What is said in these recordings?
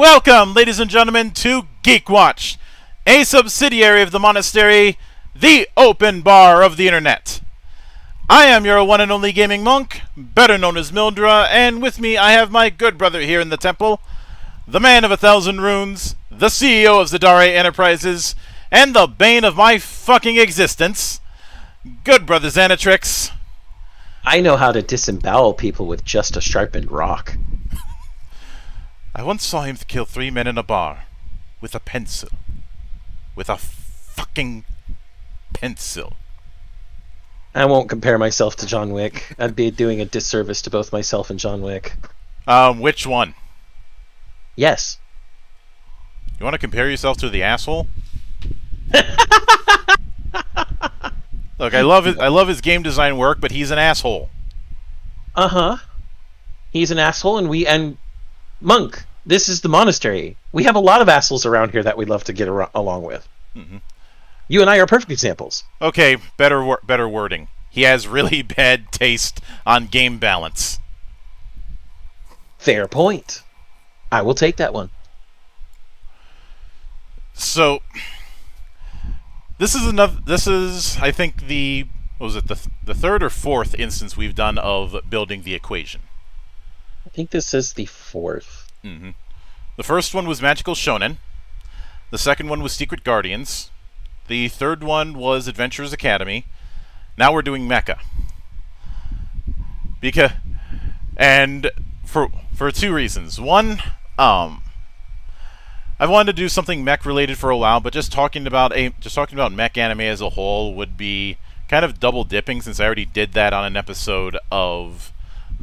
Welcome, ladies and gentlemen, to GeekWatch, a subsidiary of the Monastery, the open bar of the internet. I am your one and only gaming monk, better known as Mildra, and with me I have my good brother here in the temple, the man of 1,000 runes, the CEO of Zadare Enterprises, and the bane of my fucking existence, good brother Xanatrix. I know how to disembowel people with just a sharpened rock. I once saw him kill 3 men in a bar with a pencil. With a fucking pencil. I won't compare myself to John Wick. I'd be doing a disservice to both myself and John Wick. Which one? Yes. You want to compare yourself to the asshole? Look, I love his game design work, but he's an asshole. Uh-huh. He's an asshole, and Monk, this is the Monastery. We have a lot of assholes around here that we'd love to get along with. Mm-hmm. You and I are perfect examples. Okay, better wording. He has really bad taste on game balance. Fair point. I will take that one. So, this is I think the third or fourth instance we've done of building the equation. I think this is the fourth. Mm-hmm. The first one was Magical Shonen. The second one was Secret Guardians. The third one was Adventurers Academy. Now we're doing Mecha. For two reasons. One, I've wanted to do something mech related for a while, but just talking about mech anime as a whole would be kind of double dipping, since I already did that on an episode of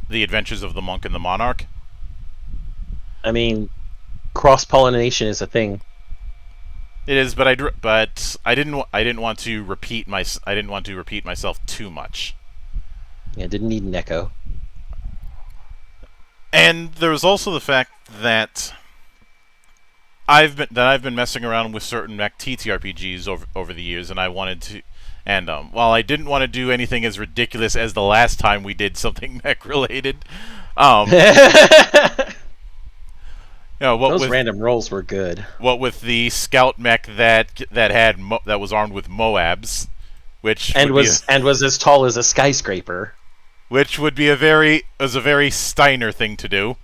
The Adventures of the Monk and the Monarch. I mean, cross-pollination is a thing. It is, but I didn't want to repeat myself too much. Yeah, didn't need an echo. And there was also the fact that I've been messing around with certain mech TTRPGs over the years, and I wanted to. And while I didn't want to do anything as ridiculous as the last time we did something mech related, those random rolls were good. What with the scout mech that was armed with Moabs, was as tall as a skyscraper, which would be a very Steiner thing to do.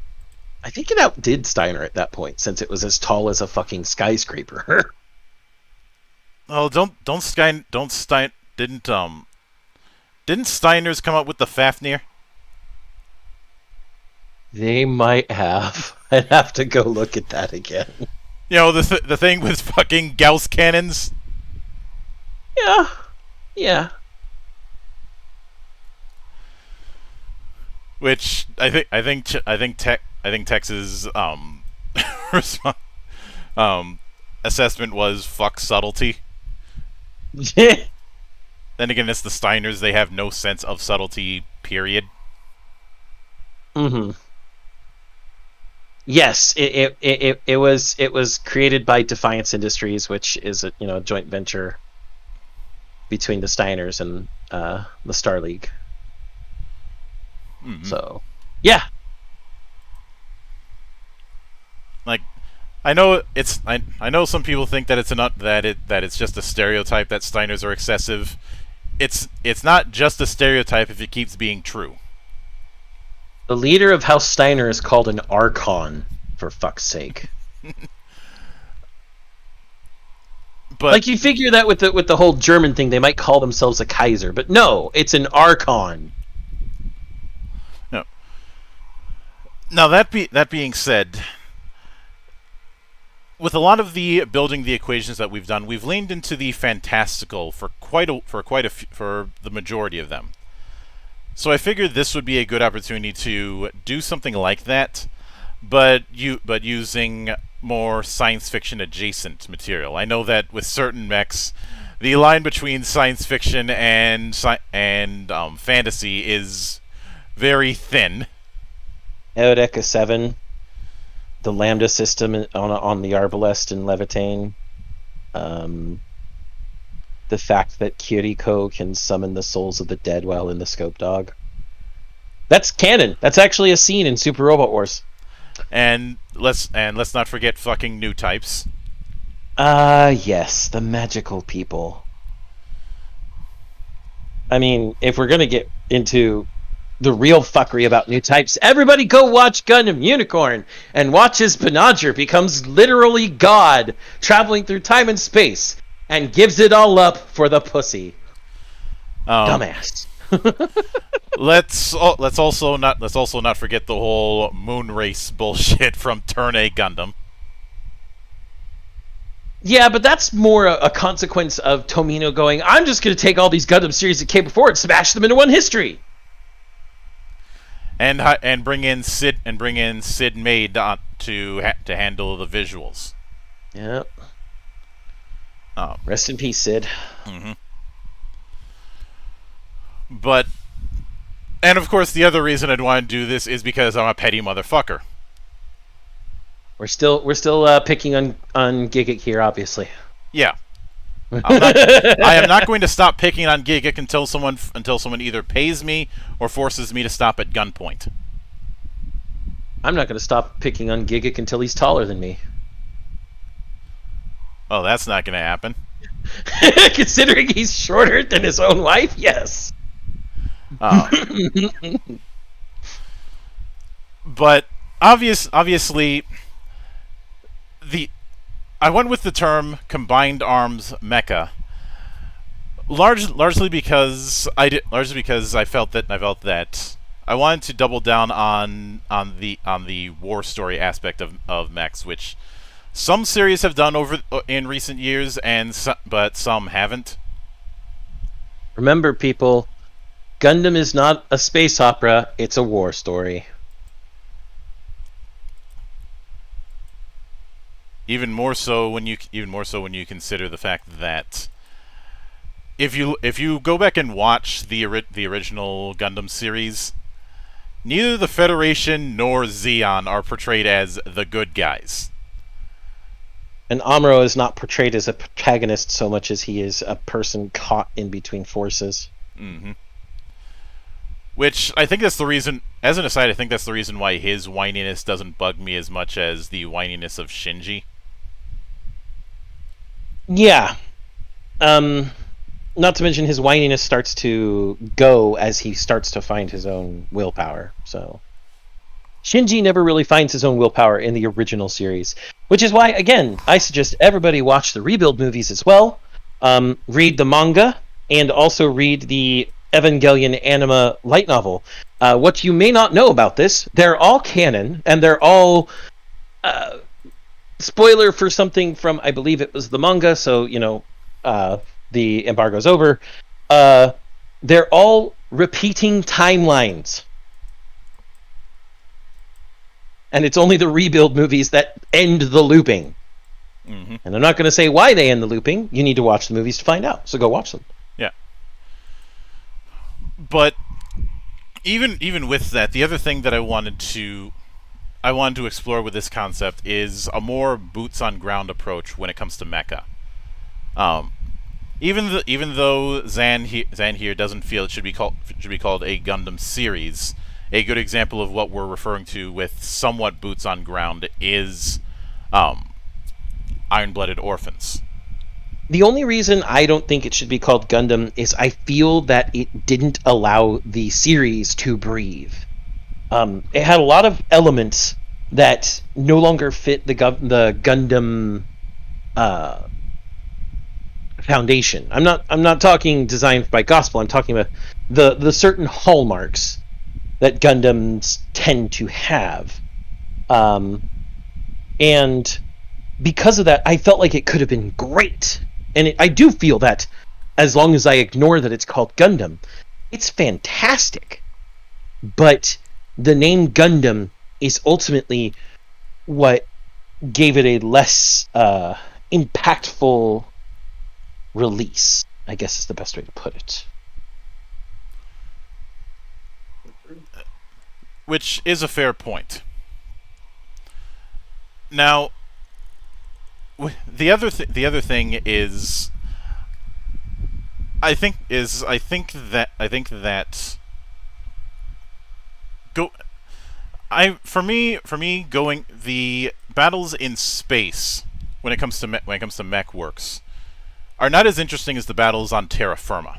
I think it outdid Steiner at that point, since it was as tall as a fucking skyscraper. Oh, didn't Steiners come up with the Fafnir? They might have. I'd have to go look at that again. You know, the thing with fucking Gauss cannons? Yeah. Which I think Tex's assessment was fuck subtlety. Then again, it's the Steiners. They have no sense of subtlety, period. Mm-hmm. Yes, it was created by Defiance Industries, which is a joint venture between the Steiners and the Star League. Mm-hmm. So, yeah. Like, I know some people think that it's just a stereotype that Steiners are excessive. It's not just a stereotype if it keeps being true. The leader of House Steiner is called an Archon, for fuck's sake. But like, you figure that with the whole German thing, they might call themselves a Kaiser, but no, it's an Archon. No. Now that being said, with a lot of the building the equations that we've done, we've leaned into the fantastical for the majority of them. So I figured this would be a good opportunity to do something like that, but using more science fiction adjacent material. I know that with certain mechs, the line between science fiction and fantasy is very thin. Eodeca 7, the Lambda system on the Arbalest and Levitane, the fact that Kiriko can summon the souls of the dead while in the Scope Dog. That's canon. That's actually a scene in Super Robot Wars. And let's not forget fucking new types. Yes, the magical people. I mean, if we're gonna get into the real fuckery about new types, everybody go watch Gundam Unicorn and watch as Panadger becomes literally God, traveling through time and space, and gives it all up for the pussy. Dumbass. Let's also not forget the whole moon race bullshit from Turn A Gundam. Yeah, but that's more a consequence of Tomino going, I'm just going to take all these Gundam series that came before and smash them into one history. And bring in Sid Mead to handle the visuals. Yep. Rest in peace, Sid. Mm-hmm. But, and of course, the other reason I'd want to do this is because I'm a petty motherfucker. We're still picking on Giga here, obviously. Yeah. I am not going to stop picking on Giga until someone either pays me or forces me to stop at gunpoint. I'm not going to stop picking on Giga until he's taller than me. Oh, that's not going to happen. Considering he's shorter than his own wife, yes. But obviously, I went with the term combined arms mecha, largely because I felt that I wanted to double down on the war story aspect of mechs, which some series have done in recent years, but some haven't. Remember, people, Gundam is not a space opera; it's a war story. Even more so when you consider the fact that if you go back and watch the original Gundam series, neither the Federation nor Zeon are portrayed as the good guys. And Amuro is not portrayed as a protagonist so much as he is a person caught in between forces. Mm-hmm. Which I think that's the reason. As an aside, I think that's the reason why his whininess doesn't bug me as much as the whininess of Shinji. Yeah. Not to mention his whininess starts to go as he starts to find his own willpower. So Shinji never really finds his own willpower in the original series, which is why, again, I suggest everybody watch the Rebuild movies as well. Read the manga and also read the Evangelion anime light novel. What you may not know about this, they're all canon, and they're all spoiler for something from, I believe it was the manga, so, the embargo's over. They're all repeating timelines. And it's only the Rebuild movies that end the looping. Mm-hmm. And I'm not going to say why they end the looping. You need to watch the movies to find out, so go watch them. Yeah. But even with that, the other thing that I wanted to explore with this concept is a more boots on ground approach when it comes to mecha. Even though Zan here doesn't feel it should be called a Gundam series, a good example of what we're referring to with somewhat boots on ground is Iron-Blooded Orphans. The only reason I don't think it should be called Gundam is I feel that it didn't allow the series to breathe. It had a lot of elements that no longer fit the Gundam foundation. I'm not talking designed by Gospel. I'm talking about the certain hallmarks that Gundams tend to have, and because of that, I felt like it could have been great. And I do feel that, as long as I ignore that it's called Gundam, it's fantastic. But the name Gundam is ultimately what gave it a less impactful release, I guess is the best way to put it. Which is a fair point. Now, the other thing is, I think that for me, going the battles in space when it comes to mech works are not as interesting as the battles on terra firma.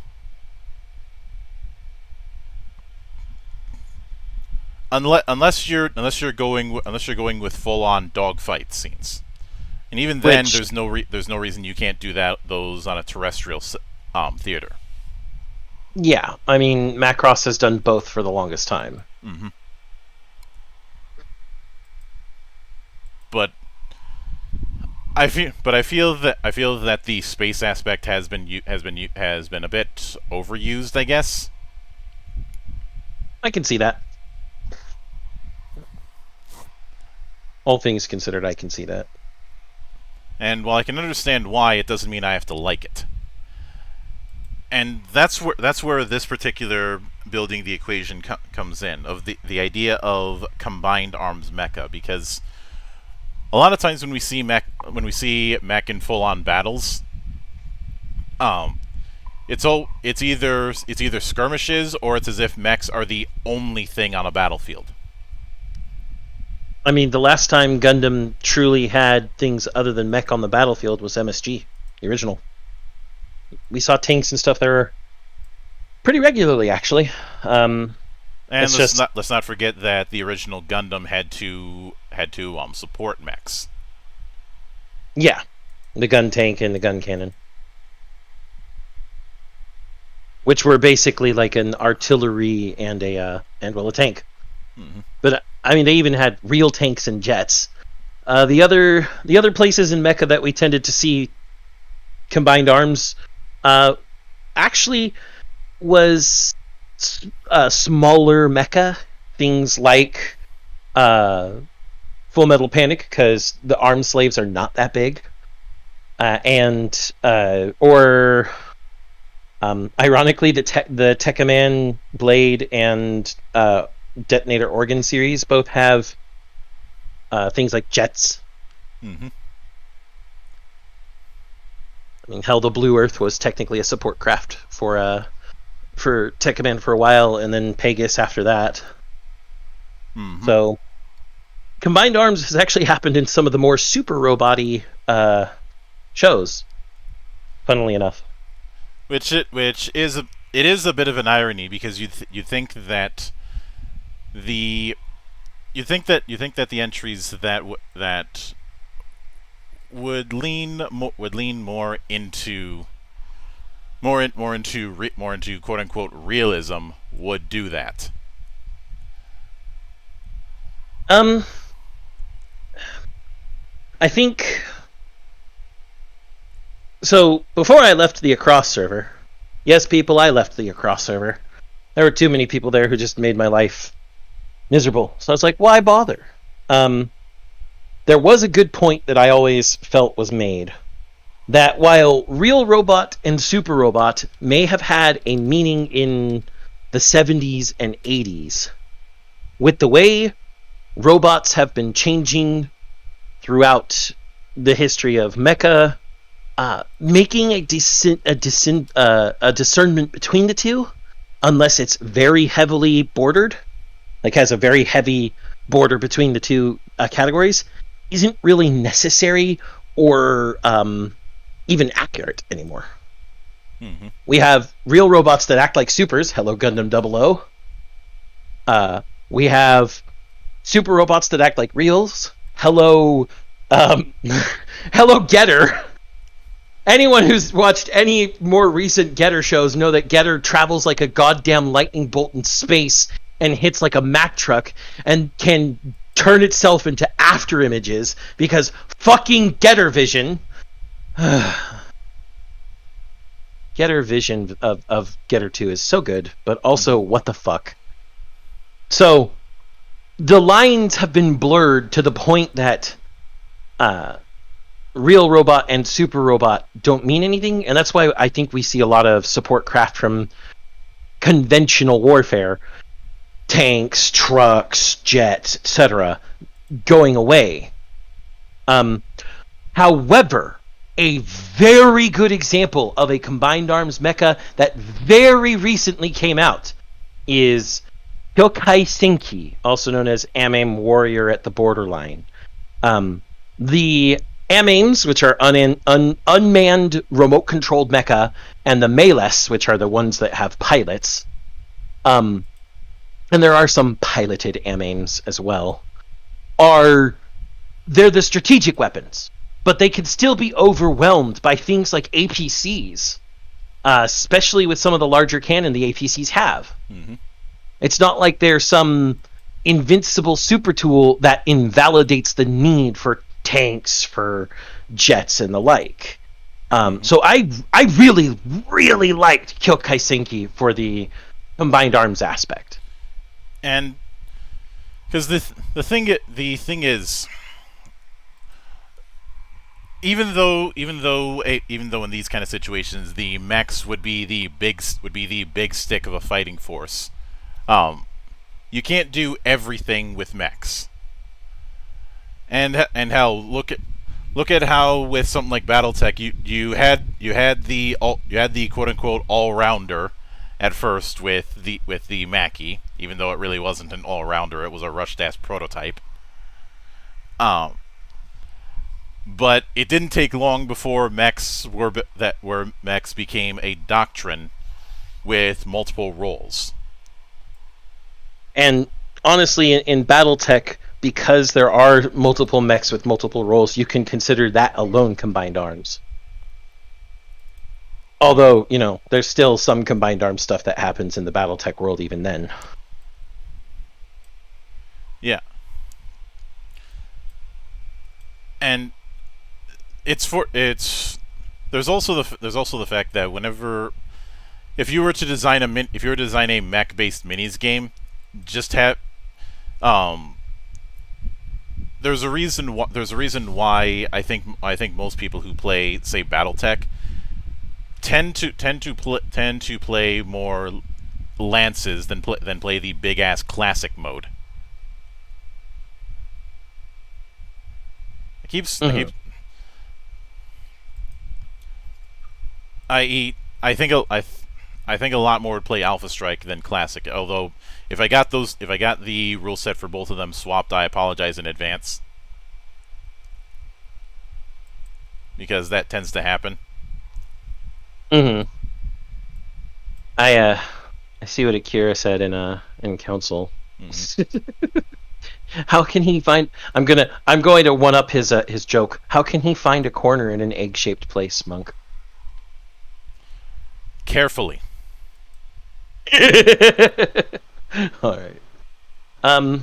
Unless you're going with full on dogfight scenes, and even then, there's no reason you can't do those on a terrestrial theater. Yeah, I mean, Macross has done both for the longest time. Mm-hmm. But I feel that the space aspect has been a bit overused, I guess. I can see that. All things considered, I can see that. And while I can understand why, it doesn't mean I have to like it. And that's where this particular building the equation comes in, of the idea of combined arms mecha, because a lot of times when we see mech in full on battles, it's either skirmishes, or it's as if mechs are the only thing on a battlefield. I mean, the last time Gundam truly had things other than mech on the battlefield was MSG, the original. We saw tanks and stuff there pretty regularly, actually. And let's not forget that the original Gundam had to support mechs. Yeah, the gun tank and the gun cannon, which were basically like an artillery and a tank. Mm-hmm. But I mean, they even had real tanks and jets. The other places in Mecha that we tended to see combined arms actually was smaller mecha, things like Full Metal Panic, because the arm slaves are not that big, ironically, the Tekkaman Blade and Detonator Organ series both have things like jets. Mm-hmm. I mean, hell, the Blue Earth was technically a support craft for Tekkaman for a while, and then Pegasus after that. Mm-hmm. So, combined arms has actually happened in some of the more super robot-y shows, funnily enough. Which is a bit of an irony, because you think that the entries that would lean more into quote unquote realism would do that. I think so. Before I left the Across server, yes, people, I left the Across server. There were too many people there who just made my life miserable. So I was like, why bother? There was a good point that I always felt was made, that while Real Robot and Super Robot may have had a meaning in the 70s and 80s, with the way robots have been changing throughout the history of Mecha, making a discernment between the two, unless it's very heavily bordered, like has a very heavy border between the two categories, isn't really necessary or even accurate anymore. Mm-hmm. We have real robots that act like supers. Hello, Gundam 00. We have super robots that act like reals. Hello, hello, Getter. Anyone who's watched any more recent Getter shows know that Getter travels like a goddamn lightning bolt in space and hits like a Mack truck and can turn itself into after images because fucking Getter Vision. Getter Vision of Getter 2 is so good, but also what the fuck. So the lines have been blurred to the point that Real Robot and Super Robot don't mean anything, and that's why I think we see a lot of support craft from conventional warfare, tanks, trucks, jets, etc., going away. However, a very good example of a combined arms mecha that very recently came out is Kyokai Senki, also known as Amame Warrior at the Borderline. The Amames, which are unmanned remote-controlled mecha, and the Meles, which are the ones that have pilots. And there are some piloted Amames as well. They're the strategic weapons, but they can still be overwhelmed by things like APCs, especially with some of the larger cannon the APCs have. Mm-hmm. It's not like there's some invincible super tool that invalidates the need for tanks, for jets, and the like. So I really, really liked Kyokai Senki for the combined arms aspect. And because the thing is, even though in these kind of situations the mechs would be the big stick of a fighting force, you can't do everything with mechs. And hell, look at how with something like BattleTech you had the quote unquote all rounder at first with the Mackie, even though it really wasn't an all rounder, it was a rushed ass prototype. But it didn't take long before mechs became a doctrine with multiple roles. And honestly, in BattleTech, because there are multiple mechs with multiple roles, you can consider that alone combined arms. Although, there's still some combined arms stuff that happens in the BattleTech world even then. Yeah. And there's also the fact that if you were to design a mech based minis game, just have there's a reason why I think most people who play, say, BattleTech tend to play more lances than play the big ass classic mode. I think a lot more would play Alpha Strike than Classic. Although, if I got the rule set for both of them swapped, I apologize in advance, because that tends to happen. I see what Akira said in Council. How can he find? I'm going to one up his joke. How can he find a corner in an egg-shaped place, Monk? Carefully. All right.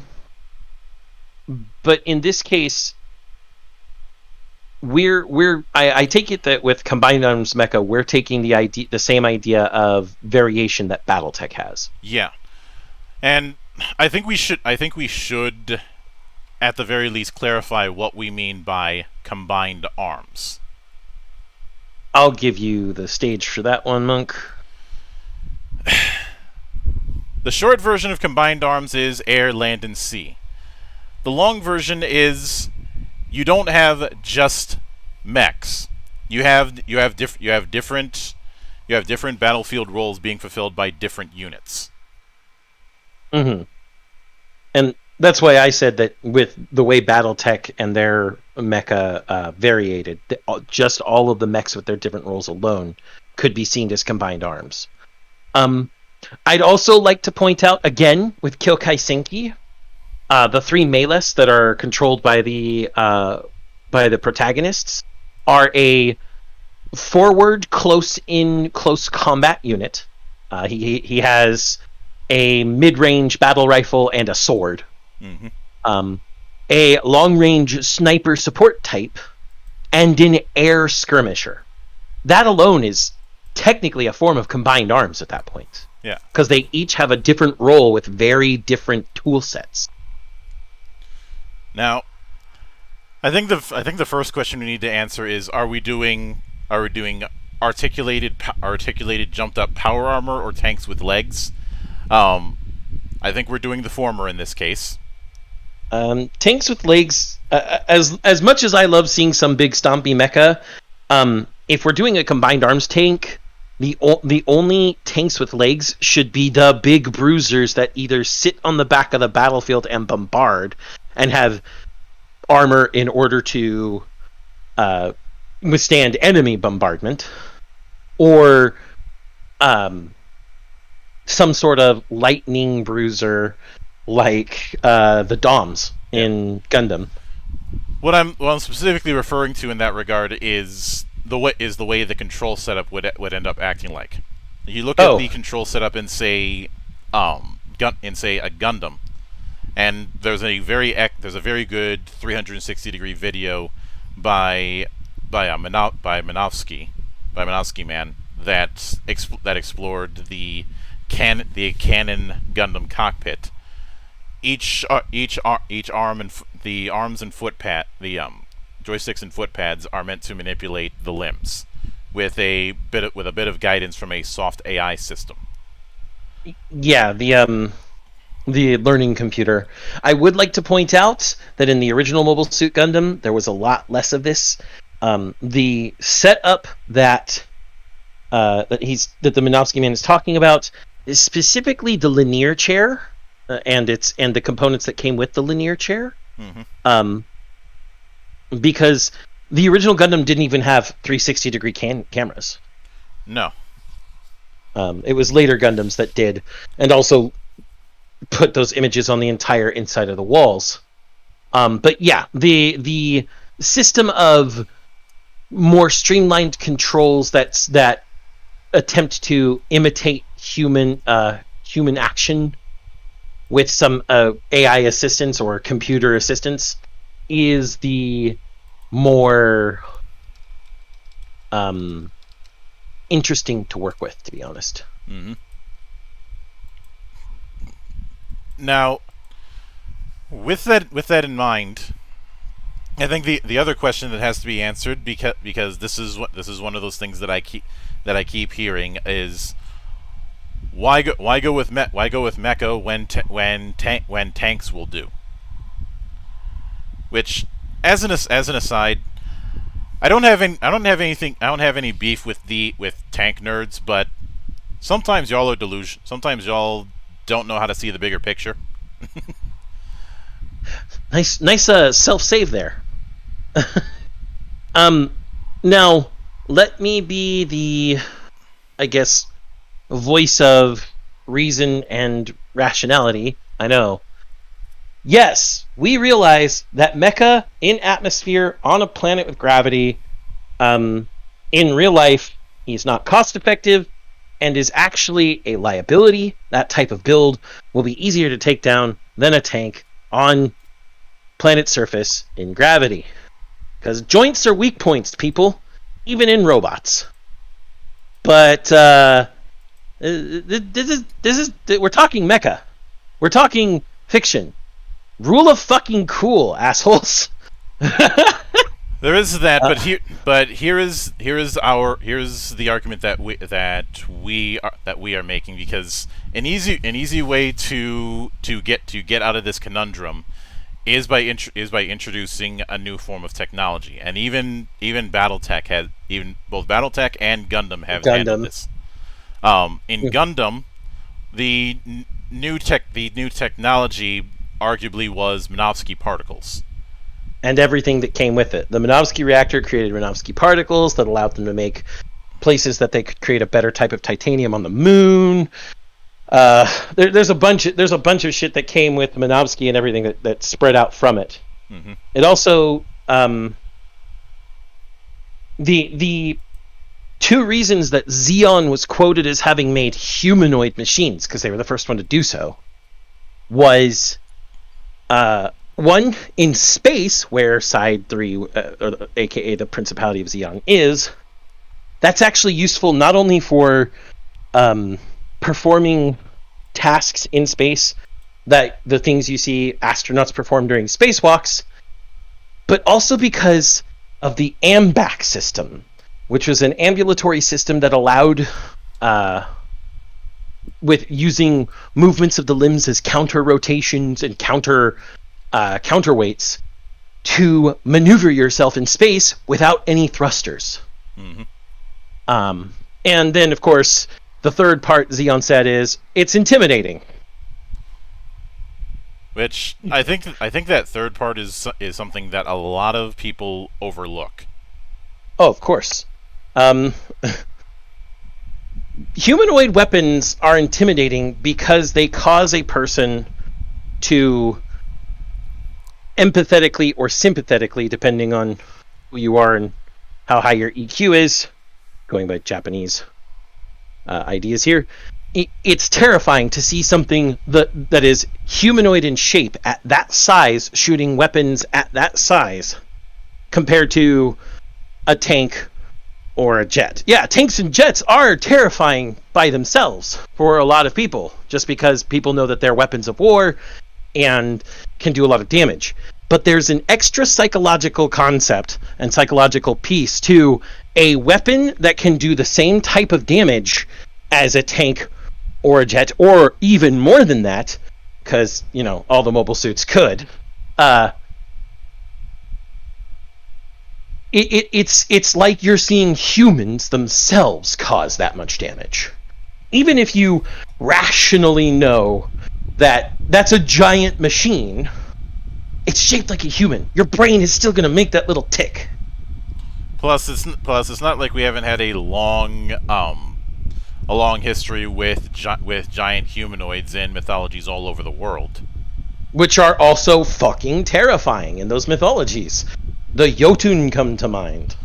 But in this case, I take it that with Combined Arms Mecha, we're taking the same idea of variation that BattleTech has. Yeah, and I think we should, at the very least, clarify what we mean by combined arms. I'll give you the stage for that one, Monk. The short version of combined arms is air, land, and sea. The long version is you don't have just mechs. You have different battlefield roles being fulfilled by different units. And that's why I said that with the way BattleTech and their mecha variated, just all of the mechs with their different roles alone could be seen as combined arms. I'd also like to point out, again, with Kyokai Senki, the three Meles that are controlled by the protagonists are a forward close combat unit. He has a mid-range battle rifle and a sword. A long-range sniper support type, and an air skirmisher. That alone is technically a form of combined arms at that point. Yeah, because they each have a different role with very different tool sets. Now, I think the first question we need to answer is: Are we doing articulated jumped up power armor or tanks with legs? I think we're doing the former in this case. Tanks with legs. As much as I love seeing some big stompy mecha, if we're doing a combined arms tank, the only tanks with legs should be the big bruisers that either sit on the back of the battlefield and bombard and have armor in order to withstand enemy bombardment, or some sort of lightning bruiser like the DOMs in Gundam. What I'm specifically referring to in that regard is the way the control setup would end up acting like. You look at the control setup in say a Gundam, and there's a very good 360-degree video by Monastery man that explored the canon Gundam cockpit. Each arm and the arms and foot pad, the joysticks and foot pads are meant to manipulate the limbs with a bit of guidance from a soft AI system. Yeah, the learning computer. I would like to point out that in the original Mobile Suit Gundam, there was a lot less of this. The setup that the Minovsky man is talking about is specifically the linear chair and the components that came with the linear chair. Mm-hmm. Because the original Gundam didn't even have 360-degree cameras. No. It was later Gundams that did, and also put those images on the entire inside of the walls. But yeah, the system of more streamlined controls that attempt to imitate human action with some AI assistance or computer assistance is the more interesting to work with, to be honest. Mm-hmm. Now, with that in mind, I think the other question that has to be answered, because this is one of those things that I keep hearing, is why go with Mecha when tanks will do? Which, as an aside, I don't have any beef with tank nerds, but sometimes y'all are delusional. Sometimes y'all don't know how to see the bigger picture. Nice self-save there. Now, let me be the, I guess, voice of reason and rationality. I know. Yes, we realize that Mecha in atmosphere on a planet with gravity, in real life, he's not cost-effective and is actually a liability. That type of build will be easier to take down than a tank on planet surface in gravity. Because joints are weak points, people, even in robots. But this is we're talking Mecha. We're talking fiction. Rule of fucking cool, assholes. There is that, but here is the argument that we are making, because an easy way to get out of this conundrum is by introducing a new form of technology, and even both BattleTech and Gundam have handled this. In Gundam, the new technology arguably was Minovsky particles. And everything that came with it. The Minovsky reactor created Minovsky particles that allowed them to make places that they could create a better type of titanium on the moon. There's a bunch of shit that came with Minovsky and everything that spread out from it. Mm-hmm. It also the two reasons that Xeon was quoted as having made humanoid machines, because they were the first one to do so, was one, in space, where Side 3, or aka the Principality of Xeon, is. That's actually useful not only for performing tasks in space, that the things you see astronauts perform during spacewalks, but also because of the AMBAC system, which was an ambulatory system that allowed, with using movements of the limbs as counter rotations and counterweights, to maneuver yourself in space without any thrusters. Mm-hmm. And then, of course, the third part Xeon said is it's intimidating. Which I think that third part is something that a lot of people overlook. Oh, of course. Humanoid weapons are intimidating because they cause a person to empathetically or sympathetically, depending on who you are and how high your EQ is, going by Japanese ideas here, it's terrifying to see something that is humanoid in shape at that size shooting weapons at that size compared to a tank or a jet. Yeah, tanks and jets are terrifying by themselves for a lot of people, just because people know that they're weapons of war and can do a lot of damage. But there's an extra psychological concept and psychological piece to a weapon that can do the same type of damage as a tank or a jet, or even more than that, because, you know, all the mobile suits could. It's like you're seeing humans themselves cause that much damage. Even if you rationally know that that's a giant machine, it's shaped like a human. Your brain is still going to make that little tick. Plus, it's not like we haven't had a long history with giant humanoids in mythologies all over the world, which are also fucking terrifying in those mythologies. The Jotun come to mind.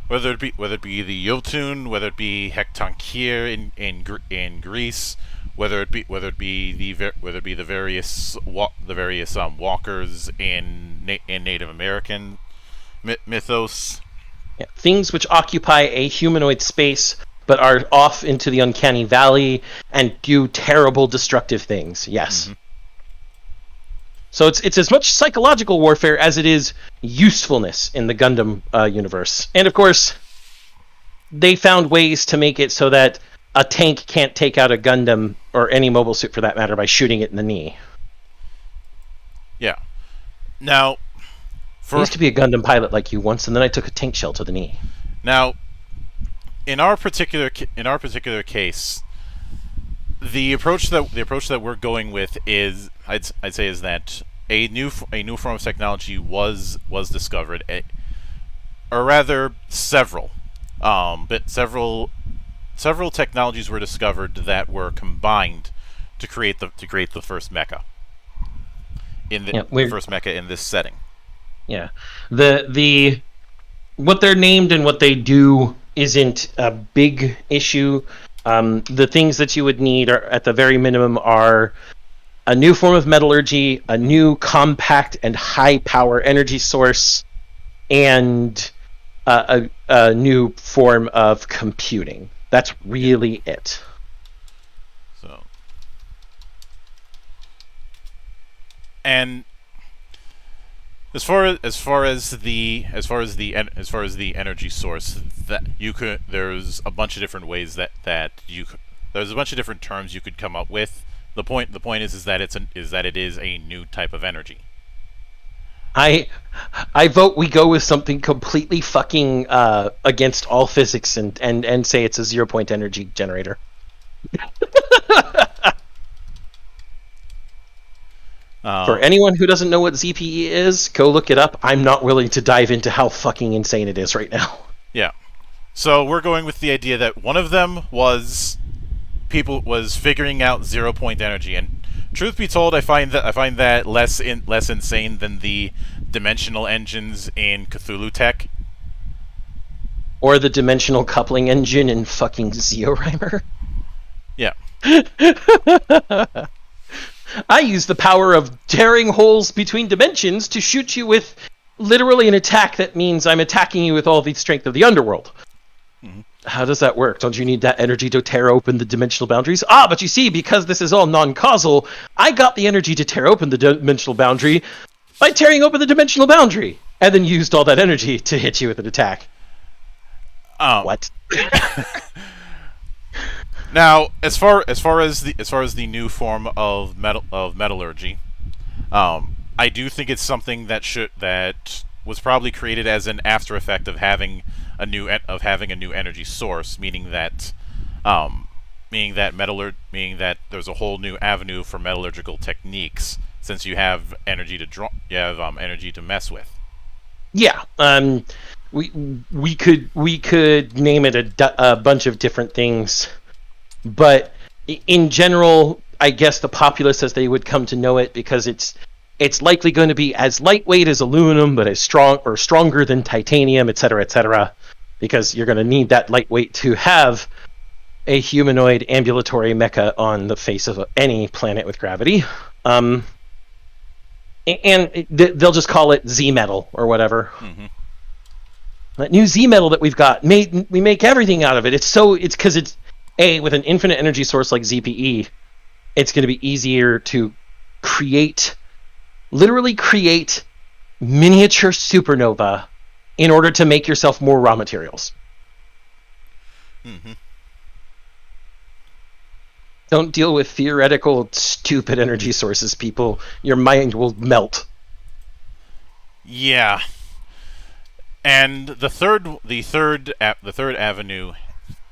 Whether it be the Jotun, whether it be Hektonkir in Greece, whether it be the various walkers in Native American mythos. Yeah, things which occupy a humanoid space but are off into the uncanny valley and do terrible destructive things. Yes. Mm-hmm. So it's as much psychological warfare as it is usefulness in the Gundam universe. And of course, they found ways to make it so that a tank can't take out a Gundam, or any mobile suit for that matter, by shooting it in the knee. Yeah. Now, I used to be a Gundam pilot like you once, and then I took a tank shell to the knee. Now, in our particular case, the approach that we're going with is, I'd say, is that a new form of technology was discovered, or rather several technologies were discovered that were combined to create the first mecha first mecha in this setting. Yeah, the what they're named and what they do isn't a big issue. The things that you would need are, at the very minimum, are a new form of metallurgy, a new compact and high power energy source, and a new form of computing. That's really it. So, and as far as the energy source, that there's a bunch of different ways there's a bunch of different terms you could come up with. The point is that it is a new type of energy. I vote we go with something completely fucking against all physics and say it's a 0-point energy generator. For anyone who doesn't know what ZPE is, go look it up. I'm not willing to dive into how fucking insane it is right now. Yeah. So we're going with the idea that one of them was figuring out 0-point energy, and truth be told, I find that less insane than the dimensional engines in Cthulhu Tech, or the dimensional coupling engine in fucking Zeorhymer. Yeah. I use the power of tearing holes between dimensions to shoot you with literally an attack that means I'm attacking you with all the strength of the underworld. Mm-hmm. How does that work? Don't you need that energy to tear open the dimensional boundaries? But you see, because this is all non-causal, I got the energy to tear open the dimensional boundary by tearing open the dimensional boundary, and then used all that energy to hit you with an attack. What? Now, as far as the new form of metallurgy, I do think it's something that was probably created as an after effect of having having a new energy source, meaning that there's a whole new avenue for metallurgical techniques since you have energy to mess with. Yeah. We could name it a bunch of different things, but in general, I guess the populace, as they would come to know it, because it's likely going to be as lightweight as aluminum, but as strong or stronger than titanium, etc., because you're going to need that lightweight to have a humanoid ambulatory mecha on the face of any planet with gravity. And they'll just call it Z metal or whatever. Mm-hmm. That new Z metal that we've got, we make everything out of it. It's because it's with an infinite energy source like ZPE, it's going to be easier to literally create miniature supernova in order to make yourself more raw materials. Mm-hmm. Don't deal with theoretical, stupid energy sources, people. Your mind will melt. Yeah. And the third avenue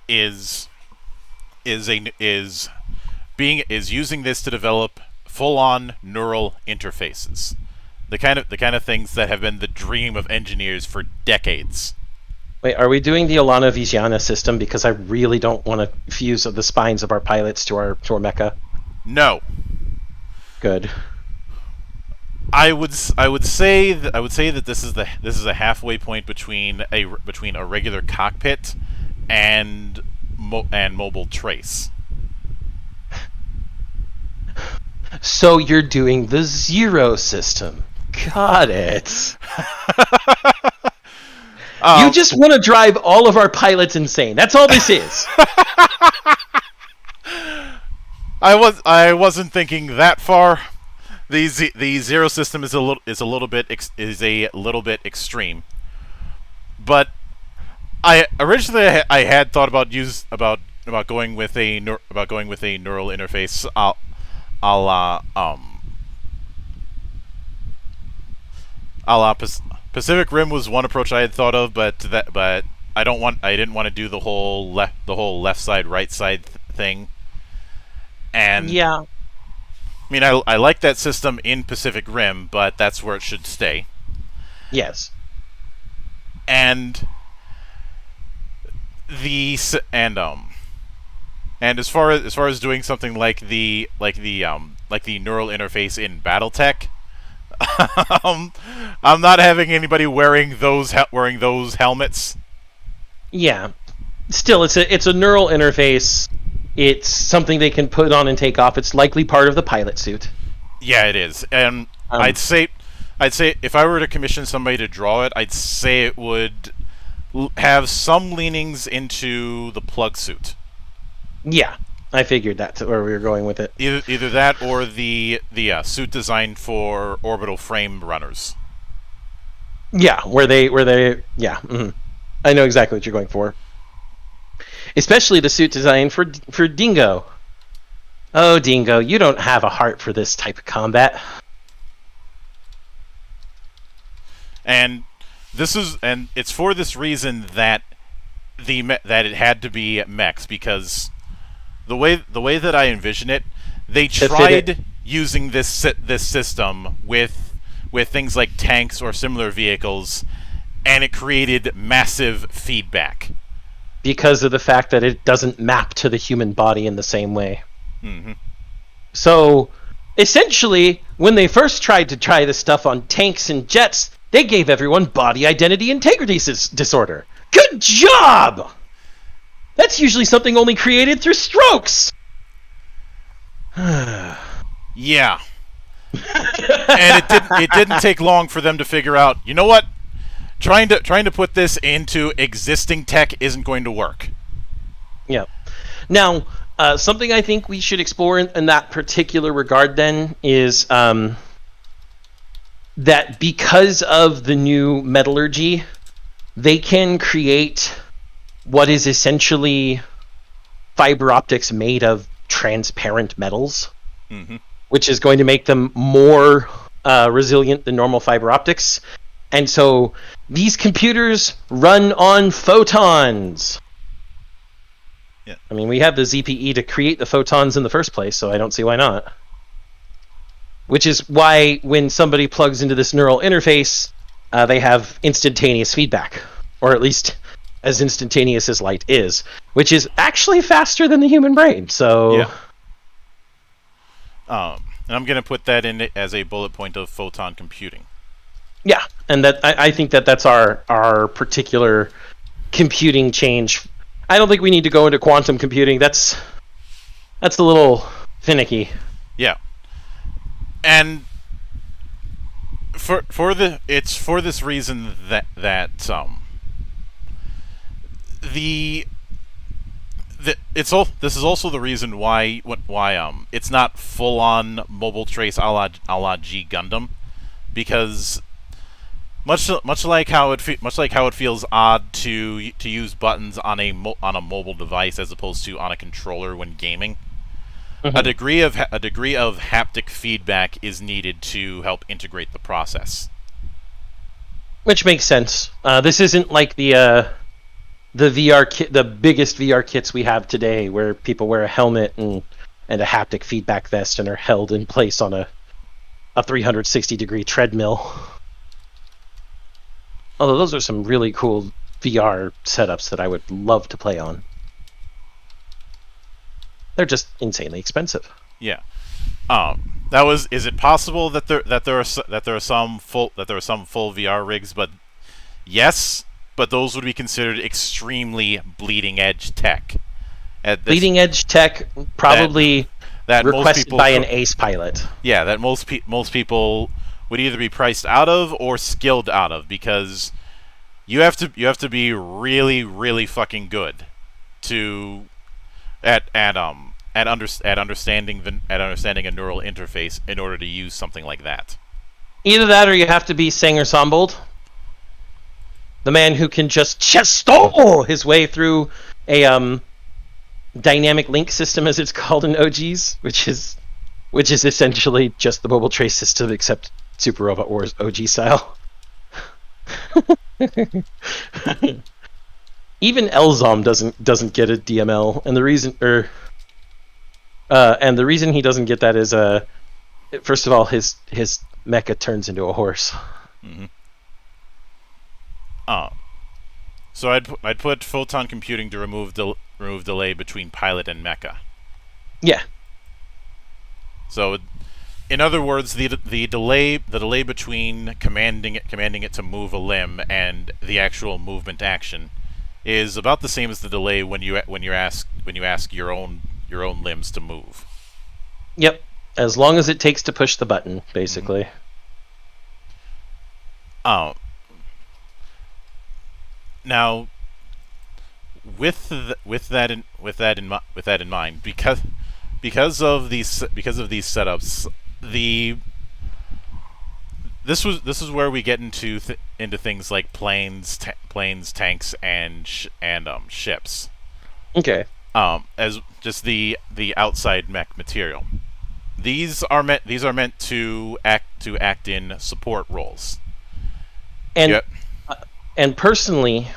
is using this to develop full-on neural interfaces. The kind of things that have been the dream of engineers for decades. Wait, are we doing the Alana Vigiana system? Because I really don't want to fuse the spines of our pilots to our mecha. No. Good. I would say that this is a halfway point between a regular cockpit and mobile trace. So you're doing the Zero system. Got it. You just want to drive all of our pilots insane. That's all this is. I wasn't thinking that far. The Zero system is a little bit extreme, but I originally had thought about going with a neural interface a la Pacific Rim was one approach I had thought of, but I didn't want to do the whole left side right side thing. And yeah. I mean, I like that system in Pacific Rim, but that's where it should stay. Yes. And as far as doing something like the neural interface in BattleTech, I'm not having anybody wearing those helmets. Yeah. Still, it's a neural interface. It's something they can put on and take off. It's likely part of the pilot suit. Yeah, it is. And I'd say if I were to commission somebody to draw it, I'd say it would have some leanings into the plug suit. Yeah, I figured that's where we were going with it. Either that or the suit designed for orbital frame runners. Yeah, where they yeah. Mm-hmm. I know exactly what you're going for. Especially the suit design for Dingo. Oh, Dingo, you don't have a heart for this type of combat. And it's for this reason that it had to be mechs, because the way that I envision it, they tried using this system with things like tanks or similar vehicles, and it created massive feedback. Because of the fact that it doesn't map to the human body in the same way. Mm-hmm. So, essentially, when they first tried to try this stuff on tanks and jets, they gave everyone body identity integrity disorder. Good job! That's usually something only created through strokes! Yeah. And it didn't take long for them to figure out, you know what? Trying to put this into existing tech isn't going to work. Yeah. Now, something I think we should explore in that particular regard then is that because of the new metallurgy, they can create what is essentially fiber optics made of transparent metals, mm-hmm. which is going to make them more resilient than normal fiber optics. And so these computers run on photons. Yeah. I mean, we have the ZPE to create the photons in the first place, so I don't see why not. Which is why when somebody plugs into this neural interface, they have instantaneous feedback, or at least as instantaneous as light is, which is actually faster than the human brain. So, yeah. And I'm going to put that in as a bullet point of photon computing. Yeah, and that I think that's our particular computing change. I don't think we need to go into quantum computing. That's a little finicky. Yeah. And for this reason that this is also the reason why it's not full on mobile trace a la G Gundam, because much like how it feels odd to use buttons on a mobile device as opposed to on a controller when gaming. Mm-hmm. A degree of haptic feedback is needed to help integrate the process. Which makes sense. This isn't like the VR kit, the biggest VR kits we have today, where people wear a helmet and a haptic feedback vest and are held in place on a 360-degree treadmill. Although those are some really cool VR setups that I would love to play on. They're just insanely expensive. Yeah. Is it possible that there are some full VR rigs? But yes, but those would be considered extremely bleeding edge tech. Bleeding edge tech, probably that requested by an ace pilot. Yeah, that most people would either be priced out of or skilled out of, because you have to be really, really fucking good at understanding a neural interface in order to use something like that. Either that, or you have to be Sanger Sombold, the man who can just chesto his way through a dynamic link system, as it's called in OGs, which is essentially just the mobile trace system except Super Robot Wars OG style. Even Elzom doesn't get a DML, and the reason he doesn't get that is first of all, his mecha turns into a horse. Mm-hmm. So I'd put photon computing to remove delay between pilot and mecha. Yeah. So, in other words, the delay between commanding it to move a limb and the actual movement action is about the same as the delay when you ask your own limbs to move. Yep, as long as it takes to push the button, basically. Now, with that in mind, because of these setups, this is where we get into things like planes, tanks, and ships. Okay. As just the outside mech material. These are meant to act in support roles. And yep. And personally,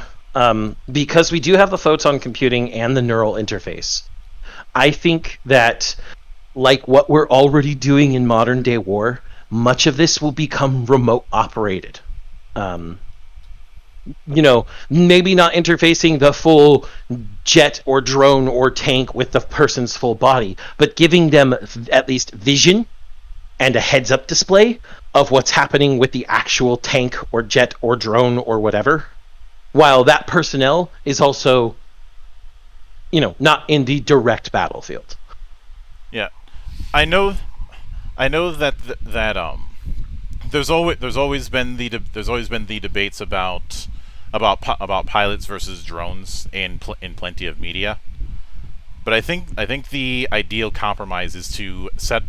because we do have the photon computing and the neural interface, I think that, like what we're already doing in modern day war, much of this will become remote operated. Maybe not interfacing the full jet or drone or tank with the person's full body, but giving them at least vision and a heads-up display of what's happening with the actual tank or jet or drone or whatever, while that personnel is also, not in the direct battlefield. Yeah, I know that there's always been the debates about pilots versus drones in plenty of media. But I think the ideal compromise is to set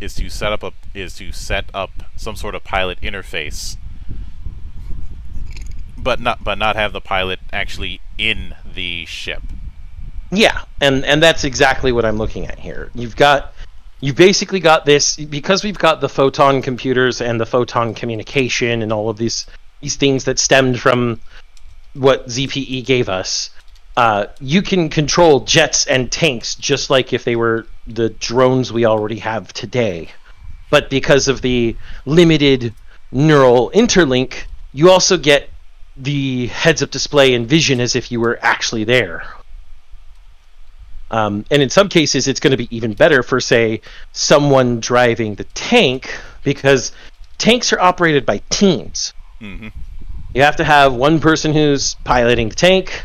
up some sort of pilot interface, but not have the pilot actually in the ship. Yeah, and that's exactly what I'm looking at here. You've basically got this, because we've got the photon computers and the photon communication and all of these these things that stemmed from what ZPE gave us, you can control jets and tanks just like if they were the drones we already have today. But because of the limited neural interlink, you also get the heads-up display and vision as if you were actually there. And in some cases, it's going to be even better for, say, someone driving the tank, because tanks are operated by teams. Mm-hmm. You have to have one person who's piloting the tank.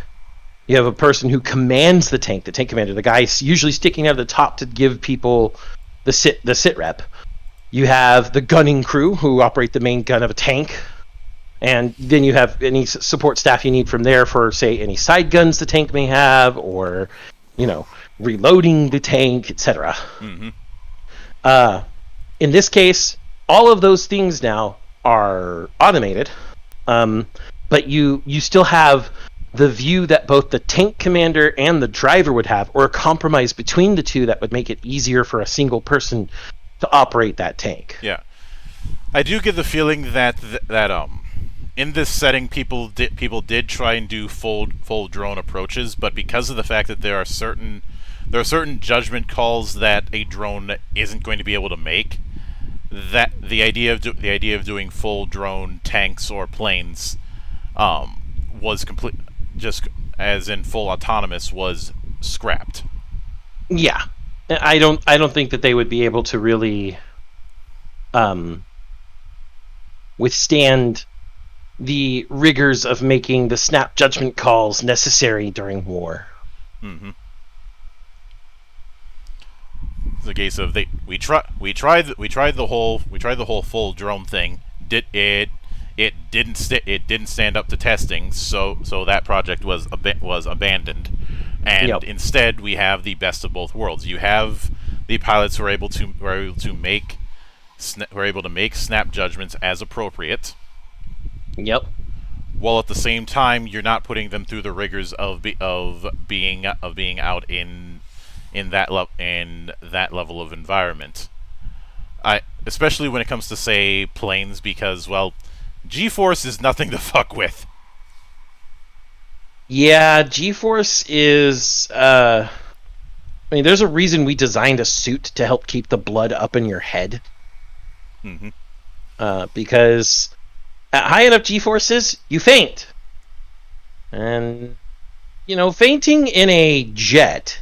You have a person who commands the tank commander, the guy usually sticking out of the top to give people the sit rep. You have the gunning crew who operate the main gun of a tank. And then you have any support staff you need from there for, say, any side guns the tank may have, or, reloading the tank, etc. Mm-hmm. In this case, all of those things now are automated, but you still have the view that both the tank commander and the driver would have, or a compromise between the two that would make it easier for a single person to operate that tank. Yeah, I do get the feeling that in this setting, people did try and do full drone approaches, but because of the fact that there are certain judgment calls that a drone isn't going to be able to make, that the idea of doing full drone tanks or planes was complete, just as in full autonomous, was scrapped. Yeah, I don't think that they would be able to really withstand the rigors of making the snap judgment calls necessary during war. Mm-hmm. It's a case of we tried the whole full drone thing. It didn't stand up to testing, so that project was abandoned, and instead we have the best of both worlds. You have the pilots who are able to make snap judgments as appropriate. Yep. While at the same time, you're not putting them through the rigors of being out in that level of environment. Especially when it comes to, say, planes, because, well, G-force is nothing to fuck with. Yeah, G-force is. There's a reason we designed a suit to help keep the blood up in your head. Mm-hmm. Because at high enough G-forces, you faint. And, fainting in a jet,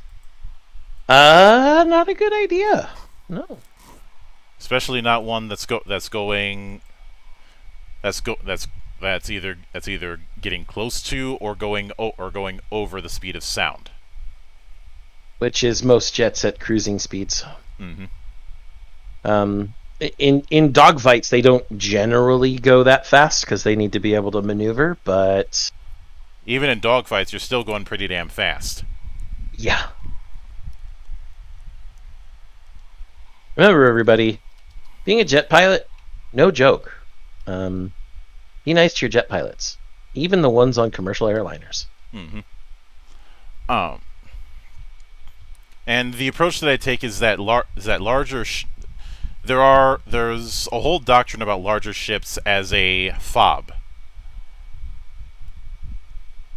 not a good idea. No. Especially not one that's either getting close to or going over the speed of sound. Which is most jets at cruising speeds. Mm-hmm. In dogfights, they don't generally go that fast because they need to be able to maneuver, but even in dogfights, you're still going pretty damn fast. Yeah. Remember, everybody, being a jet pilot, no joke. Be nice to your jet pilots, even the ones on commercial airliners. Mm-hmm. And the approach that I take is that larger. There's a whole doctrine about larger ships as a fob.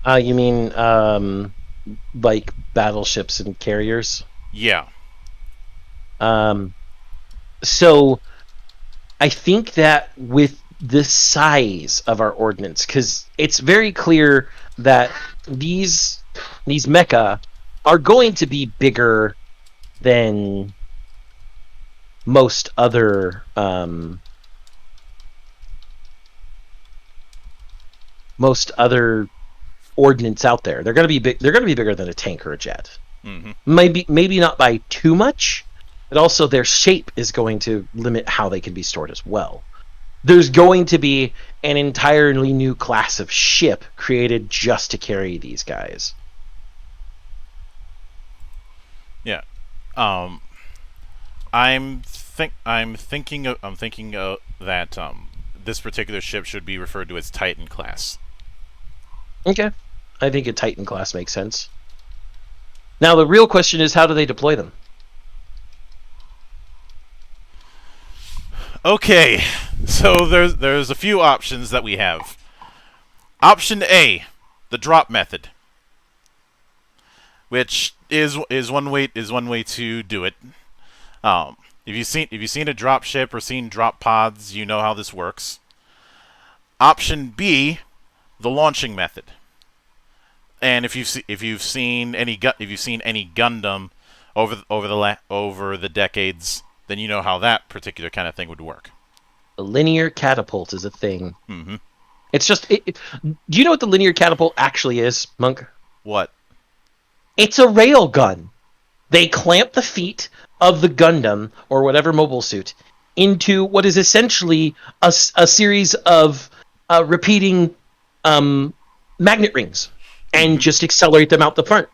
You mean like battleships and carriers? Yeah. So I think that with the size of our ordnance, because it's very clear that these mecha are going to be bigger than most other ordnance out there. They're going to be big. They're going to be bigger than a tank or a jet. Mm-hmm. Maybe not by too much, but also their shape is going to limit how they can be stored as well. There's going to be an entirely new class of ship created just to carry these guys. Yeah. I'm thinking that this particular ship should be referred to as Titan class. Okay. I think a Titan class makes sense. Now the real question is, how do they deploy them? Okay, so there's a few options that we have. Option A, the drop method, which is one way to do it. If you've seen a drop ship or seen drop pods, you know how this works. Option B, the launching method. And if you've seen any Gundam over the decades, then you know how that particular kind of thing would work. The linear catapult is a thing. Mm-hmm. It's just... do you know what the linear catapult actually is, Monk? What? It's a rail gun. They clamp the feet of the Gundam, or whatever mobile suit, into what is essentially a series of repeating magnet rings, and just accelerate them out the front.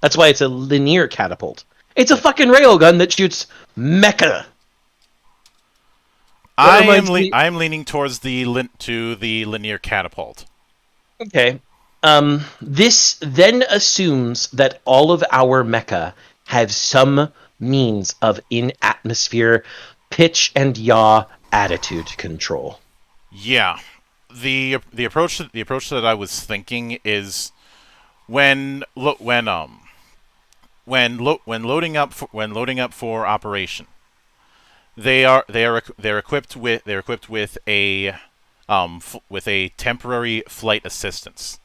That's why it's a linear catapult. It's a fucking railgun that shoots Mecha. I am leaning towards the linear catapult. Okay. This then assumes that all of our mecha have some means of in-atmosphere pitch and yaw attitude control. Yeah. The approach that I was thinking is when loading up for operation, they're equipped with a temporary flight assistance.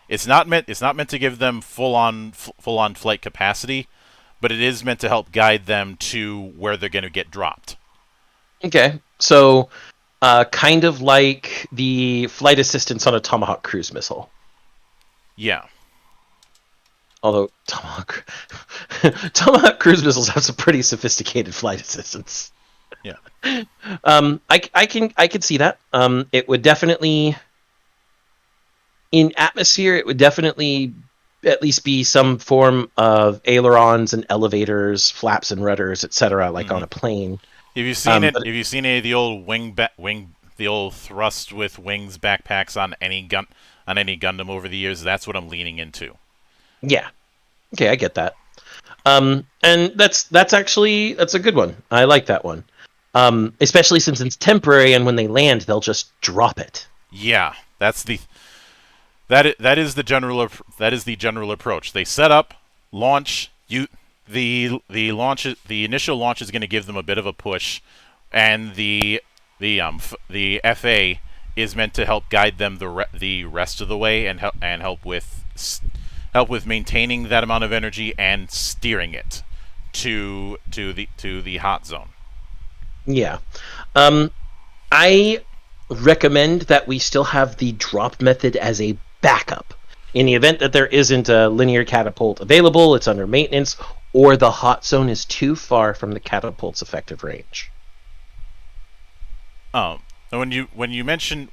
It's not meant to give them full on flight capacity, but it is meant to help guide them to where they're going to get dropped. Okay, so kind of like the flight assistance on a Tomahawk cruise missile. Yeah. Although Tomahawk cruise missiles have some pretty sophisticated flight assistance. Yeah. I can see that. It would definitely, in atmosphere, it would definitely at least be some form of ailerons and elevators, flaps and rudders, etc., like on a plane. Have you seen it? Have you seen any of the old the old thrust with wings backpacks on any Gundam over the years? That's what I'm leaning into. Yeah. Okay, I get that. And that's a good one. I like that one. Especially since it's temporary, and when they land, they'll just drop it. Yeah, that is the general approach. They set up, launch. The initial launch is going to give them a bit of a push, and the FA is meant to help guide them the rest of the way and help with maintaining that amount of energy and steering it to the hot zone. Yeah. I recommend that we still have the drop method as a backup. In the event that there isn't a linear catapult available, it's under maintenance, or the hot zone is too far from the catapult's effective range. When you mention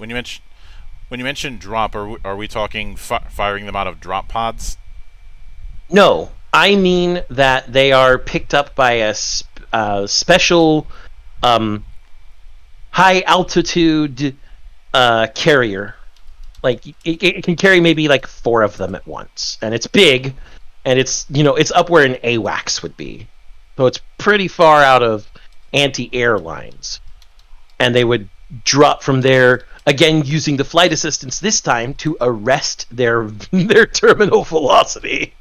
drop, are we talking firing them out of drop pods? No, I mean that they are picked up by a special high altitude carrier. Like it can carry maybe like 4 of them at once, and it's big, and it's up where an AWACS would be, so it's pretty far out of anti-air lines, and they would drop from there again using the flight assistance this time to arrest their terminal velocity.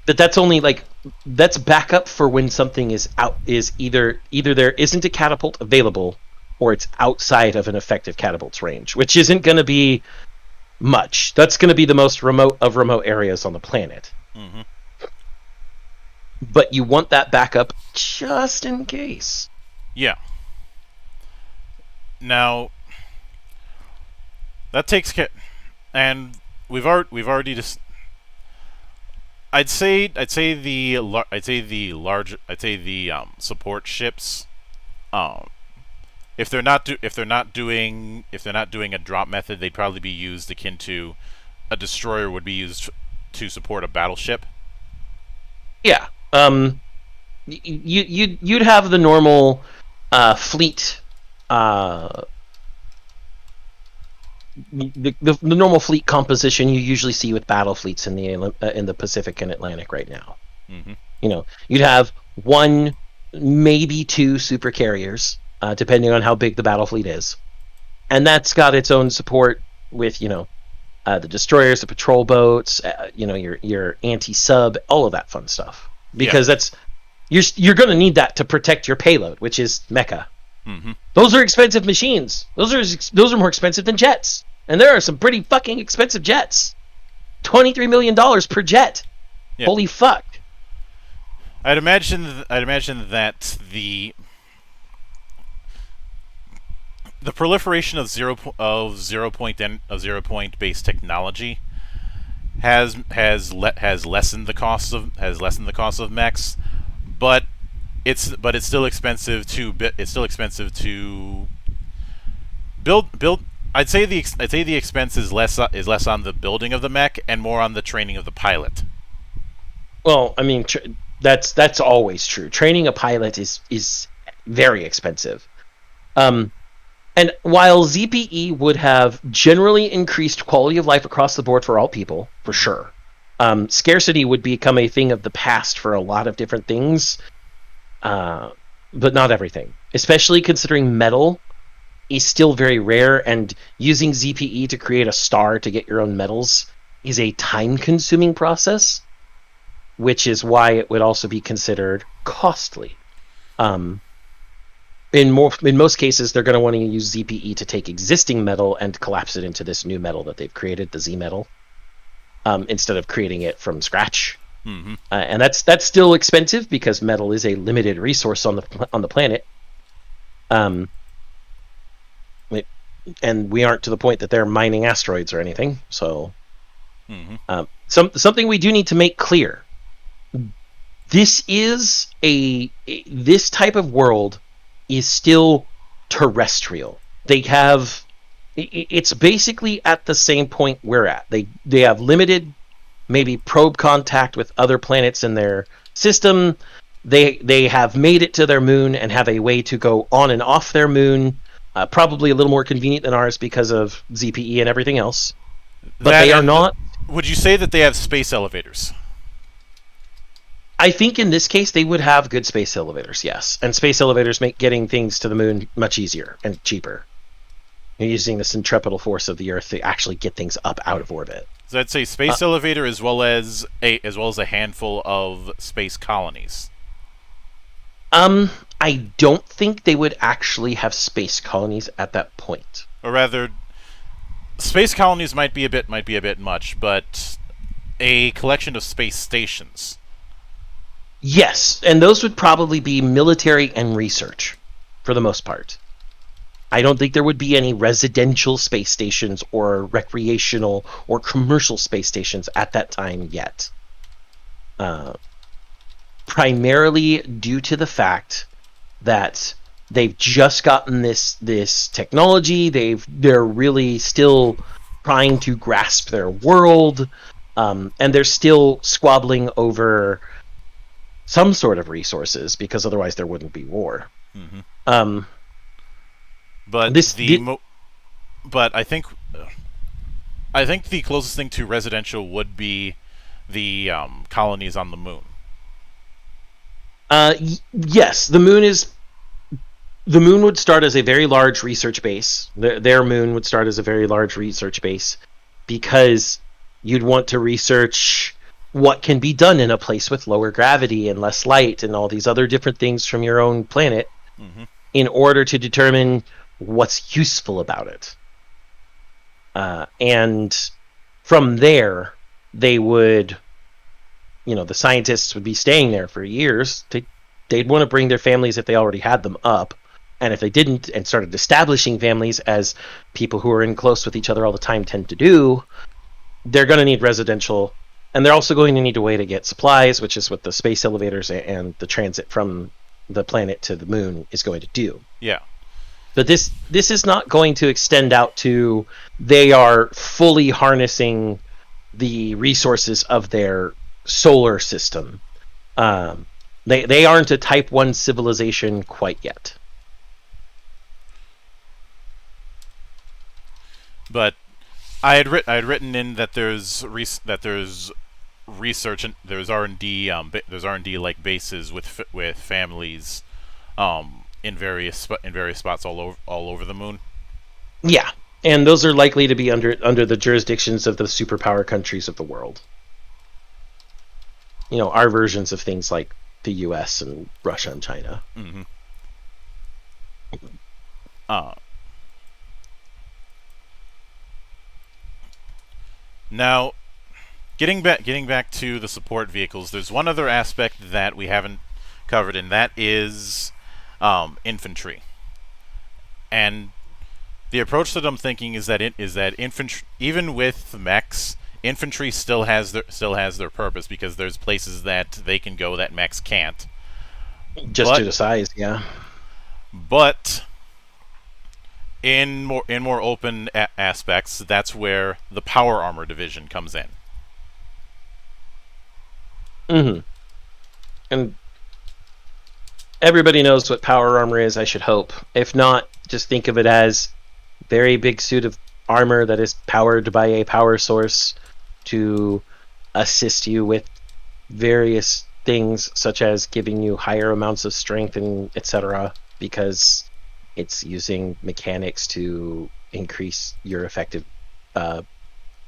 That's backup for when something is either there isn't a catapult available, or it's outside of an effective catapult's range, which isn't going to be much. That's going to be the most remote of remote areas on the planet. Mm-hmm. But you want that backup just in case. Yeah. Now, that takes care, and we've already just. I'd say the support ships. If they're not doing a drop method, they'd probably be used akin to a destroyer would be used to support a battleship. Yeah. You'd have the normal fleet. The normal fleet composition you usually see with battle fleets in the Pacific and Atlantic right now. Mm-hmm. You'd have 1, maybe 2 super carriers, depending on how big the battle fleet is. and that's got its own support with the destroyers, the patrol boats, your anti-sub, all of that fun stuff. Because that's you're going to need that to protect your payload, which is Mecha. Mm-hmm. Those are expensive machines. Those are more expensive than jets, and there are some pretty fucking expensive jets. $23 million per jet. Yep. Holy fuck! I'd imagine that the proliferation of zero point based technology has lessened the cost of mechs, but it's still expensive to build. I'd say the expense is less on the building of the mech and more on the training of the pilot. Well, I mean, that's always true. Training a pilot is very expensive. And while ZPE would have generally increased quality of life across the board for all people, for sure, scarcity would become a thing of the past for a lot of different things, but not everything. Especially considering metal is still very rare, and using ZPE to create a star to get your own metals is a time-consuming process, which is why it would also be considered costly. In most cases, they're going to want to use ZPE to take existing metal and collapse it into this new metal that they've created, the Z metal, instead of creating it from scratch. Mm-hmm. And that's still expensive because metal is a limited resource on the planet. And we aren't to the point that they're mining asteroids or anything. So, something we do need to make clear: this type of world is still terrestrial. It's basically at the same point we're at. They have limited, maybe probe contact with other planets in their system. They have made it to their moon and have a way to go on and off their moon, probably a little more convenient than ours because of ZPE and everything else. But they are not. Would you say that they have space elevators? I think in this case they would have good space elevators, yes. And space elevators make getting things to the moon much easier and cheaper. You're using the centripetal force of the Earth to actually get things up out of orbit. So I'd say space elevator as well as a handful of space colonies. I don't think they would actually have space colonies at that point. Or rather, space colonies might be a bit much, but a collection of space stations. Yes, and those would probably be military and research, for the most part. I don't think there would be any residential space stations or recreational or commercial space stations at that time yet. Primarily due to the fact that they've just gotten this technology, they're really still trying to grasp their world, and they're still squabbling over some sort of resources, because otherwise there wouldn't be war. Mm-hmm. But I think the closest thing to residential would be the colonies on the moon. Yes, the moon would start as a very large research base. Their moon would start as a very large research base because you'd want to research what can be done in a place with lower gravity and less light and all these other different things from your own planet, in order to determine what's useful about it. And from there, they would, the scientists would be staying there for years. They'd want to bring their families if they already had them up. And if they didn't and started establishing families, as people who are in close with each other all the time tend to do, they're going to need residential. And they're also going to need a way to get supplies, which is what the space elevators and the transit from the planet to the moon is going to do. Yeah. But this is not going to extend out to they are fully harnessing the resources of their solar system. They aren't a Type 1 civilization quite yet. But I had written in that there's research and there's R&D like bases with families in various spots all over the moon. Yeah, and those are likely to be under the jurisdictions of the superpower countries of the world. Our versions of things like the U.S. and Russia and China. Mm-hmm. Uh, Now, getting back to the support vehicles, there's one other aspect that we haven't covered, and that is infantry. And the approach that I'm thinking is that infantry, even with mechs, infantry still has their purpose, because there's places that they can go that mechs can't. Just But due to size, yeah. but in more open aspects, that's where the power armor division comes in. Mm-hmm. And everybody knows what power armor is, I should hope. If not, just think of it as very big suit of armor that is powered by a power source to assist you with various things, such as giving you higher amounts of strength and etc., because it's using mechanics to increase your effective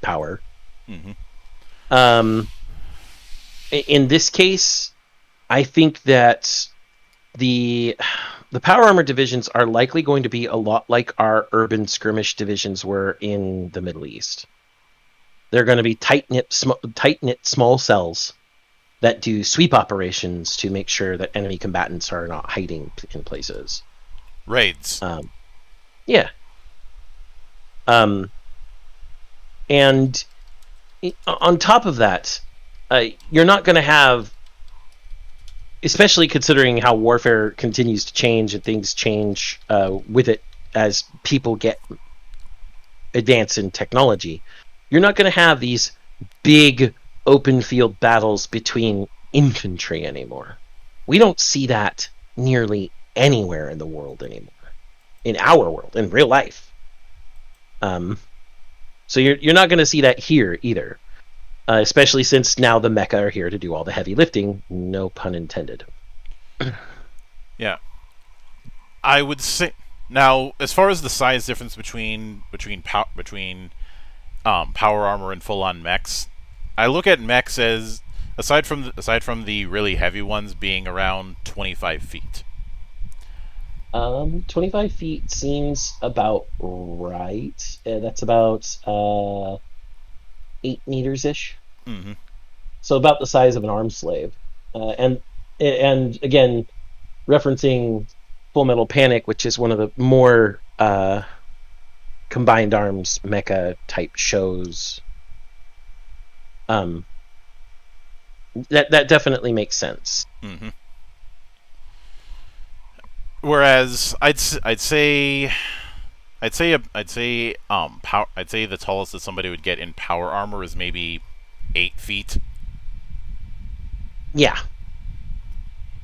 power. Mm-hmm. Um, in this case, I think that the power armor divisions are likely going to be a lot like our urban skirmish divisions were in the Middle East. They're going to be tight-knit small cells that do sweep operations to make sure that enemy combatants are not hiding in places. Raids. Yeah. And on top of that, you're not going to have, especially considering how warfare continues to change and things change with it as people get advance in technology, you're not going to have these big open field battles between infantry anymore. We don't see that nearly anywhere in the world anymore. In our world, in real life. So you're not going to see that here either. Especially since now the Mecha are here to do all the heavy lifting, no pun intended. Yeah. I would say now, as far as the size difference between power armor and full on mechs, I look at mechs as, aside from the really heavy ones being around 25 feet. 25 feet seems about right. That's about 8 meters ish. Mm-hmm. So about the size of an arm slave. And again, referencing Full Metal Panic, which is one of the more combined arms mecha type shows. That definitely makes sense. Mm-hmm. Whereas I'd say the tallest that somebody would get in power armor is maybe 8 feet. Yeah,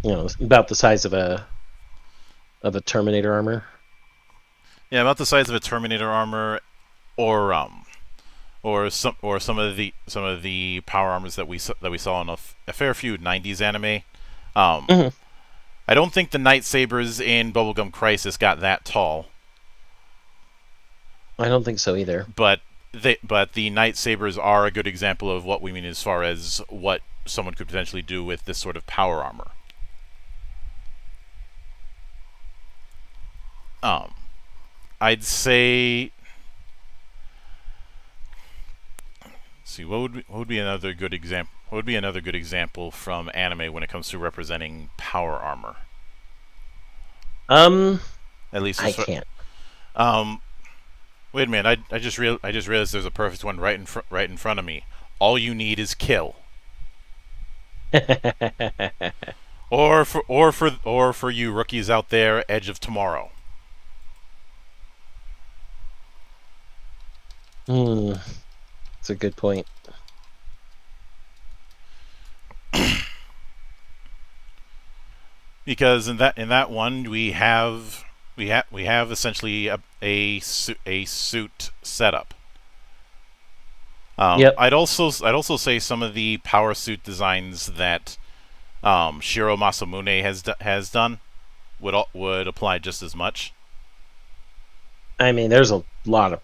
about the size of a Terminator armor. Yeah, about the size of a Terminator armor, or some of the power armors that we saw in a fair few '90s anime. Mm-hmm. I don't think the Night Sabers in Bubblegum Crisis got that tall, I don't think so either. but the Night Sabers are a good example of what we mean as far as what someone could potentially do with this sort of power armor. I'd say. See, what would be another good example? What would be another good example from anime when it comes to representing power armor? At least I can't. Wait a minute. I just realized there's a perfect one right in front of me. All you need is kill. Or for you rookies out there, Edge of Tomorrow. That's a good point. Because in that one we have essentially a suit setup. Yep. I'd also say some of the power suit designs that Shiro Masamune has done would apply just as much. I mean, there's a lot of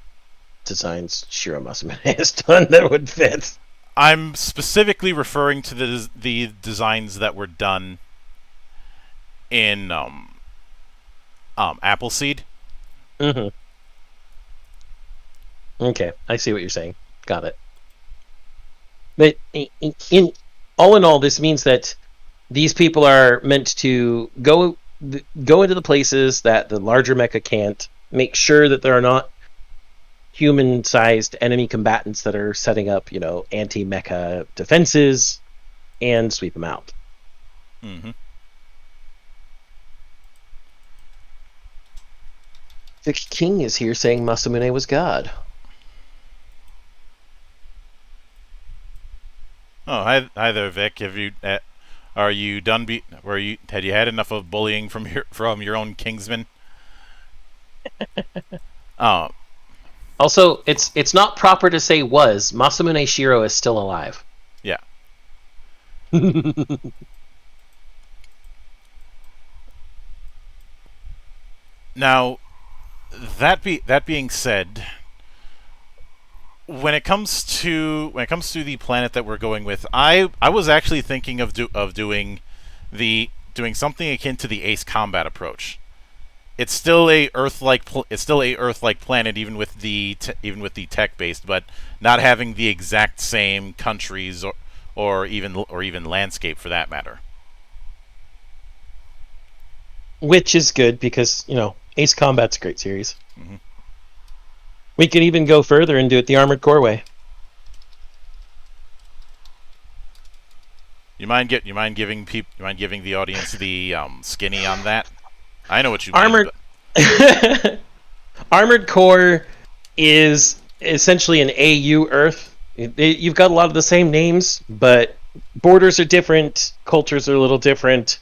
designs Shiro Masamune has done that would fit. I'm specifically referring to the designs that were done in Appleseed. Mm-hmm. Okay, I see what you're saying. Got it. But all in all, this means that these people are meant to go into the places that the larger mecha can't. Make sure that there are not human-sized enemy combatants that are setting up, anti-mecha defenses, and sweep them out. Mm-hmm. The king is here saying Masamune was God. Oh, hi there, Vic. Have you are you done? Had you had enough of bullying from your own kingsman? Oh, Also, it's not proper to say was. Masamune Shiro is still alive. yeah. Now, that being said, when it comes to the planet that we're going with, I was actually thinking of doing something akin to the Ace Combat approach. It's still a Earth-like planet, even with the tech based, but not having the exact same countries or even landscape for that matter. Which is good because, Ace Combat's a great series. Mm-hmm. We could even go further and do it the Armored Core way. You mind giving the audience the skinny on that? I know what you mean. Armored Armored Core is essentially an AU Earth. You've got a lot of the same names, but borders are different, cultures are a little different,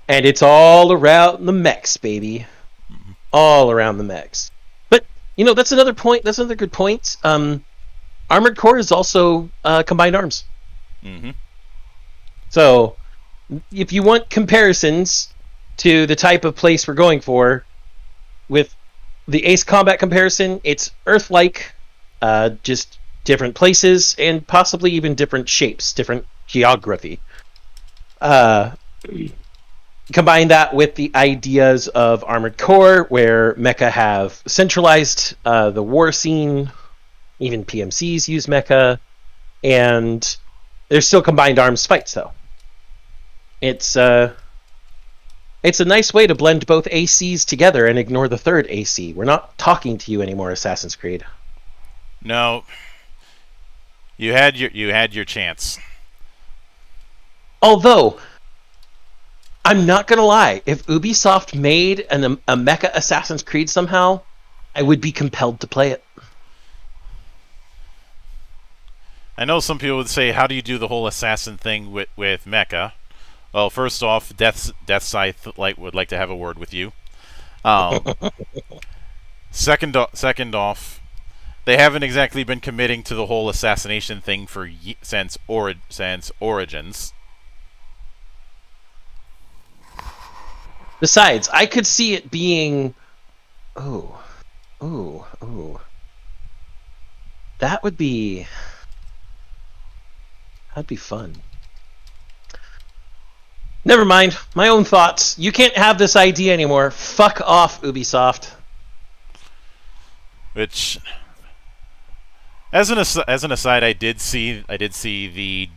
and it's all around the mechs, baby. Mm-hmm. All around the mechs. But that's another point. That's another good point. Armored Core is also combined arms. Mm-hmm. So, if you want comparisons to the type of place we're going for, with the Ace Combat comparison, it's Earth-like, just different places and possibly even different shapes, different geography. Combine that with the ideas of Armored Core, where mecha have centralized the war scene, even PMCs use mecha, and there's still combined arms fights, though. It's a nice way to blend both ACs together and ignore the third AC. We're not talking to you anymore, Assassin's Creed. No, you had your chance. Although, I'm not gonna lie, if Ubisoft made a mecha Assassin's Creed somehow, I would be compelled to play it. I know some people would say, how do you do the whole assassin thing with mecha? Well, first off, Death Scythe would like to have a word with you. Second off, they haven't exactly been committing to the whole assassination thing since Origins. Besides, I could see it being... Ooh. That'd be fun. Never mind. My own thoughts. You can't have this idea anymore. Fuck off, Ubisoft. Which, as an aside, I did see the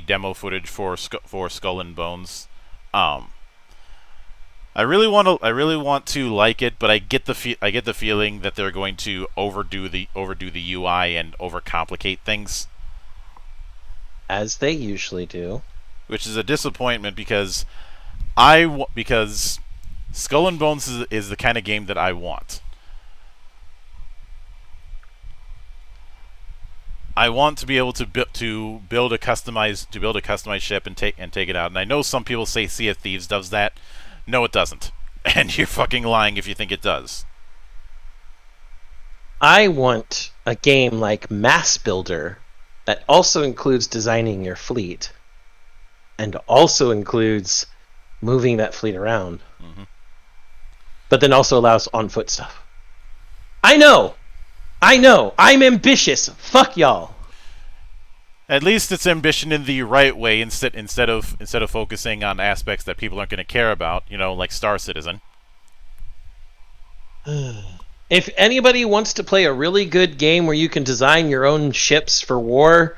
demo footage for Skull and Bones. I really want to like it, but I get the feeling that they're going to overdo the UI and overcomplicate things, as they usually do. Which is a disappointment because Skull and Bones is the kind of game that I want. I want to be able to build a customized ship and take it out. And I know some people say Sea of Thieves does that. No, it doesn't. And you're fucking lying if you think it does. I want a game like Mass Builder that also includes designing your fleet and also includes moving that fleet around. Mm-hmm. But then also allows on-foot stuff. I know! I know. I'm ambitious. Fuck y'all. At least it's ambition in the right way, instead of focusing on aspects that people aren't going to care about, like Star Citizen. If anybody wants to play a really good game where you can design your own ships for war,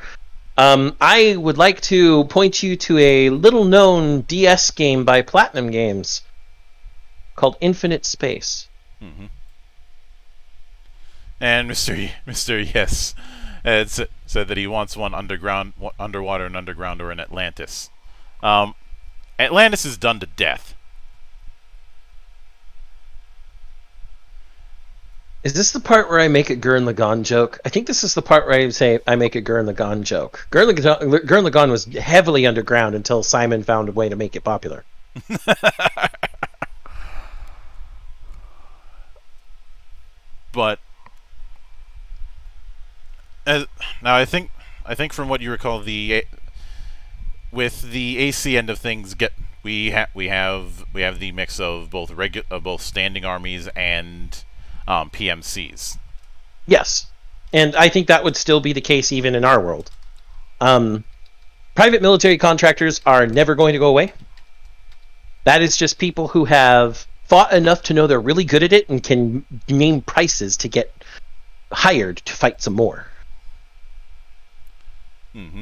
I would like to point you to a little-known DS game by Platinum Games called Infinite Space. Mm-hmm. And Mr. Yes said that he wants one underwater and underground, or in Atlantis. Atlantis is done to death. Is this the part where I make a Gurren Lagann joke? I think this is the part where I say I make a Gurren Lagann joke. Gurren Lagann was heavily underground until Simon found a way to make it popular. But now I think from what you recall, with the AC end of things, we have the mix of both standing armies and PMCs. Yes, and I think that would still be the case even in our world. Private military contractors are never going to go away. That is just people who have fought enough to know they're really good at it and can name prices to get hired to fight some more. Mm-hmm.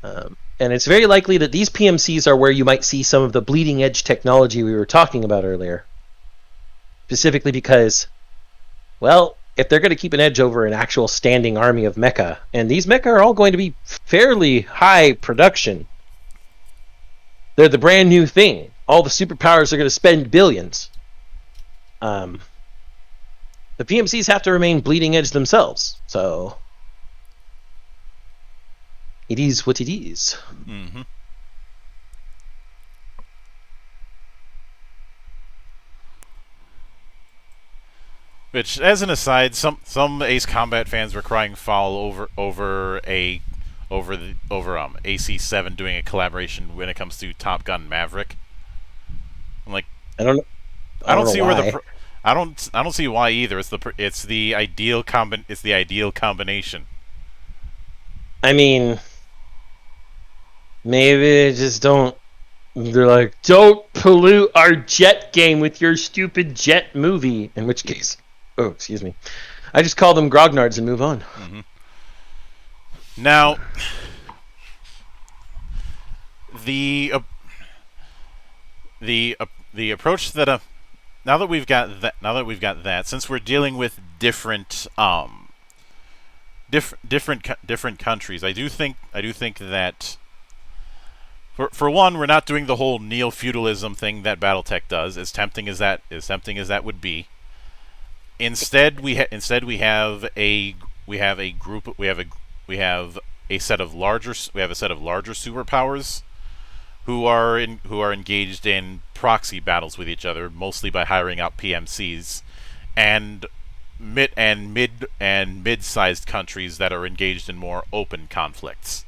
And it's very likely that these PMCs are where you might see some of the bleeding edge technology we were talking about earlier. Specifically because, well, if they're going to keep an edge over an actual standing army of mecha, and these mecha are all going to be fairly high production. They're the brand new thing. All the superpowers are going to spend billions. The PMCs have to remain bleeding edge themselves, so it is what it is. Mm-hmm. Which, as an aside, some Ace Combat fans were crying foul over AC7 doing a collaboration when it comes to Top Gun Maverick. I'm like, I don't see why. I don't see why either. It's the ideal combination. I mean, maybe they just don't. They're like, don't pollute our jet game with your stupid jet movie. In which case, excuse me, I just call them grognards and move on. Mm-hmm. Now, the approach that now that we've got that, since we're dealing with different countries, I do think that for one, we're not doing the whole neo-feudalism thing that BattleTech does, as tempting as that would be. Instead, we have a set of larger superpowers who are engaged in proxy battles with each other, mostly by hiring out PMCs, and mid-sized countries that are engaged in more open conflicts.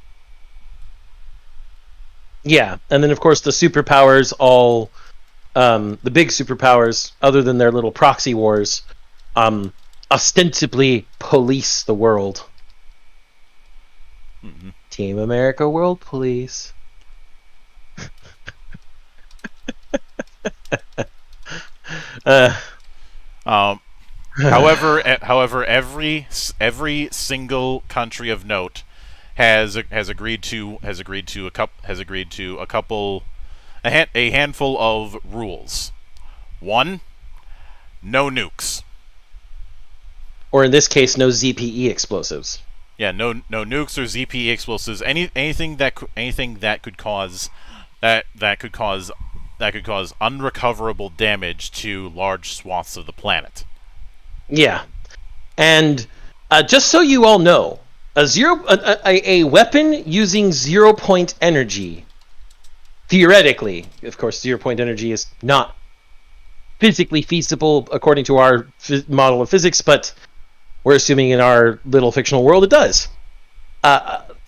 Yeah, and then of course the superpowers all, the big superpowers, other than their little proxy wars, ostensibly police the world. Mm-hmm. Team America World Police. However, every single country of note has agreed to a handful of rules. One, no nukes. Or in this case, no ZPE explosives. Yeah, no nukes or ZPE explosives. Anything that could cause unrecoverable damage to large swaths of the planet. Yeah, and just so you all know, a weapon using 0-point energy, theoretically, of course, 0-point energy is not physically feasible according to our model of physics, but we're assuming in our little fictional world it does.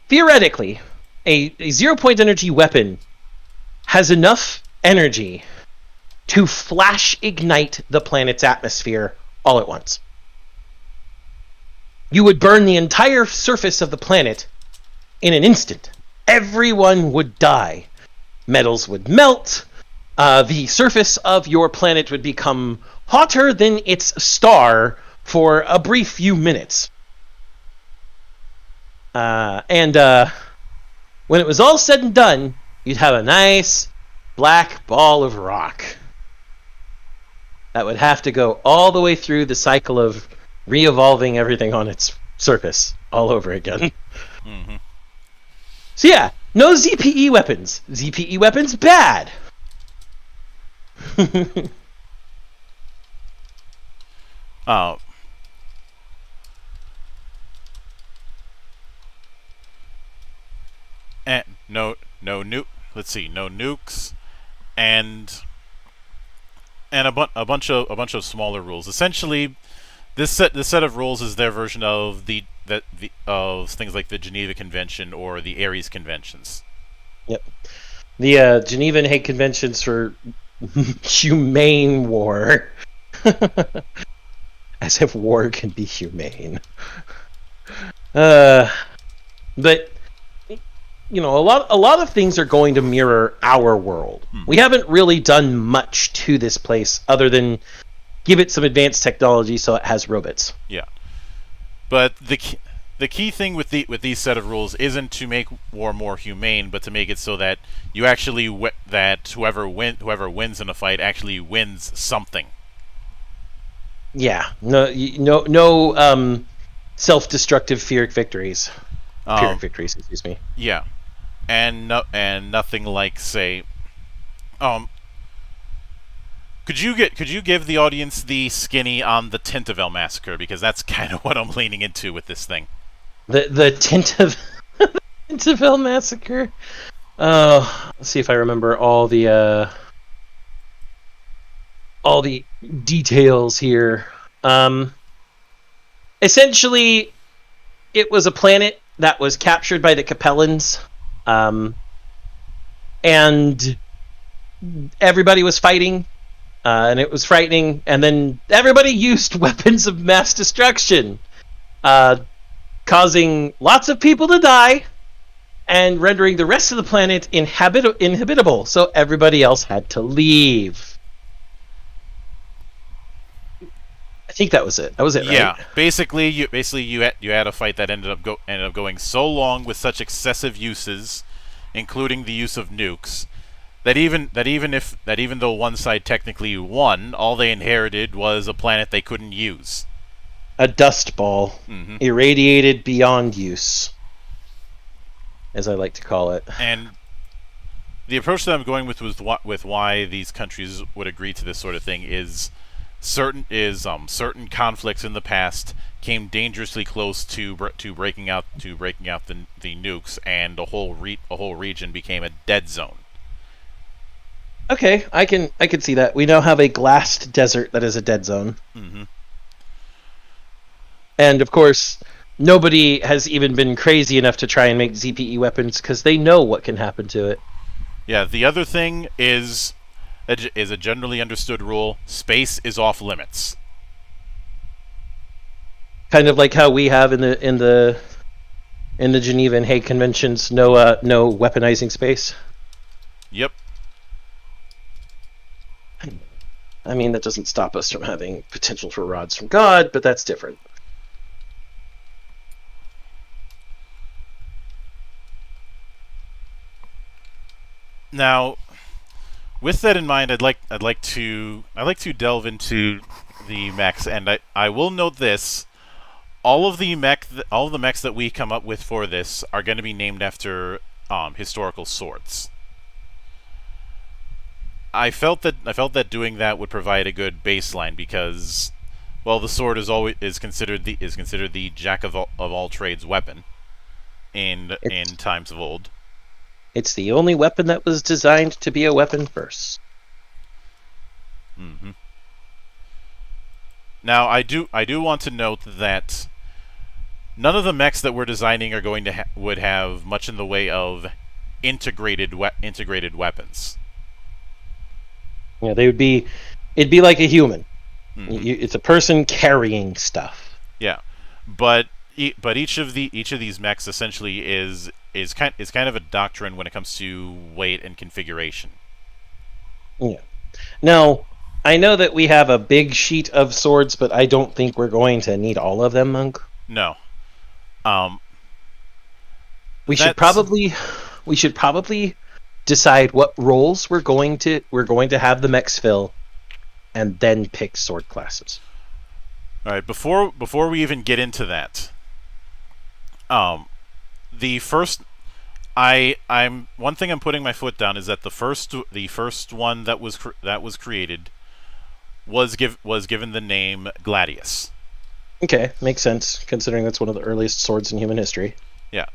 Theoretically, a 0-point energy weapon has enough energy to flash ignite the planet's atmosphere all at once. you would burn the entire surface of the planet in an instant. Everyone would die. Metals would melt. The surface of your planet would become hotter than its star for a brief few minutes. And when it was all said and done, you'd have a nice black ball of rock that would have to go all the way through the cycle of re-evolving everything on its surface all over again. Mm-hmm. So yeah, no ZPE weapons. ZPE weapons, bad. And no nukes, and a bunch of smaller rules. Essentially, this set of rules is their version of of things like the Geneva Convention or the Ares Conventions. Yep. The Geneva and Hague Conventions for humane war. As if war can be humane. But you know, a lot of things are going to mirror our world. We haven't really done much to this place other than give it some advanced technology so it has robots. Yeah. But the key thing with these set of rules isn't to make war more humane, but to make it so that you actually that whoever wins in a fight actually wins something. Yeah. No self-destructive Pyrrhic victories. Pyrrhic victories, excuse me. Yeah. And nothing like, say, could you give the audience the skinny on the Tintavel massacre, because that's kind of what I'm leaning into with this thing. The Tintavel massacre. Let's see if I remember all the details here. Essentially, it was a planet that was captured by the Capellans, and everybody was fighting, and it was frightening, and then everybody used weapons of mass destruction, causing lots of people to die, and rendering the rest of the planet inhabitable, so everybody else had to leave. I think that was it. That was it, right? Yeah, basically you had a fight that ended up going so long with such excessive uses, including the use of nukes, that even though one side technically won, all they inherited was a planet they couldn't use. A dust ball, irradiated beyond use, as I like to call it. And the approach that I'm going with why these countries would agree to this sort of thing is certain conflicts in the past came dangerously close to breaking out the nukes, and a whole region became a dead zone. Okay, I can see that. We now have a glassed desert that is a dead zone. Mm-hmm. And of course, nobody has even been crazy enough to try and make ZPE weapons because they know what can happen to it. Yeah, the other thing is a generally understood rule: space is off limits. Kind of like how we have in the Geneva and Hague Conventions, no weaponizing space. Yep. I mean, that doesn't stop us from having potential for rods from God, but that's different. Now, with that in mind, I'd like to delve into the mechs, and I will note this: all of the mechs that we come up with for this are going to be named after historical swords. I felt that doing that would provide a good baseline, because, well, the sword is considered the jack of all trades weapon in times of old. It's the only weapon that was designed to be a weapon first. Mm-hmm. Now, I do want to note that none of the mechs that we're designing are going to would have much in the way of integrated weapons. Yeah, it'd be like a human. Mm-hmm. It's a person carrying stuff. Yeah, but but each of these mechs essentially is kind of a doctrine when it comes to weight and configuration. Yeah. Now, I know that we have a big sheet of swords, but I don't think we're going to need all of them, Monk. No. Um, We should that's probably decide what roles we're going to have the mechs fill, and then pick sword classes. all right. Before we even get into that, the first I'm one thing I'm putting my foot down is that the first one that was created was given the name Gladius. Okay, makes sense considering that's one of the earliest swords in human history. Yeah.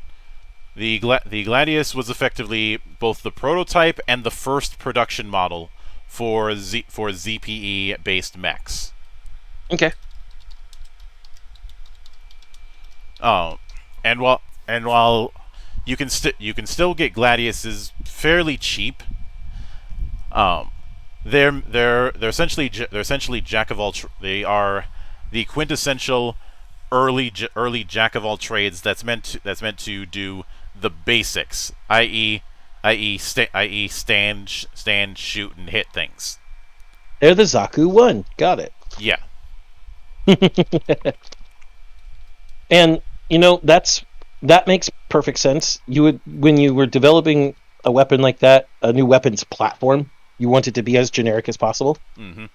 The Gladius was effectively both the prototype and the first production model for ZPE based mechs. Okay. And while you can still get Gladiuses fairly cheap, they're essentially jack of all they are the quintessential early jack of all trades that's meant to do the basics, i.e. stand, shoot, and hit things. They're the Zaku 1. Got it. Yeah. And that makes perfect sense. You would, when you were developing a weapon like that, a new weapons platform, you want it to be as generic as possible. Mm-hmm.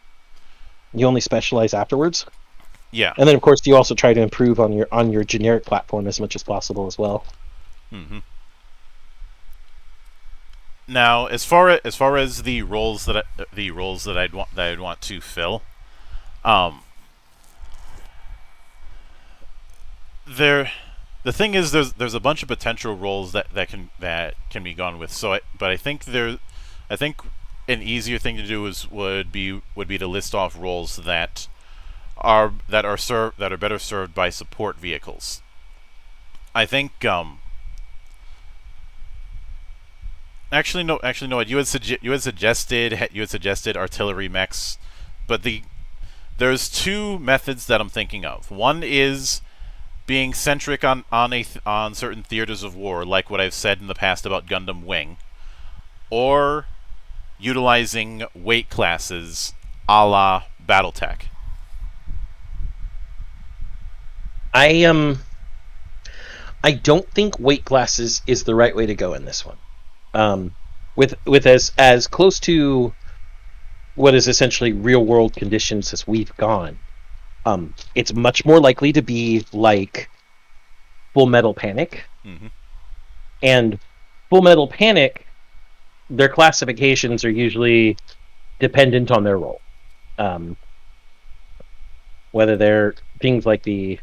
You only specialize afterwards. Yeah. And then of course you also try to improve on your generic platform as much as possible as well. Mm-hmm. Now, as far as the roles that I'd want to fill, the thing is there's a bunch of potential roles that can be gone with. But I think an easier thing to do would be to list off roles that are better served by support vehicles. I think actually no. You had suggested artillery mechs, but there's two methods that I'm thinking of. One is being centric on certain theaters of war, like what I've said in the past about Gundam Wing, or utilizing weight classes a la BattleTech. I don't think weight classes is the right way to go in this one. With as close to what is essentially real world conditions as we've gone, it's much more likely to be like Full Metal Panic. Mm-hmm. And Full Metal Panic, their classifications are usually dependent on their role. Whether they're things like the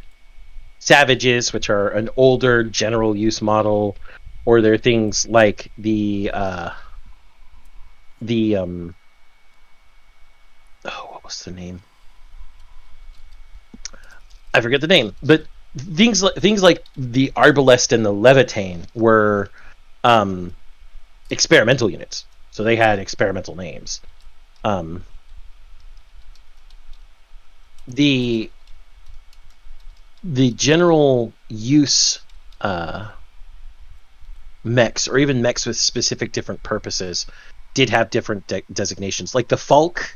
Savages, which are an older general use model, or they're things like what was the name? I forget the name, but things like the Arbalest and the Levitain were experimental units, so they had experimental names. The general use mechs, or even mechs with specific different purposes, did have different designations. Like the Falk,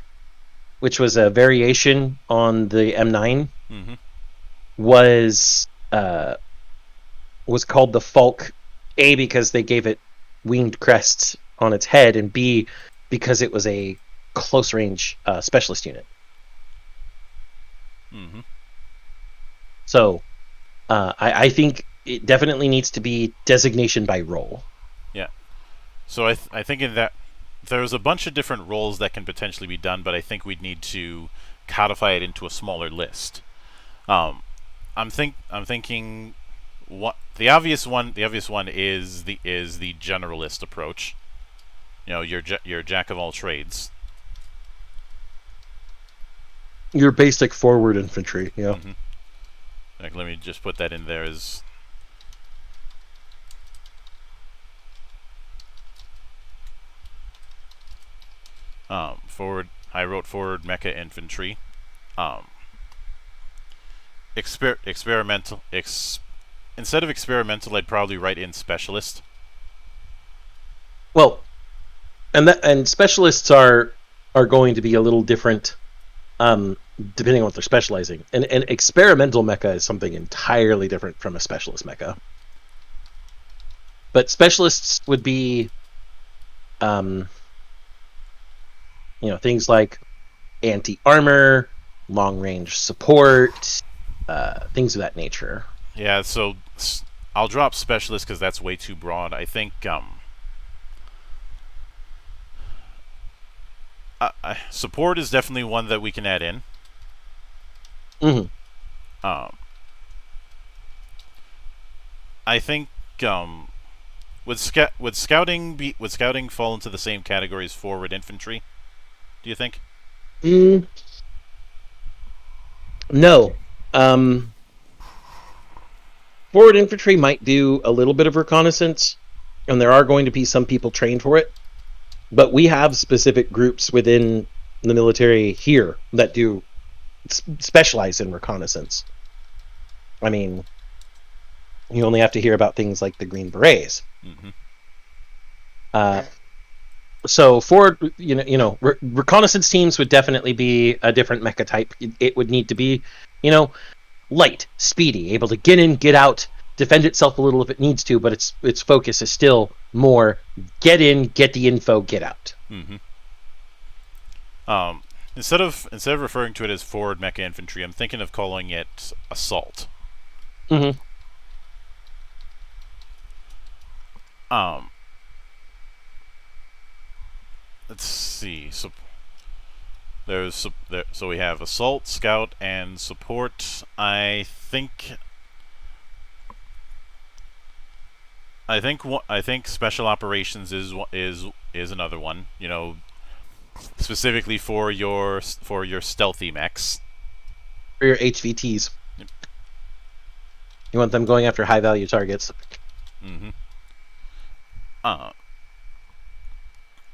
which was a variation on the M9, Mm-hmm. was called the Falk, A, because they gave it winged crests on its head, and B, because it was a close range specialist unit. Mm-hmm. So I think it definitely needs to be designation by role. Yeah. So I think in that there's a bunch of different roles that can potentially be done, but I think we'd need to codify it into a smaller list. I'm thinking what the obvious one is the generalist approach. Your jack of all trades. Your basic forward infantry, yeah. Mm-hmm. Like, let me just put that in there as forward. I wrote forward mecha infantry. experimental. Instead of experimental, I'd probably write in specialist. Well, and specialists are going to be a little different, depending on what they're specializing. And experimental mecha is something entirely different from a specialist mecha. But specialists would be, things like anti-armor, long-range support, things of that nature. Yeah, so I'll drop specialist because that's way too broad. I think support is definitely one that we can add in. Mm-hmm. I think would scouting fall into the same category as forward infantry? Do you think? No. Forward infantry might do a little bit of reconnaissance, and there are going to be some people trained for it. But we have specific groups within the military here that do specialize in reconnaissance. I mean, you only have to hear about things like the Green Berets. Mm-hmm. So forward, reconnaissance teams would definitely be a different mecha type. It would need to be, light, speedy, able to get in, get out, defend itself a little if it needs to, but its focus is still more get in, get the info, get out. Mm-hmm. Instead of referring to it as forward mecha infantry, I'm thinking of calling it assault. Mm-hmm. Let's see. So we have assault, scout, and support. I think special operations is another one. Specifically for your stealthy mechs. For your HVTs. Yep. You want them going after high value targets. Mm-hmm.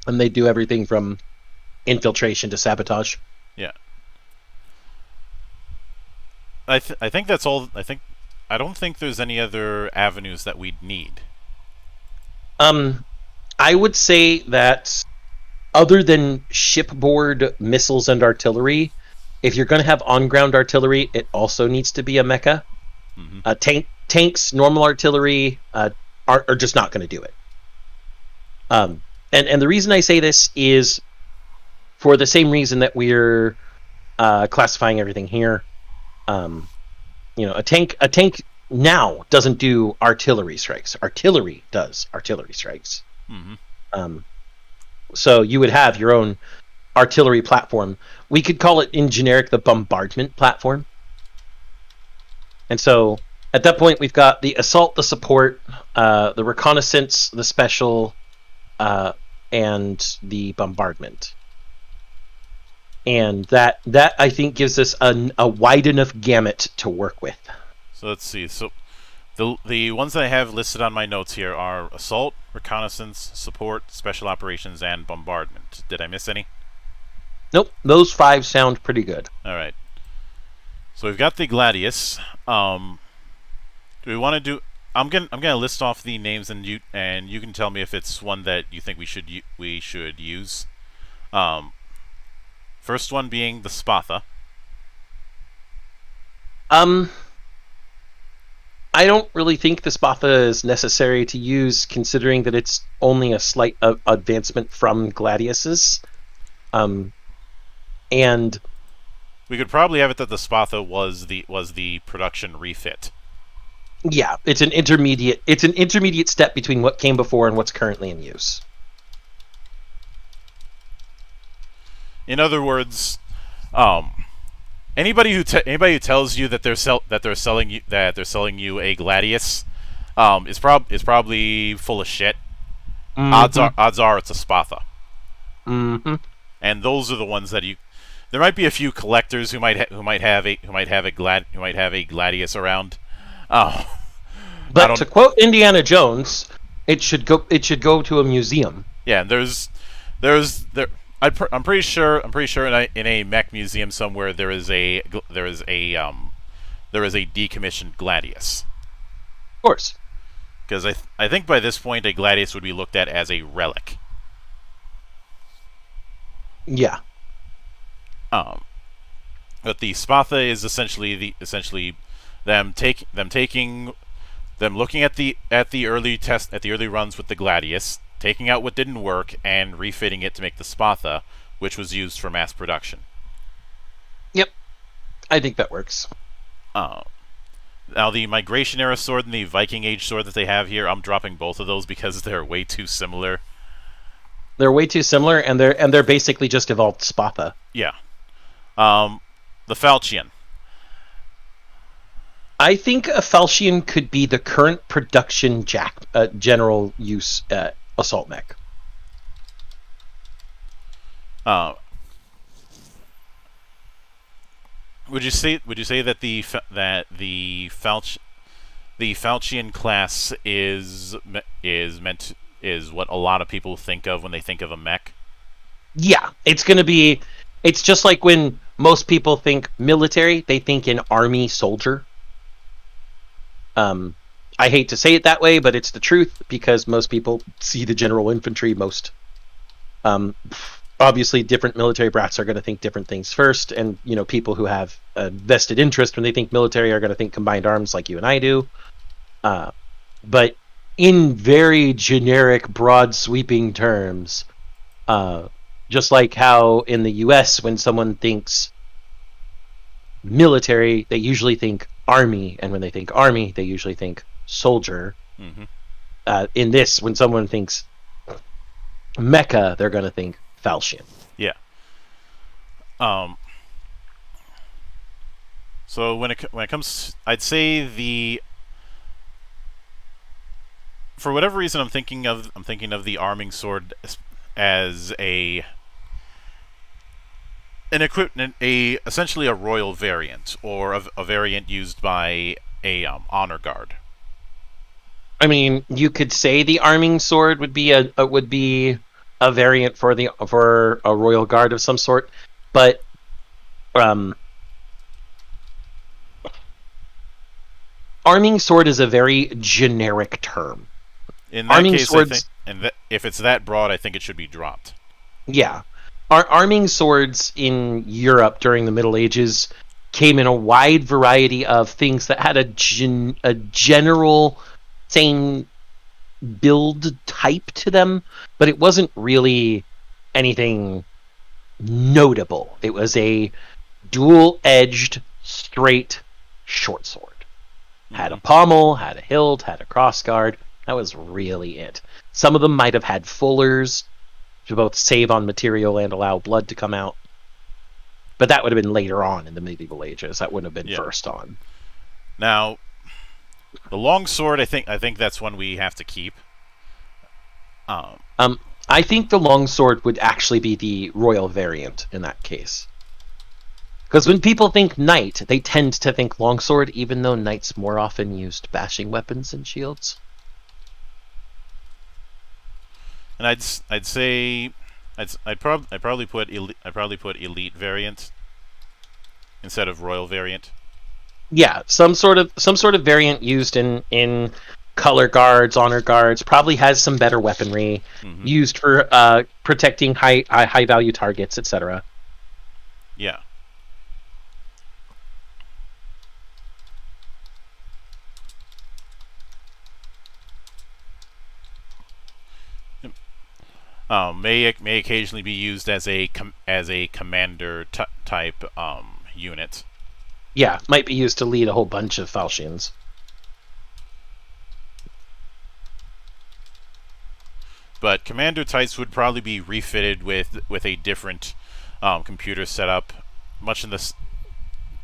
And they do everything from infiltration to sabotage. Yeah. I think that's all. I don't think there's any other avenues that we'd need. I would say that other than shipboard missiles and artillery, if you're going to have on-ground artillery, it also needs to be a mecha. Mm-hmm. Tanks, normal artillery are just not going to do it. And the reason I say this is for the same reason that we're classifying everything here. A tank now doesn't do artillery strikes. Artillery does artillery strikes. Mm-hmm. So you would have your own artillery platform. We could call it in generic the bombardment platform. And so at that point we've got the assault, the support, the reconnaissance, the special, and the bombardment. And that I think gives us a wide enough gamut to work with. So let's see. So the ones that I have listed on my notes here are assault, reconnaissance, support, special operations, and bombardment. Did I miss any? Nope, those 5 sound pretty good. All right. So we've got the Gladius. Do we want to do? I'm gonna list off the names, and you can tell me if it's one that you think we should use. First one being the Spatha. I don't really think the Spatha is necessary to use, considering that it's only a slight advancement from Gladius's. And we could probably have it that the Spatha was the production refit. Yeah, it's an intermediate step between what came before and what's currently in use. In other words, anybody who tells you that they're selling you a Gladius is probably full of shit. Mm-hmm. Odds are it's a Spatha. Mm-hmm. And those are the ones that you. There might be a few collectors who might have a Gladius around. But to quote Indiana Jones, it should go to a museum. Yeah, and I'm pretty sure in a mech museum somewhere there is a there is a decommissioned Gladius. Of course. Because I think by this point a Gladius would be looked at as a relic. Yeah. But the Spatha is essentially them looking at the early runs with the Gladius, taking out what didn't work, and refitting it to make the Spatha, which was used for mass production. Yep. I think that works. Now the Migration Era sword and the Viking Age sword that they have here, I'm dropping both of those because they're way too similar. They're way too similar, and they're basically just evolved Spatha. Yeah. The Falchion. I think a Falchion could be the current production general use assault mech. Would you say that the Falchion class is what a lot of people think of when they think of a mech? Yeah, it's just like when most people think military, they think an army soldier. I hate to say it that way, but it's the truth because most people see the general infantry most. Obviously, different military brats are going to think different things first, and people who have a vested interest when they think military are going to think combined arms like you and I do. But in very generic, broad, sweeping terms, just like how in the U.S. when someone thinks military, they usually think army, and when they think army, they usually think soldier. Mm-hmm. In this, when someone thinks mecha, they're going to think Falchion. Yeah. So when it comes, I'd say for whatever reason, I'm thinking of the arming sword as essentially a royal variant, or a variant used by a honor guard. I mean, you could say the arming sword would be a variant for a royal guard of some sort, but arming sword is a very generic term. In that case, swords, if it's that broad, I think it should be dropped. Yeah. Arming swords in Europe during the Middle Ages came in a wide variety of things that had a general same build type to them, but it wasn't really anything notable. It was a dual-edged, straight short sword. Mm-hmm. Had a pommel, had a hilt, had a crossguard. That was really it. Some of them might have had fullers to both save on material and allow blood to come out. But that would have been later on in the medieval ages. That wouldn't have been first on. Now, the longsword, I think that's one we have to keep. I think the longsword would actually be the royal variant in that case. Because when people think knight, they tend to think longsword, even though knights more often used bashing weapons and shields. And I'd say I'd probably put elite variant instead of royal variant. Yeah, some sort of variant used in color guards, honor guards, probably has some better weaponry, mm-hmm. used for protecting high value targets, etc. Yeah. May occasionally be used as a commander type unit. Yeah, might be used to lead a whole bunch of Falchions. But commander types would probably be refitted with a different computer setup, much in this,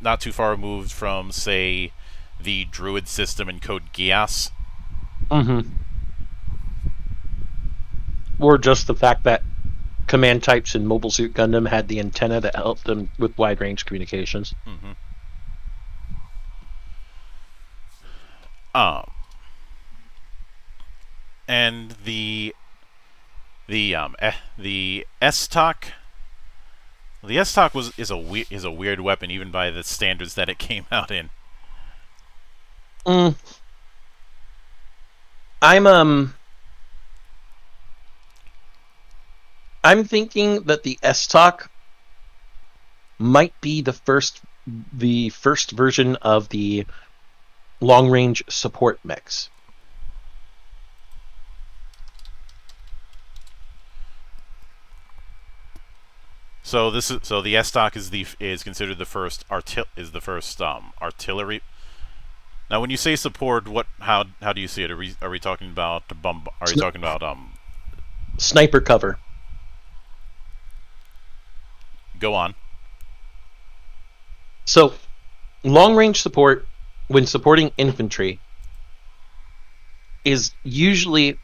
not too far removed from, say, the Druid system in Code Geass. Mm-hmm. Or just the fact that command types in Mobile Suit Gundam had the antenna that helped them with wide range communications. Mm-hmm. And the S-Talk. The S-Talk is a weird weapon, even by the standards that it came out in. Mm, I'm I'm thinking that the S-Talk might be the first version of the long range support mechs. So the S stock is considered the first artillery. Now, when you say support, how do you see it? Are we talking about Are you Sni- talking about Sniper cover. Go on. So long range support when supporting infantry is usually,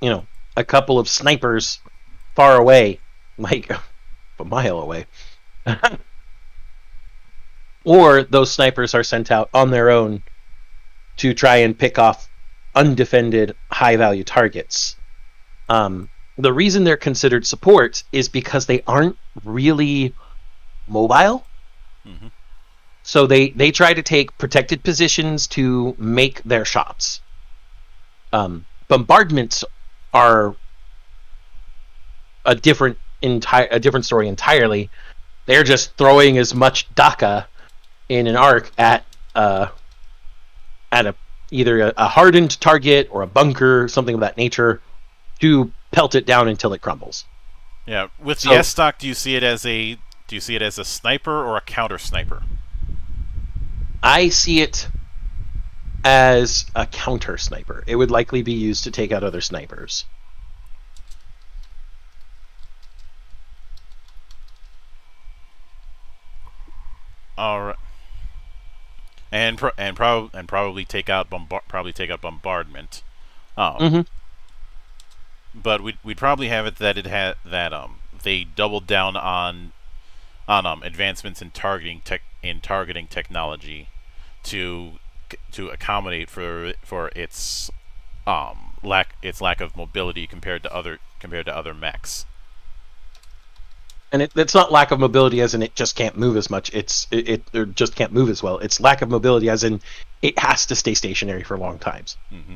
a couple of snipers far away, like a mile away. Or those snipers are sent out on their own to try and pick off undefended high value targets. The reason they're considered support is because they aren't really mobile. Mm-hmm. So they try to take protected positions to make their shots. Bombardments are a different story entirely. They're just throwing as much Daka in an arc at either a hardened target or a bunker, something of that nature, to pelt it down until it crumbles. Yeah, with the So S stock, do you see it as a sniper or a counter sniper? I see it as a counter sniper. It would likely be used to take out other snipers. All right. Probably take out bombardment. Mm-hmm. But we'd probably have it that they doubled down on advancements in targeting technology to accommodate for its lack of mobility compared to other mechs. And it's not lack of mobility as in it just can't move as much. It just can't move as well. It's lack of mobility as in it has to stay stationary for long times. Mm-hmm.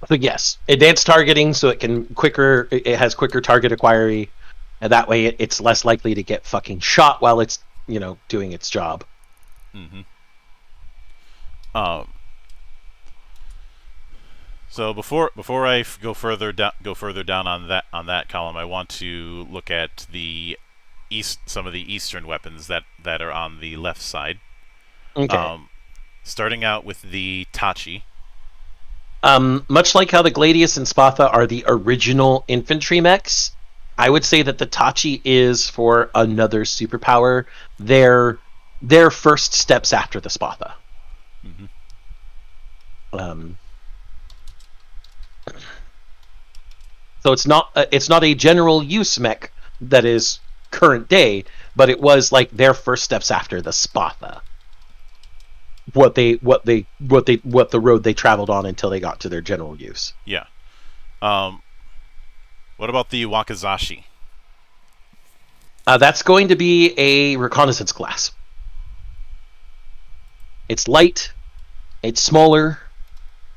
So yes, advanced targeting, so it has quicker target acquiry, and that way it's less likely to get fucking shot while it's doing its job. Mm-hmm. So before I go further down on that column, I want to look at some of the eastern weapons that are on the left side. Okay. Starting out with the Tachi. Much like how the Gladius and Spatha are the original infantry mechs, I would say that the Tachi is, for another superpower, their first steps after the Spatha. Mm-hmm. So it's not a general use mech that is current day, but it was like their first steps after the Spatha. What the road they traveled on until they got to their general use. Yeah. What about the Wakizashi? That's going to be a reconnaissance class. It's light, it's smaller,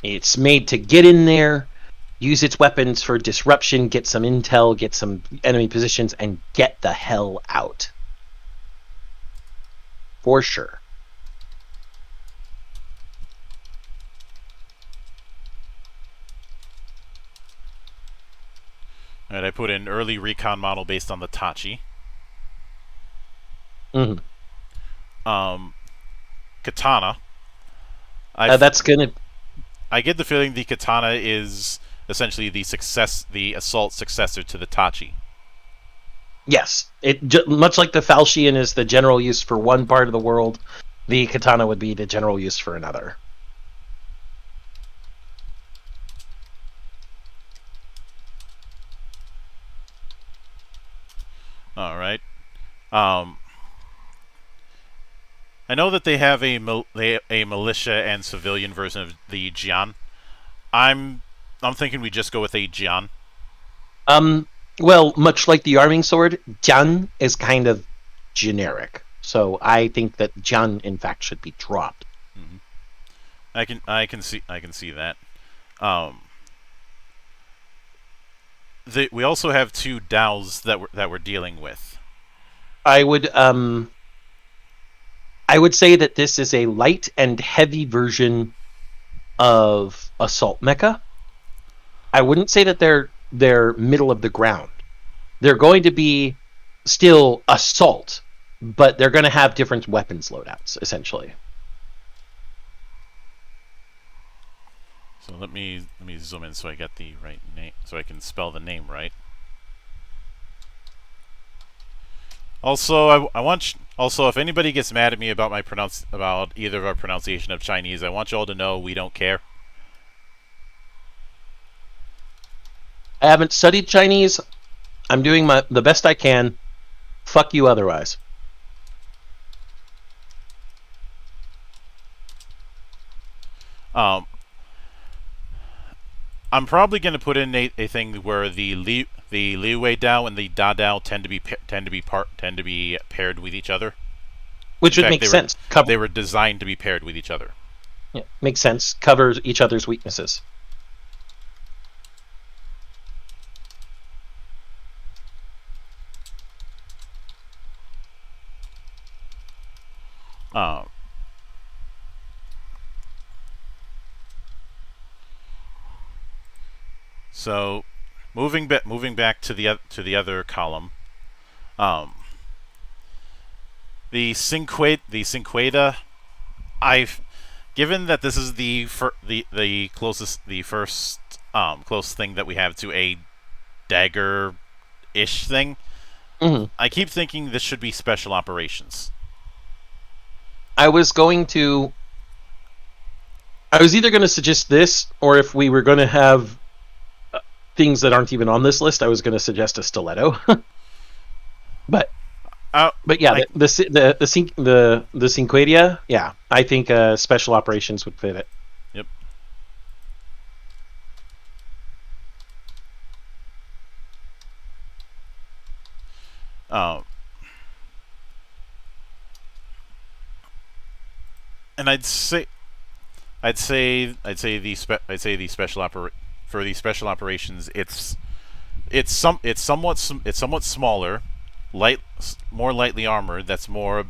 it's made to get in there, use its weapons for disruption, get some intel, get some enemy positions, and get the hell out. For sure. And I put in early recon model based on the Tachi. Mm-hmm. Katana. That's gonna. I get the feeling the Katana is essentially the assault successor to the Tachi. Yes, much like the Falchion is the general use for one part of the world, the Katana would be the general use for another. All right. I know that they have a militia and civilian version of the Jian. I'm thinking we just go with a Jian. Well, much like the arming sword, Jian is kind of generic. So I think that Jian, in fact, should be dropped. Mm-hmm. I can see that. Um, we also have two DAOs that we're dealing with. I would I would say that this is a light and heavy version of Assault Mecha. I wouldn't say that they're middle of the ground. They're going to be still assault, but they're going to have different weapons loadouts essentially. So let me zoom in so I get the right name, so I can spell the name right. Also, also, if anybody gets mad at me about about either of our pronunciation of Chinese, I want you all to know we don't care. I haven't studied Chinese. I'm doing the best I can. Fuck you otherwise. Um, I'm probably going to put in a thing where the Liwei Dao and the Da Dao tend to be paired with each other. Which would make sense. They were designed to be paired with each other. Yeah, makes sense. Covers each other's weaknesses. So, moving back to the other column, the Cinqueda. I've given that this is the first close thing that we have to a dagger-ish thing. Mm-hmm. I keep thinking this should be special operations. I was either going to suggest this, or if we were going to have things that aren't even on this list, I was going to suggest a stiletto. but yeah, the Cinquedia, yeah, I think special operations would fit it. Yep. And I'd say the for the special operations, it's somewhat smaller, more lightly armored. That's more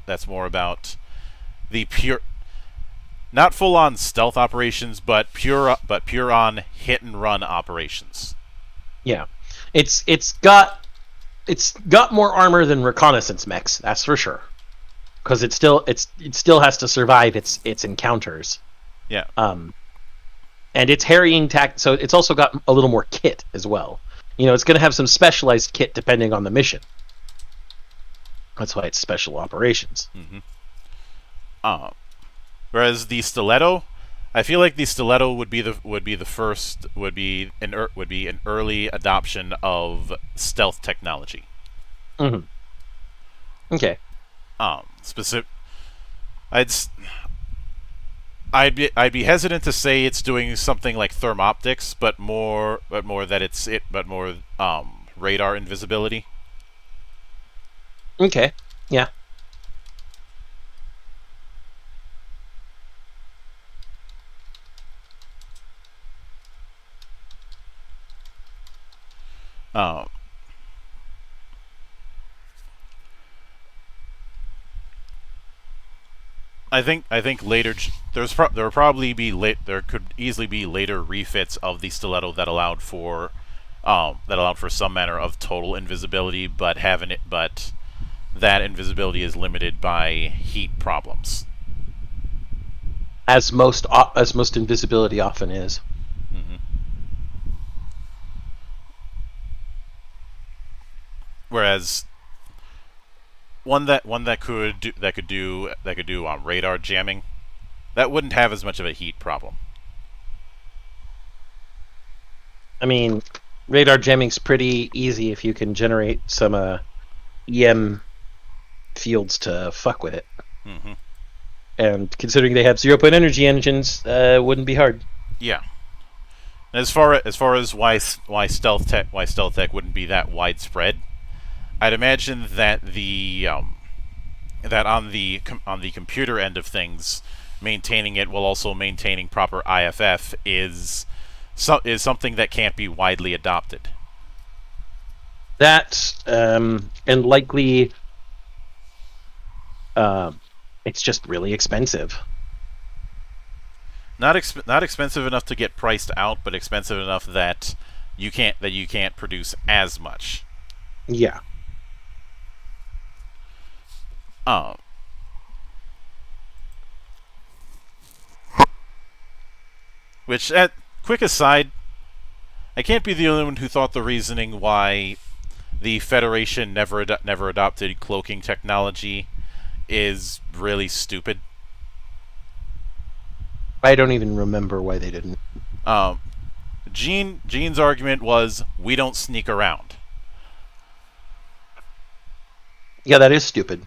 about the pure, not full on stealth operations, but pure on hit and run operations. Yeah, it's got more armor than reconnaissance mechs, that's for sure, because it still has to survive its encounters. Yeah. And it's harrying so it's also got a little more kit as well. It's going to have some specialized kit depending on the mission. That's why it's special operations. Mm-hmm. Whereas the stiletto, I feel like the stiletto would be an early adoption of stealth technology. Mm-hmm. Okay. I'd be hesitant to say it's doing something like thermoptics, but more radar invisibility. Okay. Yeah. I think later there could easily be later refits of the stiletto that allowed for some manner of total invisibility, but that invisibility is limited by heat problems. As most invisibility often is. Mm-hmm. Whereas one that could do radar jamming, that wouldn't have as much of a heat problem. I mean, radar jamming's pretty easy if you can generate some EM fields to fuck with it. Mm-hmm. And considering they have 0-point energy engines, wouldn't be hard. Yeah. As far as why stealth tech wouldn't be that widespread, I'd imagine that that on the computer end of things, maintaining it while also maintaining proper IFF is something that can't be widely adopted. That and likely, it's just really expensive. Not expensive enough to get priced out, but expensive enough that you can't produce as much. Yeah. Which, at quick aside, I can't be the only one who thought the reasoning why the Federation never adopted cloaking technology is really stupid. I don't even remember why they didn't. Gene's argument was, we don't sneak around. Yeah, that is stupid.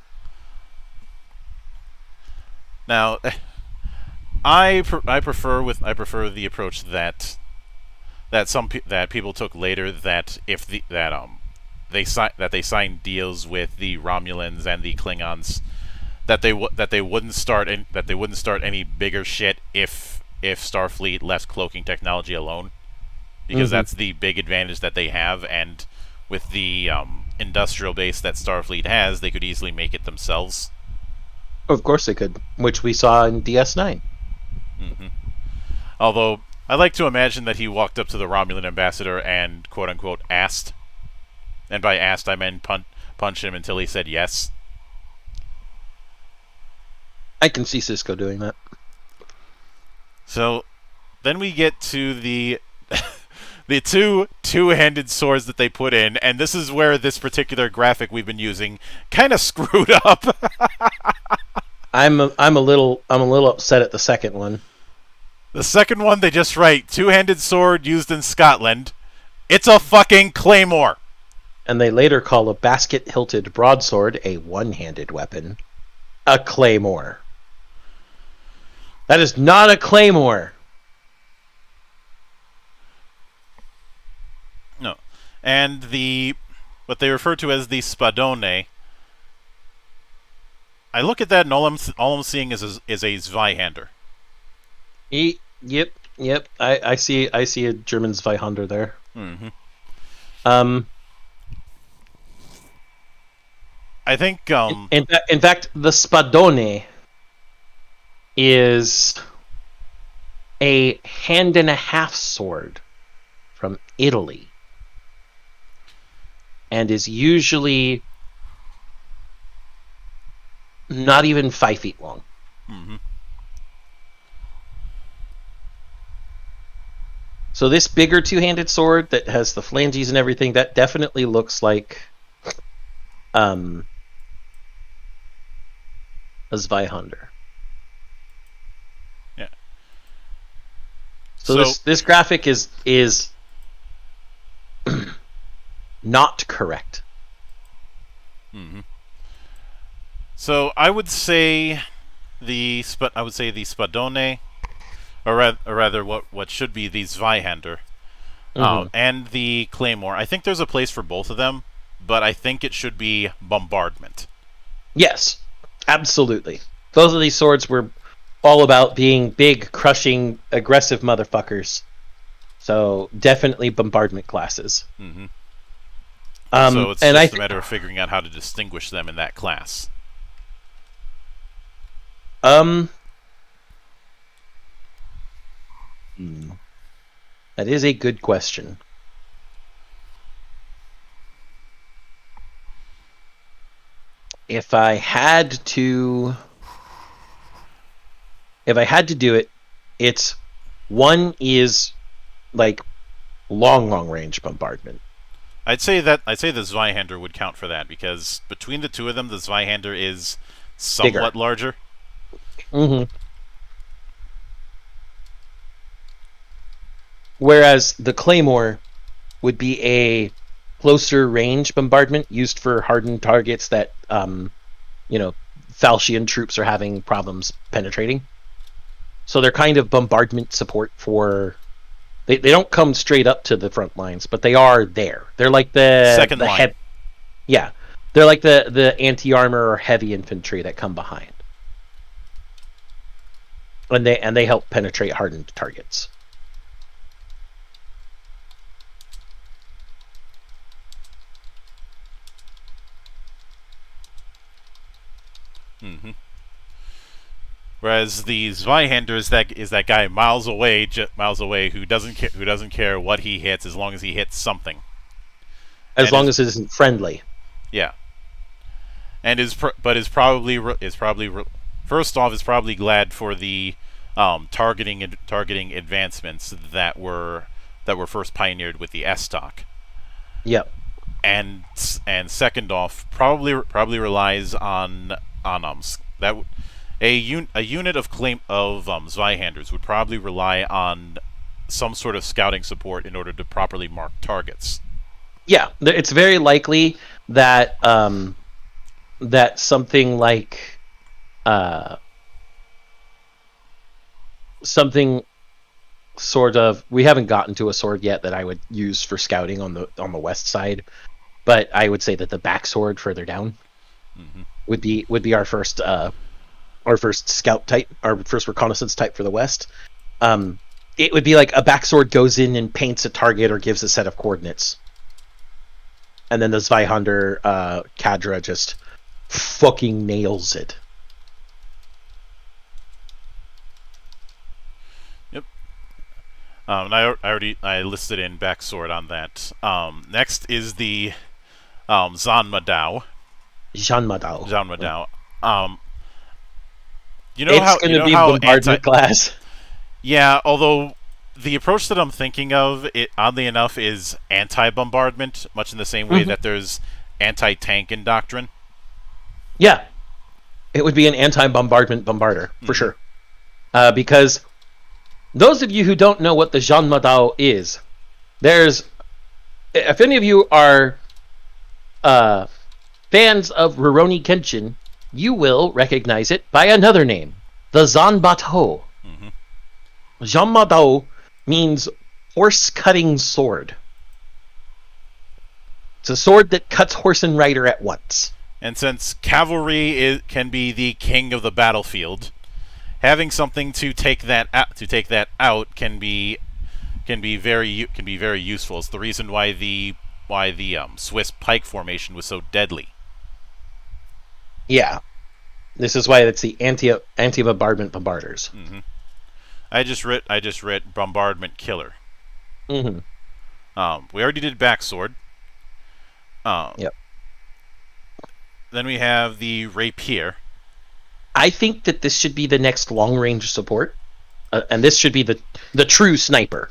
Now, I prefer the approach that people took later, that if they signed deals with the Romulans and the Klingons, that they wouldn't start any bigger shit if Starfleet left cloaking technology alone, because that's the big advantage that they have, and with the industrial base that Starfleet has, they could easily make it themselves. Of course they could, which we saw in DS9. Although, I like to imagine that he walked up to the Romulan ambassador and, quote-unquote, asked. And by asked, I meant punch him until he said yes. I can see Cisco doing that. So, then we get to the the two-handed swords that they put in, and this is where this particular graphic we've been using kind of screwed up. I'm a little upset at the second one. The second one, they just write, two-handed sword used in Scotland. It's a fucking claymore. And they later call a basket-hilted broadsword a one-handed weapon a claymore. That is not a claymore. No. And what they refer to as the spadone, I look at that and all I'm seeing is a Zweihander. Yep. I see a German Zweihander there. I think in fact, the spadone is a hand-and-a-half sword from Italy, and is usually not even 5 feet long. So this bigger two-handed sword that has the phalanges and everything, that definitely looks like a Zweihander. Yeah. So this graphic is not correct. So I would say the Spadone, or rather what should be the Zweihander, and the Claymore. I think there's a place for both of them, but I think it should be bombardment. Yes, absolutely. Both of these swords were all about being big, crushing, aggressive motherfuckers. So definitely bombardment classes. So it's just a matter of figuring out how to distinguish them in that class. That is a good question. If I had to do it, it's one is like long range bombardment. I'd say the Zweihander would count for that, because between the two of them, the Zweihander is somewhat larger. Whereas the Claymore would be a closer range bombardment used for hardened targets that Falchian troops are having problems penetrating. So they're kind of bombardment support for. They don't come straight up to the front lines, but they are there. They're like the second line. They're like the anti-armor or heavy infantry that come behind. and they help penetrate hardened targets. Mm-hmm. Whereas the Zweihander is that guy miles away who doesn't care what he hits as long as he hits something. As long as it isn't friendly. Yeah. And is probably first off is probably glad for the targeting advancements that were first pioneered with the S-Stock. Yep. And second off, probably relies on that a unit of Zweihanders would probably rely on some sort of scouting support in order to properly mark targets. Yeah, it's very likely that that something like something sort of, we haven't gotten to a sword yet that I would use for scouting on the west side, but I would say that the back sword further down would be our first scout type, our first reconnaissance type for the west. It would be like a backsword goes in and paints a target or gives a set of coordinates, and then the Zweihander Cadra just fucking nails it. Yep. And I listed in backsword on that. Next is the Zanmadao. Zanmadao. You know it's going to be bombardment class. Yeah, although the approach that I'm thinking of, oddly enough, is anti-bombardment, much in the same way that there's anti-tank in Doctrine. Yeah, it would be an anti-bombardment bombarder, for sure. Because those of you who don't know what the Zanmadao is, if any of you are fans of Rurouni Kenshin, you will recognize it by another name, the Zanbato. Zanmadao means horse-cutting sword. It's a sword that cuts horse and rider at once. And since cavalry can be the king of the battlefield, having something to take that out can be very useful. It's the reason why the Swiss pike formation was so deadly. Yeah, this is why it's the anti-bombardment bombarders. I just read bombardment killer. We already did backsword. Yep. Then we have the rapier. I think that this should be the next long-range support, and this should be the true sniper.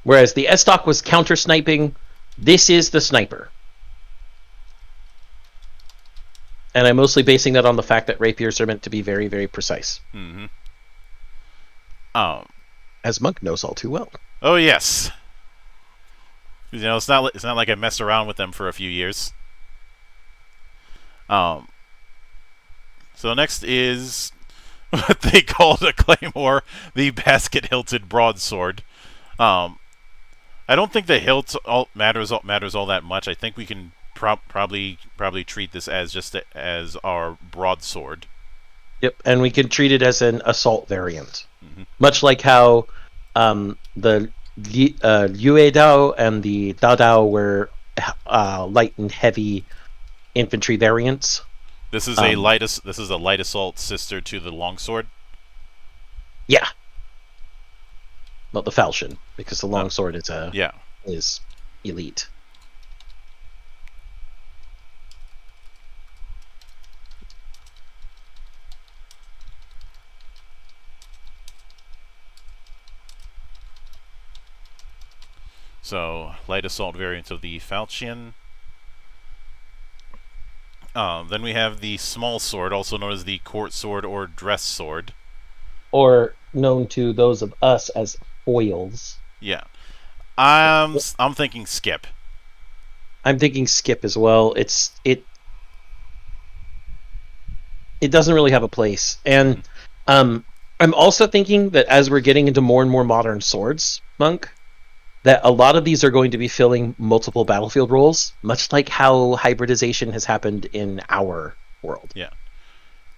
Whereas the S-Stock was counter-sniping, this is the sniper. And I'm mostly basing that on the fact that rapiers are meant to be very, very precise. As Monk knows all too well. Oh yes. You know, it's not like I messed around with them for a few years. So next is what they called a claymore, the basket-hilted broadsword. I don't think the hilt matters all that much. I think we can probably treat this as our broadsword. Yep, and we can treat it as an assault variant, much like how the Yuedao and the Dadao were light and heavy infantry variants. This is a light assault sister to the longsword. Yeah, not the falchion, because the longsword is elite. So, light assault variant of the falchion. Then we have the small sword, also known as the court sword or dress sword. Or known to those of us as foils. Yeah. I'm thinking skip. I'm thinking skip as well. It doesn't really have a place. And I'm also thinking that as we're getting into more and more modern swords, Monk, that a lot of these are going to be filling multiple battlefield roles, much like how hybridization has happened in our world. Yeah.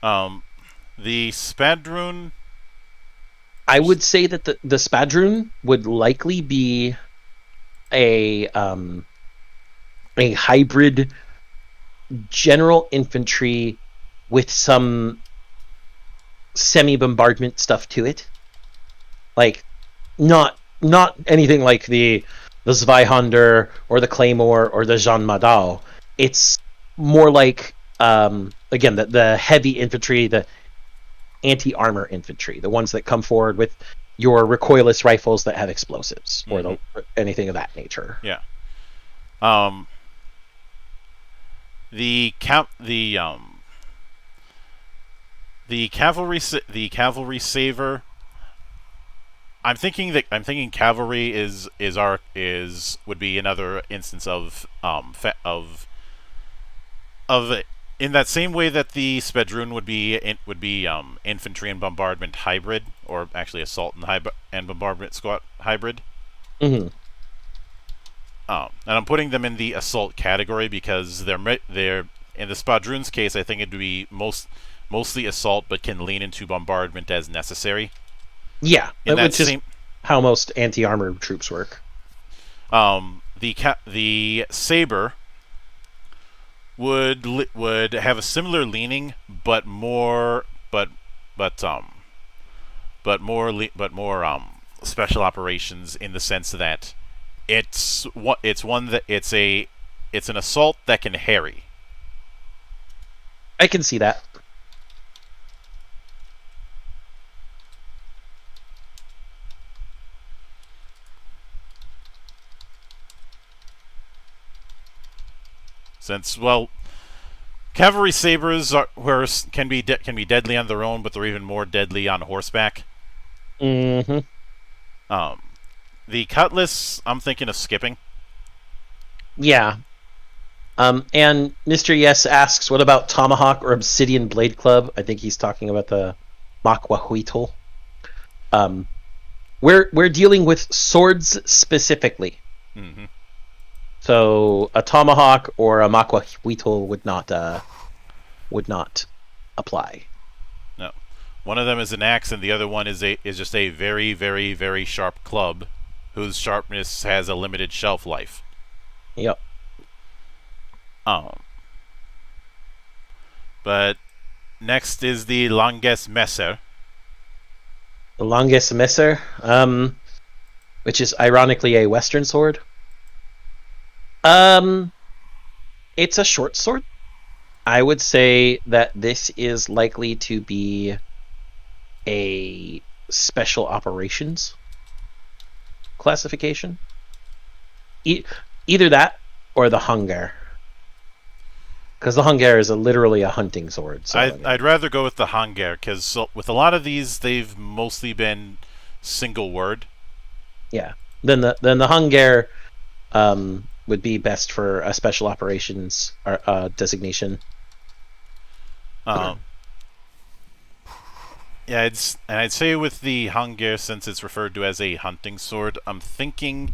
The Spadrune I would say that the Spadroon would likely be a hybrid general infantry with some semi-bombardment stuff to it. Like, not anything like the Zweihander or the Claymore or the Jean Madao. It's more like again the heavy infantry, the anti-armor infantry, the ones that come forward with your recoilless rifles that have explosives or anything of that nature. Yeah. The cavalry saver. I'm thinking cavalry would be another instance of in that same way that the Spadroon would be infantry and bombardment hybrid, or actually assault and bombardment squad hybrid. Mm-hmm. And I'm putting them in the assault category because they're in the Spadroon's case. I think it'd be mostly assault, but can lean into bombardment as necessary. Yeah, which is how most anti-armor troops work. The saber would have a similar leaning, but more special operations, in the sense that it's an assault that can harry. I can see that. Since, well, cavalry sabers can be deadly on their own, but they're even more deadly on horseback. Mm-hmm. The cutlass, I'm thinking of skipping. Yeah. And Mr. Yes asks, what about Tomahawk or Obsidian Blade Club? I think he's talking about the Makwahuitl. We're dealing with swords specifically. Mm-hmm. So a Tomahawk or a Makwahuitl would not apply. No. One of them is an axe, and the other one is just a very, very, very sharp club, whose sharpness has a limited shelf life. Yep. But next is the Langes Messer. The Langes Messer, which is ironically a Western sword. It's a short sword. I would say that this is likely to be a special operations classification. Either that or the Hungar. Because the Hungar is literally a hunting sword. So I'd rather go with the Hungar, because with a lot of these, they've mostly been single word. Yeah. Then the Hungar would be best for a special operations designation. Yeah, I'd say with the Hungar, since it's referred to as a hunting sword, I'm thinking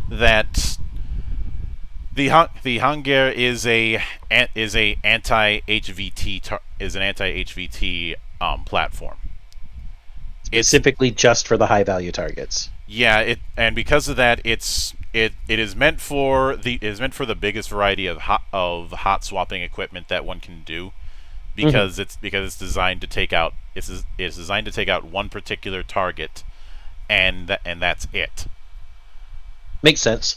that the Hungar is an anti-HVT platform. Specifically just for the high value targets. Yeah, and because of that, it is meant for the biggest variety of hot swapping equipment that one can do, because it's designed to take out one particular target, and that's it. Makes sense.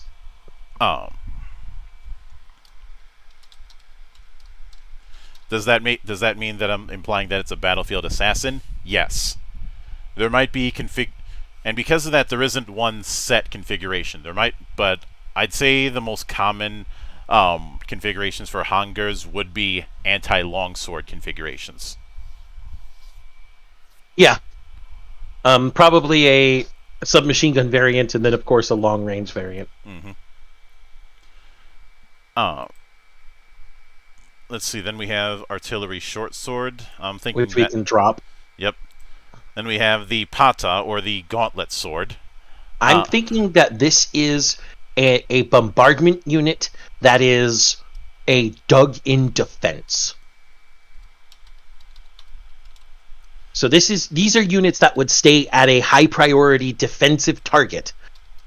Does that mean that I'm implying that it's a battlefield assassin? Yes. There might be and because of that, there isn't one set configuration. But I'd say the most common configurations for Hungars would be anti-longsword configurations. Yeah. Probably a submachine gun variant, and then of course a long range variant. Mm-hmm. Let's see. Then we have artillery short sword. I'm thinking which we can drop. Yep. Then we have the pata, or the gauntlet sword. I'm thinking that this is a bombardment unit that is a dug-in defense. So these are units that would stay at a high priority defensive target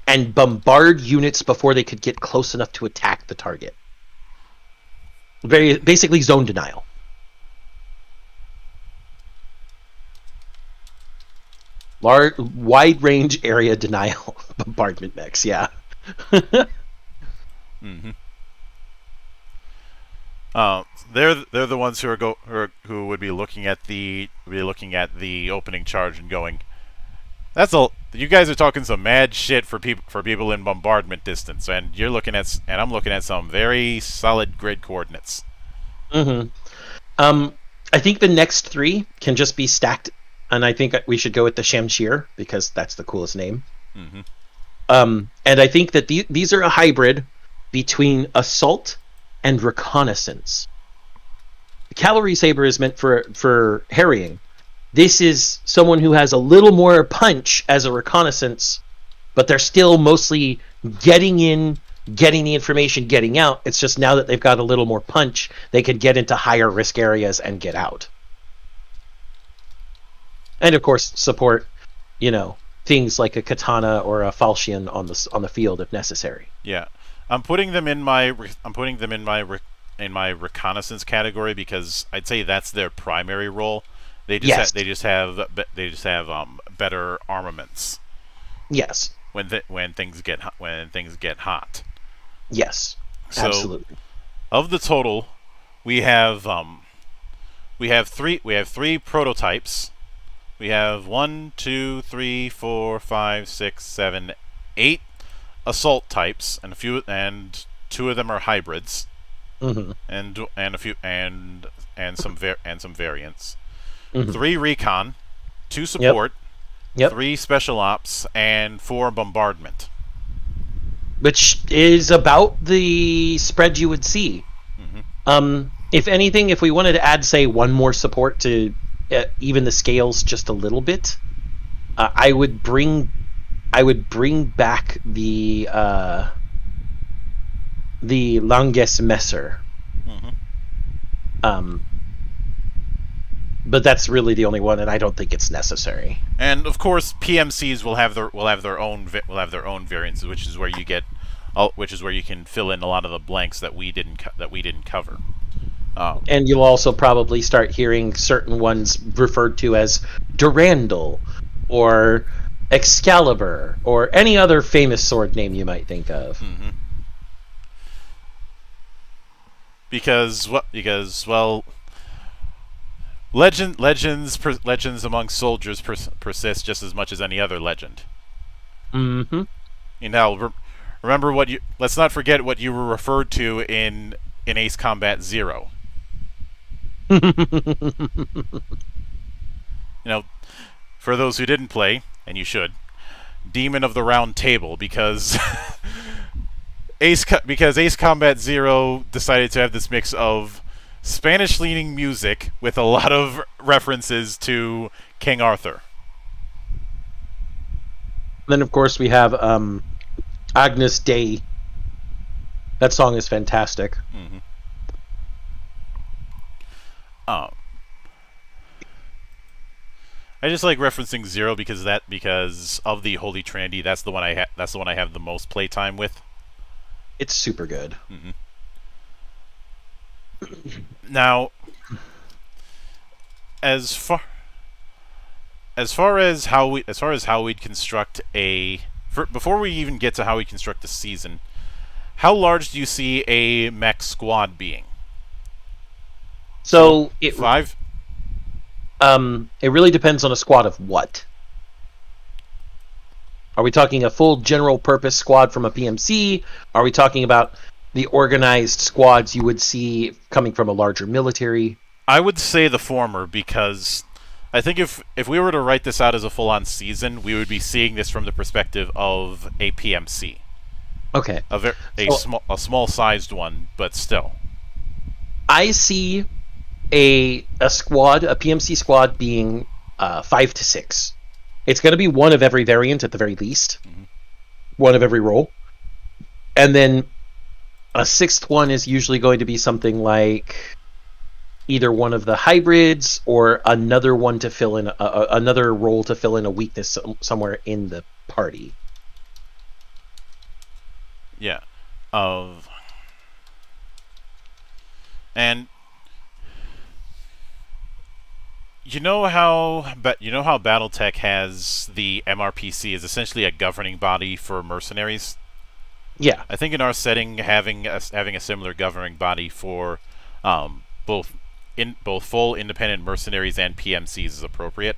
and bombard units before they could get close enough to attack the target. Basically zone denial. Wide range area denial bombardment mechs, yeah. Mm-hmm. They're the ones who would be looking at the opening charge and going, you guys are talking some mad shit for people in bombardment distance, and I'm looking at some very solid grid coordinates. Mm-hmm. I think the next 3 can just be stacked, and I think we should go with the Shamshir because that's the coolest name. Mm-hmm. And I think that these are a hybrid between assault and reconnaissance. The cavalry saber is meant for harrying. This is someone who has a little more punch as a reconnaissance, but they're still mostly getting in, getting the information, getting out. It's just now that they've got a little more punch, they can get into higher risk areas and get out. And of course, support, things like a katana or a falchion on the field if necessary. Yeah, I'm putting them in my reconnaissance category because I'd say that's their primary role. They just have better armaments. Yes. When things get hot. Yes. So, absolutely. Of the total, we have 3 prototypes. We have 1, 2, 3, 4, 5, 6, 7, 8 assault types, and 2 of them are hybrids. Mm-hmm. and some variants. Mm-hmm. 3 recon, 2 support, Yep. 3 special ops, and 4 bombardment. Which is about the spread you would see. Mm-hmm. If anything, if we wanted to add, say, 1 more support to even the scales just a little bit, I would bring back the Langes Messer. Mm-hmm. But that's really the only one, and I don't think it's necessary. And of course, PMCs will have their own variants, which is where you can fill in a lot of the blanks that we didn't cover. And you'll also probably start hearing certain ones referred to as Durandal or Excalibur or any other famous sword name you might think of. Mm-hmm. Because legends among soldiers persist just as much as any other legend. Mm-hmm. Remember let's not forget what you were referred to in Ace Combat 0. For those who didn't play, and you should, Demon of the Round Table, because Ace Combat 0 decided to have this mix of Spanish-leaning music with a lot of references to King Arthur. Then, of course, we have Agnus Dei. That song is fantastic. Mm-hmm. I just like referencing 0 because of the Holy Trinity. That's the one I have the most playtime with. It's super good. Mm-hmm. Now, as far as how we'd construct before we even get to how we construct a season, how large do you see a mech squad being? So 5? It really depends on a squad of what. Are we talking a full general purpose squad from a PMC? Are we talking about the organized squads you would see coming from a larger military? I would say the former, because I think if we were to write this out as a full-on season, we would be seeing this from the perspective of a PMC. Okay. A small-sized one, but still. I see a PMC squad being 5 to 6. It's going to be 1 of every variant at the very least. Mm-hmm. 1 of every role. And then a 6th one is usually going to be something like, either one of the hybrids or another one to fill in another role to fill in a weakness somewhere in the party. Yeah. And you know how BattleTech has the MRPC is essentially a governing body for mercenaries? Yeah. I think in our setting, having a similar governing body for both full independent mercenaries and PMCs is appropriate.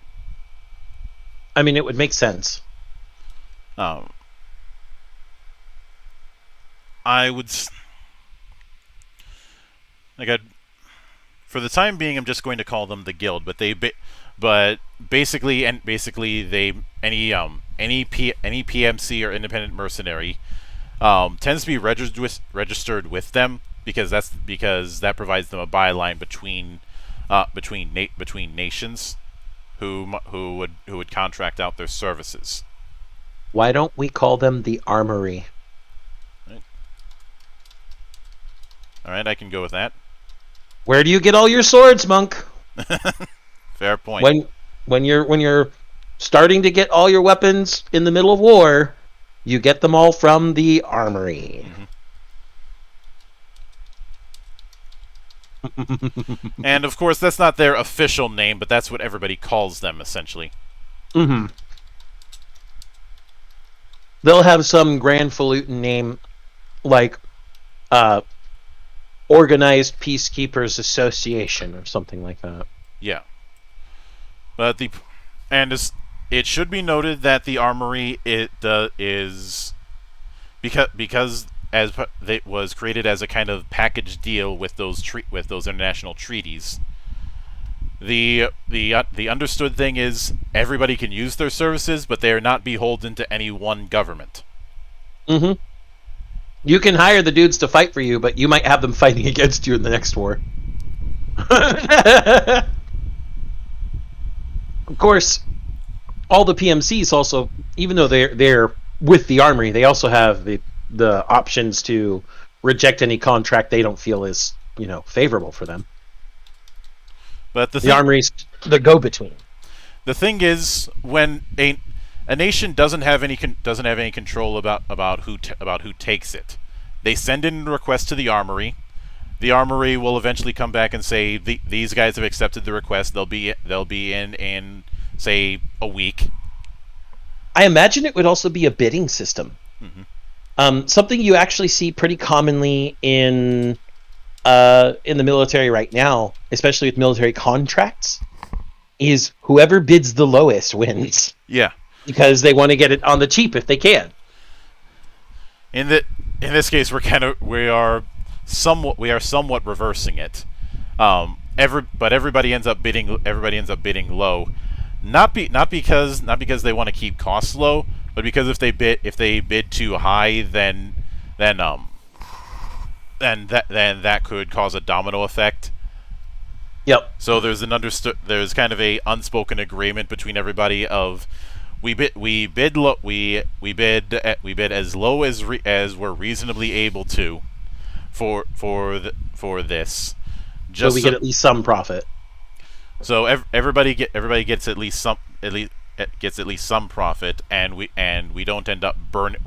I mean, it would make sense. I would for the time being, I'm just going to call them the guild, but basically any PMC or independent mercenary tends to be registered with them because that provides them a byline between nations who would contract out their services. Why don't we call them the Armory? All right, I can go with that. Where do you get all your swords, monk? Fair point. When you're starting to get all your weapons in the middle of war, you get them all from the Armory. Mm-hmm. And of course, that's not their official name, but that's what everybody calls them, essentially. Mm-hmm. They'll have some grandfalutin name, like Organized Peacekeepers Association or something like that. Yeah. But it should be noted that the Armory is because it was created as a kind of package deal with those international treaties. The understood thing is everybody can use their services, but they are not beholden to any one government. Mm-hmm. You can hire the dudes to fight for you, but you might have them fighting against you in the next war. Of course, all the PMCs also, even though they're with the Armory, they also have the options to reject any contract they don't feel is favorable for them. But the Armory's the go-between. The thing is, when a nation doesn't have any control about who takes it, they send in a request to the Armory. The Armory will eventually come back and say these guys have accepted the request. They'll be in say a week. I imagine it would also be a bidding system. Mm-hmm. Something you actually see pretty commonly in the military right now, especially with military contracts, is whoever bids the lowest wins. Yeah. Because they want to get it on the cheap if they can. In this case, we are somewhat reversing it. But everybody ends up bidding low, not because they want to keep costs low, but because if they bid too high, then that could cause a domino effect. Yep. So there's kind of a unspoken agreement between everybody of we bid as low as we're reasonably able to for this. Just so we get at least some profit. So everybody gets at least some profit, and we don't end up burning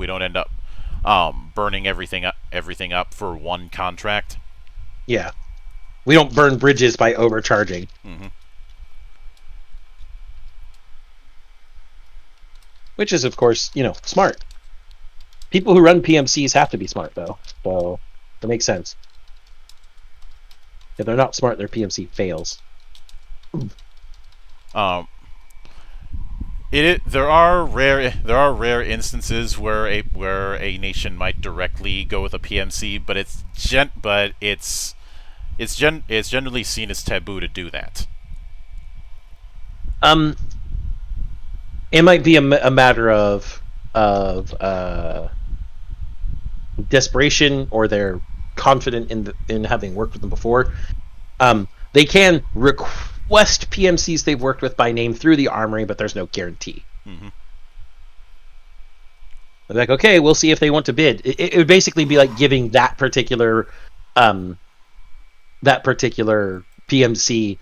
everything up for one contract. Yeah, we don't burn bridges by overcharging. Mm-hmm. Which is, of course, smart. People who run PMCs have to be smart, though, so it makes sense. If they're not smart, their PMC fails. There are rare instances where a nation might directly go with a PMC, but it's generally seen as taboo to do that. It might be a matter of desperation, or they're confident in having worked with them before. They can request PMCs they've worked with by name through the Armory, but there's no guarantee. Mm-hmm. They're like, okay, we'll see if they want to bid. It would basically be like giving that particular PMC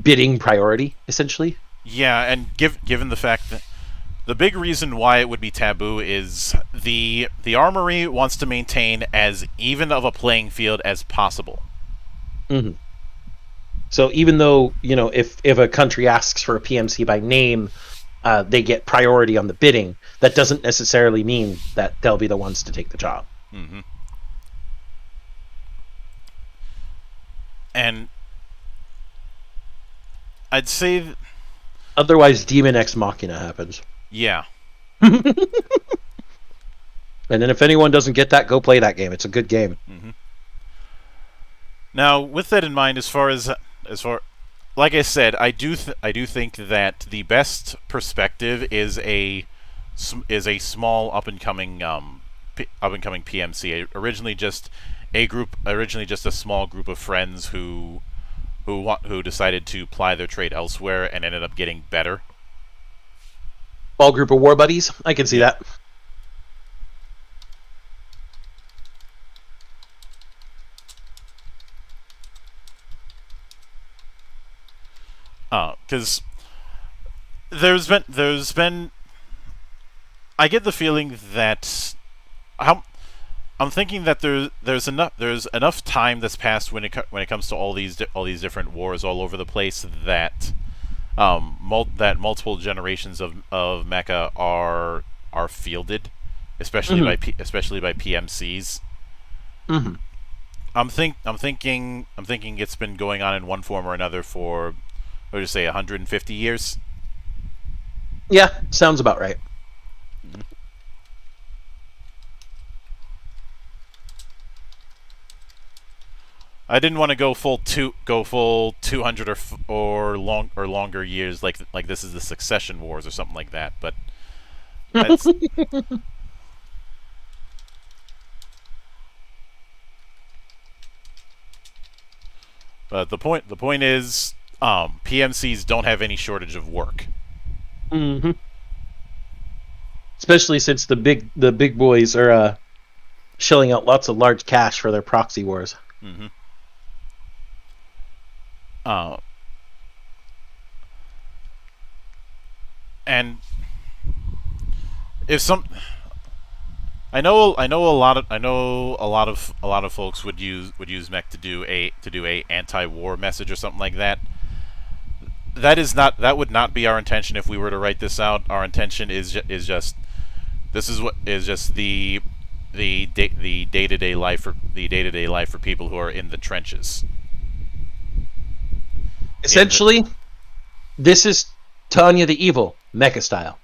bidding priority, essentially. Yeah, and given the fact that the big reason why it would be taboo is the armory wants to maintain as even of a playing field as possible. Mm-hmm. So even though, if a country asks for a PMC by name, they get priority on the bidding, that doesn't necessarily mean that they'll be the ones to take the job. Mm-hmm. And I'd say... Otherwise, Demon Ex Machina happens. Yeah. And then if anyone doesn't get that, go play that game. It's a good game. Mm-hmm. Now, with that in mind, as far like I said, I do think that the best perspective is a small up and coming PMC. Originally just a small group of friends who decided to ply their trade elsewhere and ended up getting better. Small group of war buddies. I can see that. Because there's been I get the feeling that I'm thinking that there's enough time that's passed when it comes to all these different wars all over the place that multiple generations of mecha are fielded, especially by PMCs. Mm-hmm. I'm thinking it's been going on in one form or another for, what would you say, 150 years? Yeah, sounds about right. I didn't want to go full 200 or longer years like this is the Succession Wars or something like that, but but the point is, PMCs don't have any shortage of work. Mm-hmm. Especially since the big boys are shelling out lots of large cash for their proxy wars. Mm-hmm. And if some, I know a lot of folks would use Mech to do a anti-war message or something like that. That would not be our intention if we were to write this out. Our intention is just the day-to-day life for people who are in the trenches. Essentially, this is Tanya the Evil, mecha style.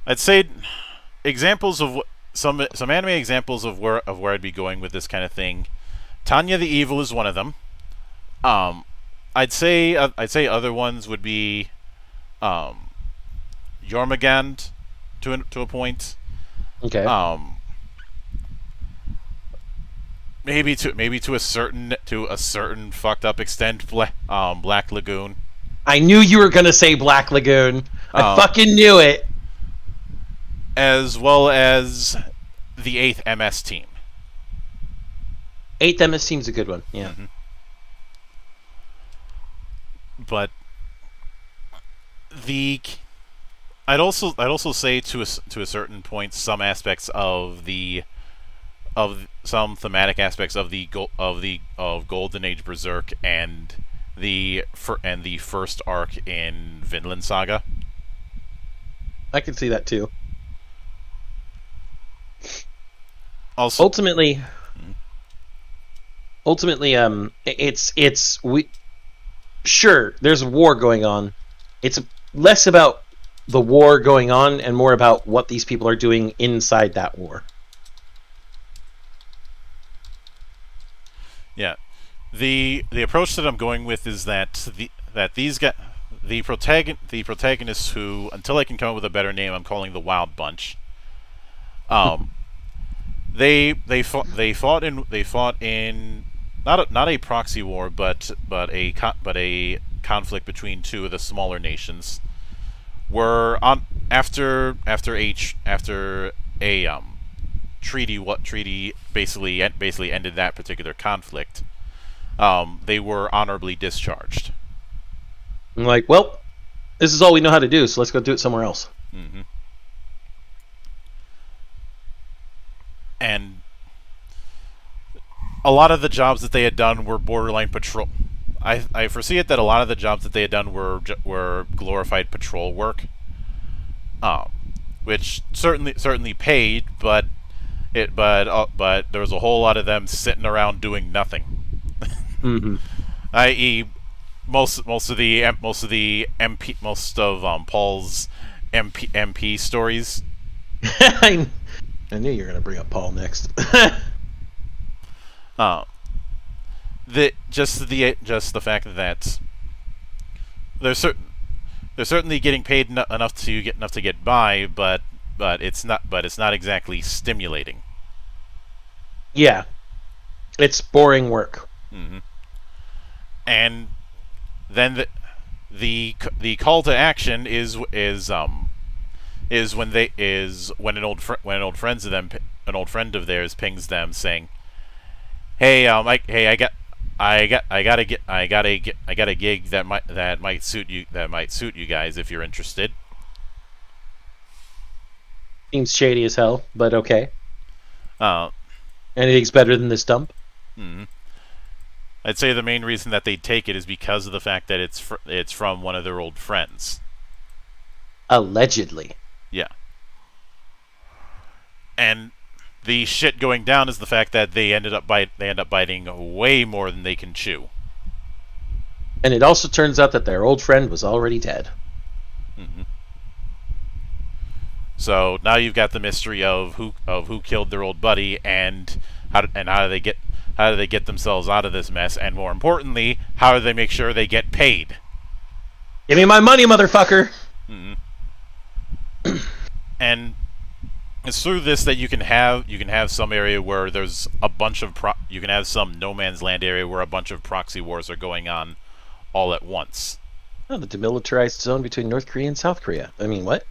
I'd say examples of some anime examples of where I'd be going with this kind of thing. Tanya the Evil is one of them. I'd say other ones would be Jormungand to a point. Okay. Maybe to a certain fucked up extent, Black Lagoon. I knew you were gonna say Black Lagoon. I fucking knew it. As well as the 8th MS team. 8th MS team's a good one. Yeah. Mm-hmm. But I'd also say to a certain point some aspects of some thematic aspects of Golden Age Berserk and the first arc in Vinland Saga. I can see that too. Also, ultimately, sure, there's a war going on. It's less about the war going on and more about what these people are doing inside that war. Yeah, the approach that I'm going with is that the protagonists who, until I can come up with a better name, I'm calling the Wild Bunch. They fought in not a proxy war, but a conflict between two of the smaller nations. Were on after a treaty basically ended that particular conflict. they were honorably discharged. I'm like, well, this is all we know how to do, so let's go do it somewhere else. Mm-hmm. And a lot of the jobs that they had done were borderline patrol. I foresee it that a lot of the jobs that they had done were glorified patrol work, which certainly paid, but there was a whole lot of them sitting around doing nothing. Mm-hmm. I.e., most of Paul's MP stories. I knew you were going to bring up Paul next. Just the fact that they're certainly getting paid enough to get by, but it's not exactly stimulating. Yeah, it's boring work. Mm-hmm. And then the call to action is when an old friend of theirs pings them saying, "Hey, I got a gig that might suit you guys if you're interested." Seems shady as hell, but okay. Uh, Anything's better than this dump. mm-hmm. I'd say the main reason that they take it is because of the fact that it's from one of their old friends. Allegedly. Yeah. And the shit going down is the fact that they end up biting way more than they can chew. And it also turns out that their old friend was already dead. Mm-hmm. So now you've got the mystery of who killed their old buddy and how do they get themselves out of this mess, and more importantly, how do they make sure they get paid? Give me my money, motherfucker! Mm-hmm. And it's through this that you can have some area where there's a bunch of you can have some no man's land area where a bunch of proxy wars are going on all at once. Oh, the demilitarized zone between North Korea and South Korea. I mean, what?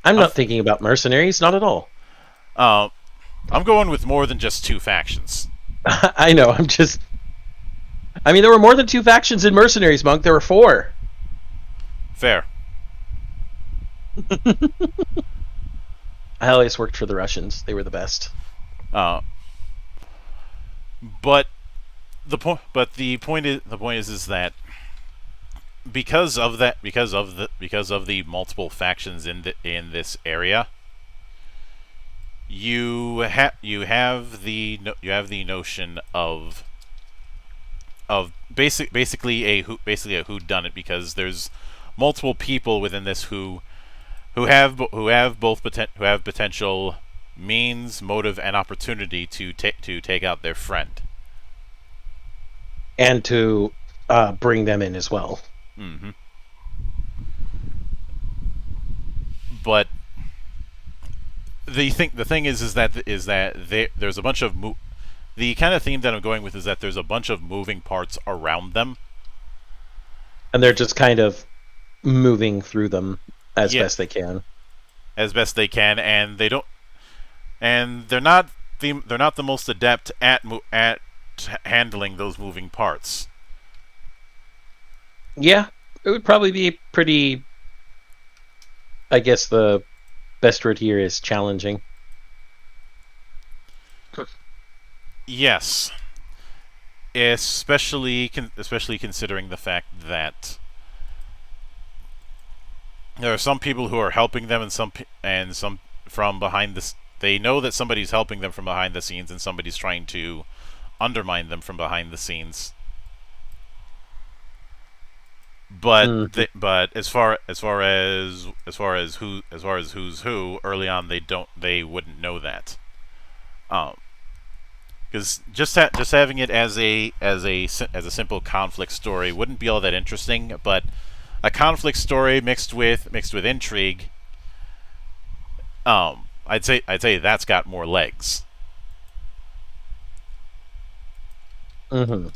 I'm not thinking about mercenaries, not at all. I'm going with more than just two factions. I know, I mean, there were more than two factions in Mercenaries, Monk. There were 4. Fair. I always worked for the Russians. They were the best. But the point is that because of the multiple factions in this area, you have the notion of basically a whodunit, because there's multiple people within this who have potential means, motive, and opportunity to take out their friend, and to bring them in as well. Mm-hmm. But the thing is that there's a bunch of the kind of theme that I'm going with is that there's a bunch of moving parts around them, and they're just kind of moving through them as best they can. And they don't, and they're not the most adept at handling those moving parts. Yeah, it would probably be pretty. I guess the best word here is challenging. Yes, especially considering the fact that there are some people who are helping them, and some from behind this. They know that somebody's helping them from behind the scenes, and somebody's trying to undermine them from behind the scenes. But but as far as who's who, early on they wouldn't know that. Because just having it as a simple conflict story wouldn't be all that interesting, but a conflict story mixed with intrigue, I'd say that's got more legs. Mm-hmm.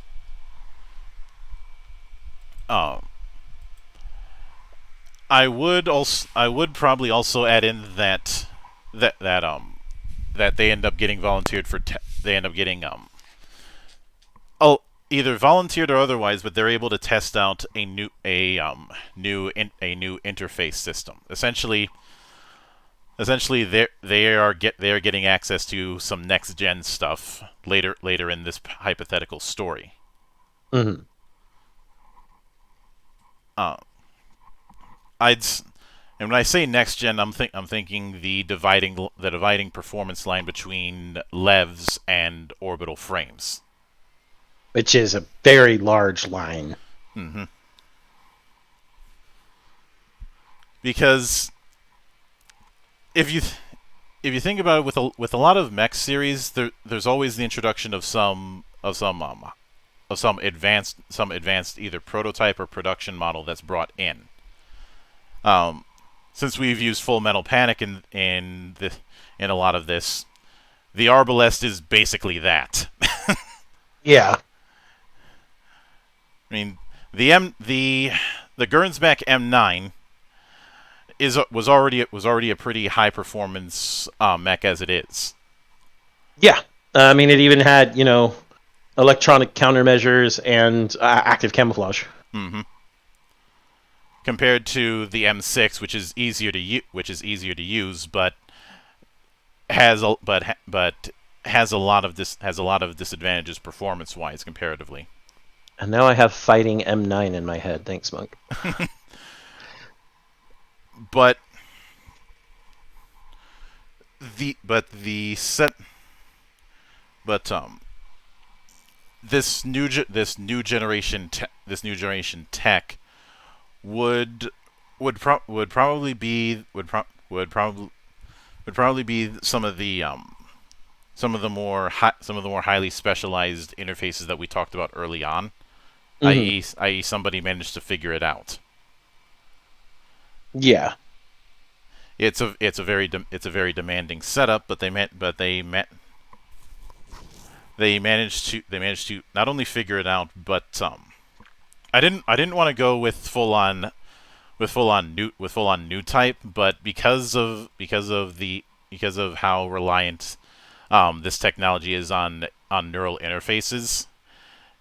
I would probably also add in that they end up getting volunteered for they end up getting oh, either volunteered or otherwise, but they're able to test out a new interface system. Essentially, they are getting access to some next gen stuff later in this hypothetical story. Mm-hmm. And when I say next gen, I'm thinking the dividing performance line between levs and orbital frames, Which is a very large line. Mm-hmm. Because if you think about it, with a lot of mech series, there's always the introduction of some advanced either prototype or production model that's brought in. Since we've used Full Metal Panic in a lot of this, the Arbalest is basically that. Yeah. I mean, the Gernsback M9 was already a pretty high performance mech as it is. Yeah. I mean, it even had, electronic countermeasures and active camouflage. Mm-hmm. Compared to the M6, which is easier to use, but has a lot of disadvantages performance-wise comparatively. And now I have fighting M9 in my head. Thanks, Monk. But this new generation tech would probably be some of the more highly specialized interfaces that we talked about early on, Mm-hmm. i.e. somebody managed to figure it out. Yeah. It's a very demanding setup, but they managed to not only figure it out, but I didn't want to go with full on new type, but because of how reliant this technology is on neural interfaces,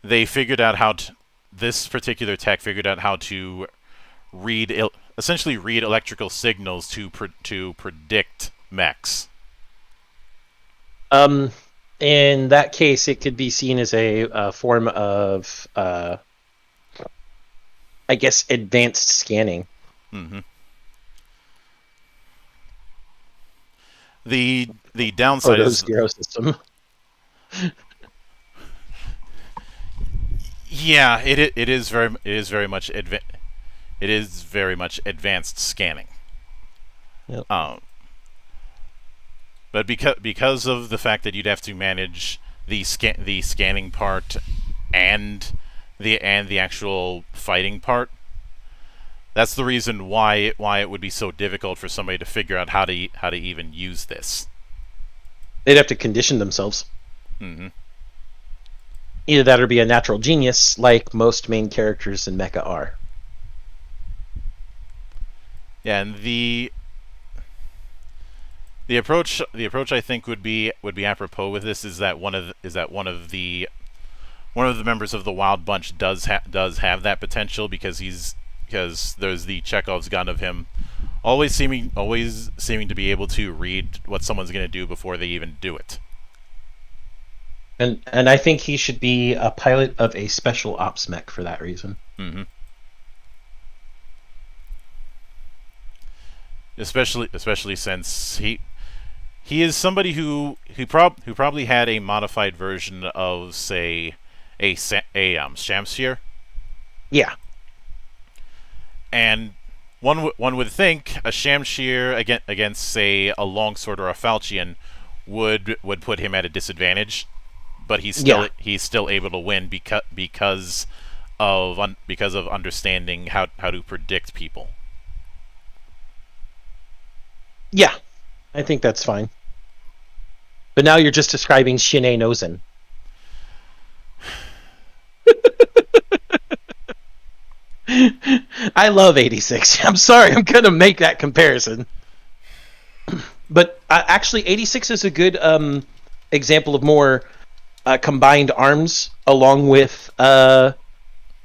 they figured out this particular tech figured out how to essentially read electrical signals to predict mechs. In that case, it could be seen as a form of, I guess, advanced scanning. Mm-hmm. The downside is zero system. Yeah, it is very much advanced scanning. Yep. But because of the fact that you'd have to manage the scanning part and the actual fighting part, that's the reason why it would be so difficult for somebody to figure out how to even use this. They'd have to condition themselves. Mm-hmm. Either that or be a natural genius, like most main characters in Mecha are. Yeah, and the approach I think would be apropos with this is that one of the members of the Wild Bunch does have that potential because there's the Chekhov's gun of him always seeming to be able to read what someone's going to do before they even do it. And I think he should be a pilot of a special ops mech for that reason. Mm-hmm. Especially since he is somebody who probably had a modified version of, say, a Shamshir. Yeah. And one would think a Shamshir against, say, a Longsword or a Falchion would put him at a disadvantage, but he's still able to win because of understanding how to predict people. Yeah, I think that's fine. But now you're just describing Shine Nozen. I love 86. I'm sorry, I'm going to make that comparison. But actually, 86 is a good example of more combined arms, along with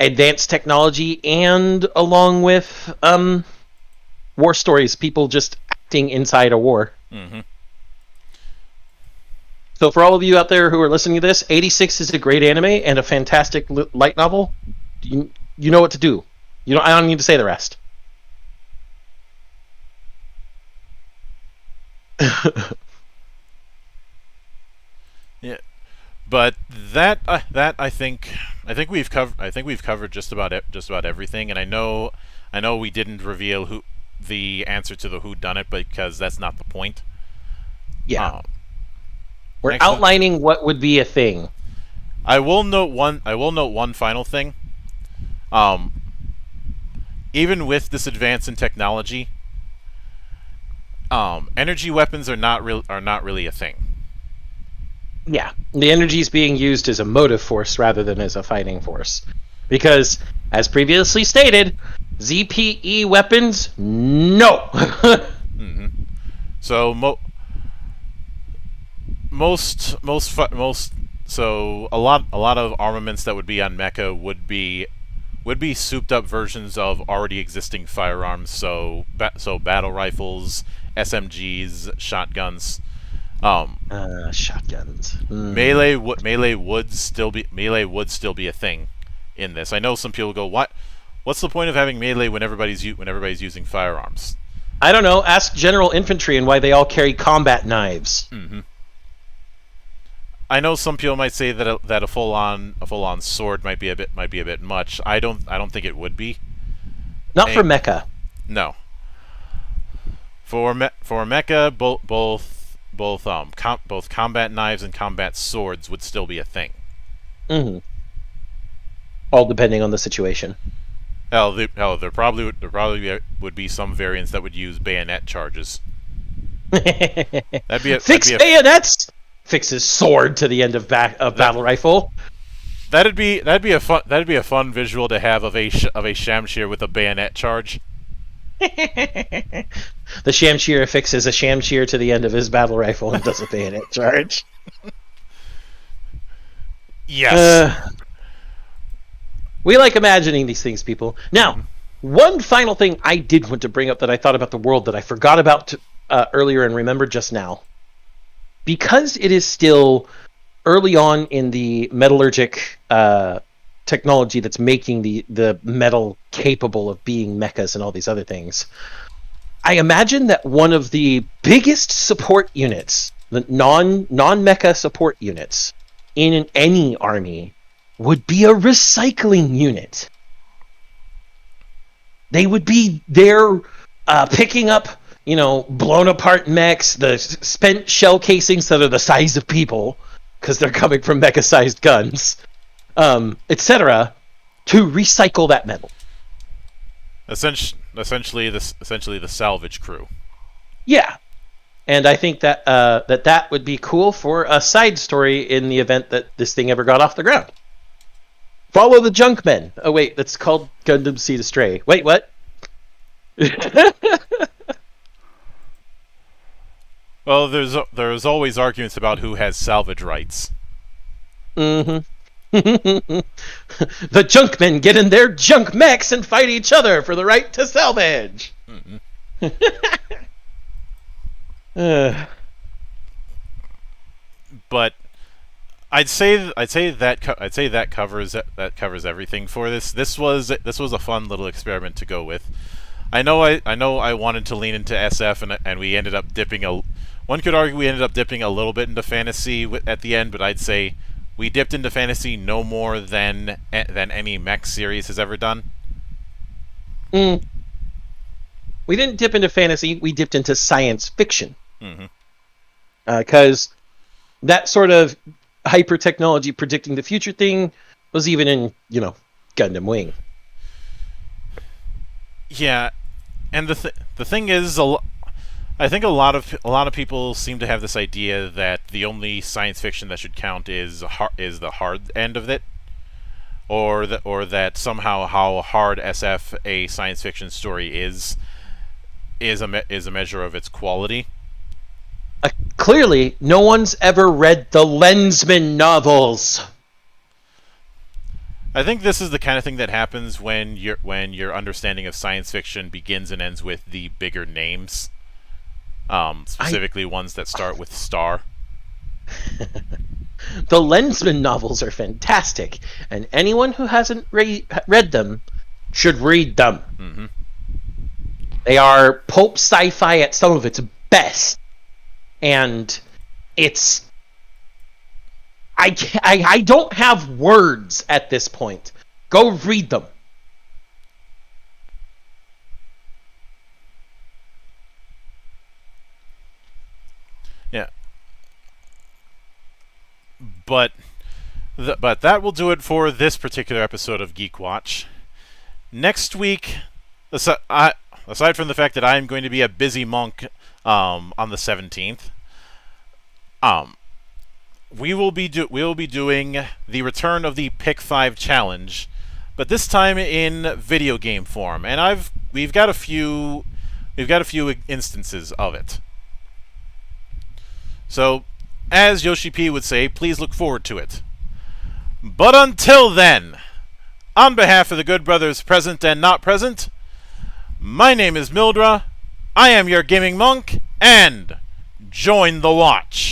advanced technology, and along with war stories, people just acting inside a war. Mm-hmm. So for all of you out there who are listening to this, 86 is a great anime and a fantastic light novel. You know what to do. I don't need to say the rest. Yeah, but that I think we've covered just about everything, and I know we didn't reveal who the answer to the who done it, because that's not the point. Yeah. We're outlining what would be a thing. I will note one final thing. Even with this advance in technology, energy weapons are not really a thing. Yeah, the energy is being used as a motive force rather than as a fighting force, because, as previously stated, ZPE weapons, no. Mm-hmm. So so a lot of armaments that would be on Mecha would be souped up versions of already existing firearms. So battle rifles, SMGs, shotguns. Shotguns. Melee would still be a thing in this. I know some people go, what's the point of having melee when everybody's using firearms? I don't know. Ask general infantry and why they all carry combat knives. Mm-hmm. I know some people might say that a full on sword might be a bit much. I don't think it would be. Not for Mecha. No. For Mecha, both combat knives and combat swords would still be a thing. Mm-hmm. All depending on the situation. There probably would be some variants that would use bayonet charges. Fix bayonets. Fixes sword to the end of battle rifle. That'd be a fun visual to have of a Shamshir with a bayonet charge. The Shamshir fixes a Shamshir to the end of his battle rifle and does a bayonet charge. Yes. We like imagining these things, people. Now, one final thing I did want to bring up that I thought about the world that I forgot about earlier and remembered just now. Because it is still early on in the metallurgic technology that's making the metal capable of being mechas and all these other things, I imagine that one of the biggest support units, the non-mecha support units in any army, would be a recycling unit. They would be there picking up, blown apart mechs, the spent shell casings that are the size of people, because they're coming from mecha-sized guns, etc., to recycle that metal. Essentially the salvage crew. Yeah, and I think that that would be cool for a side story in the event that this thing ever got off the ground. Follow the Junkmen. Oh wait, that's called Gundam Seed Astray. Wait, what? Well, there's always arguments about who has salvage rights. Mm-hmm. The Junkmen get in their junk mechs and fight each other for the right to salvage. Mm-hmm. But I'd say that covers everything for this. This was a fun little experiment to go with. I know I wanted to lean into SF, and we ended up dipping one could argue we ended up dipping a little bit into fantasy at the end, but I'd say we dipped into fantasy no more than any mech series has ever done. We didn't dip into fantasy. We dipped into science fiction. Because that sort of hyper technology predicting the future thing was even in Gundam Wing. Yeah, and the thing is, I think a lot of people seem to have this idea that the only science fiction that should count is the hard end of it, or that somehow how hard SF a science fiction story is a measure of its quality. clearly, no one's ever read the Lensman novels. I think this is the kind of thing that happens when your understanding of science fiction begins and ends with the bigger names, specifically ones that start with star. The Lensman novels are fantastic, and anyone who hasn't read them should read them. Mm-hmm. They are pulp sci-fi at some of its best, and it's... I don't have words at this point. Go read them. Yeah. But that will do it for this particular episode of GeekWatch. Next week, aside from the fact that I am going to be a busy monk on the 17th, we will be doing the return of the Pick 5 challenge, but this time in video game form, and we've got a few instances of it. So, as Yoshi P would say, please look forward to it. But until then, on behalf of the good brothers present and not present, my name is Mildra, I am your gaming monk, and join the watch.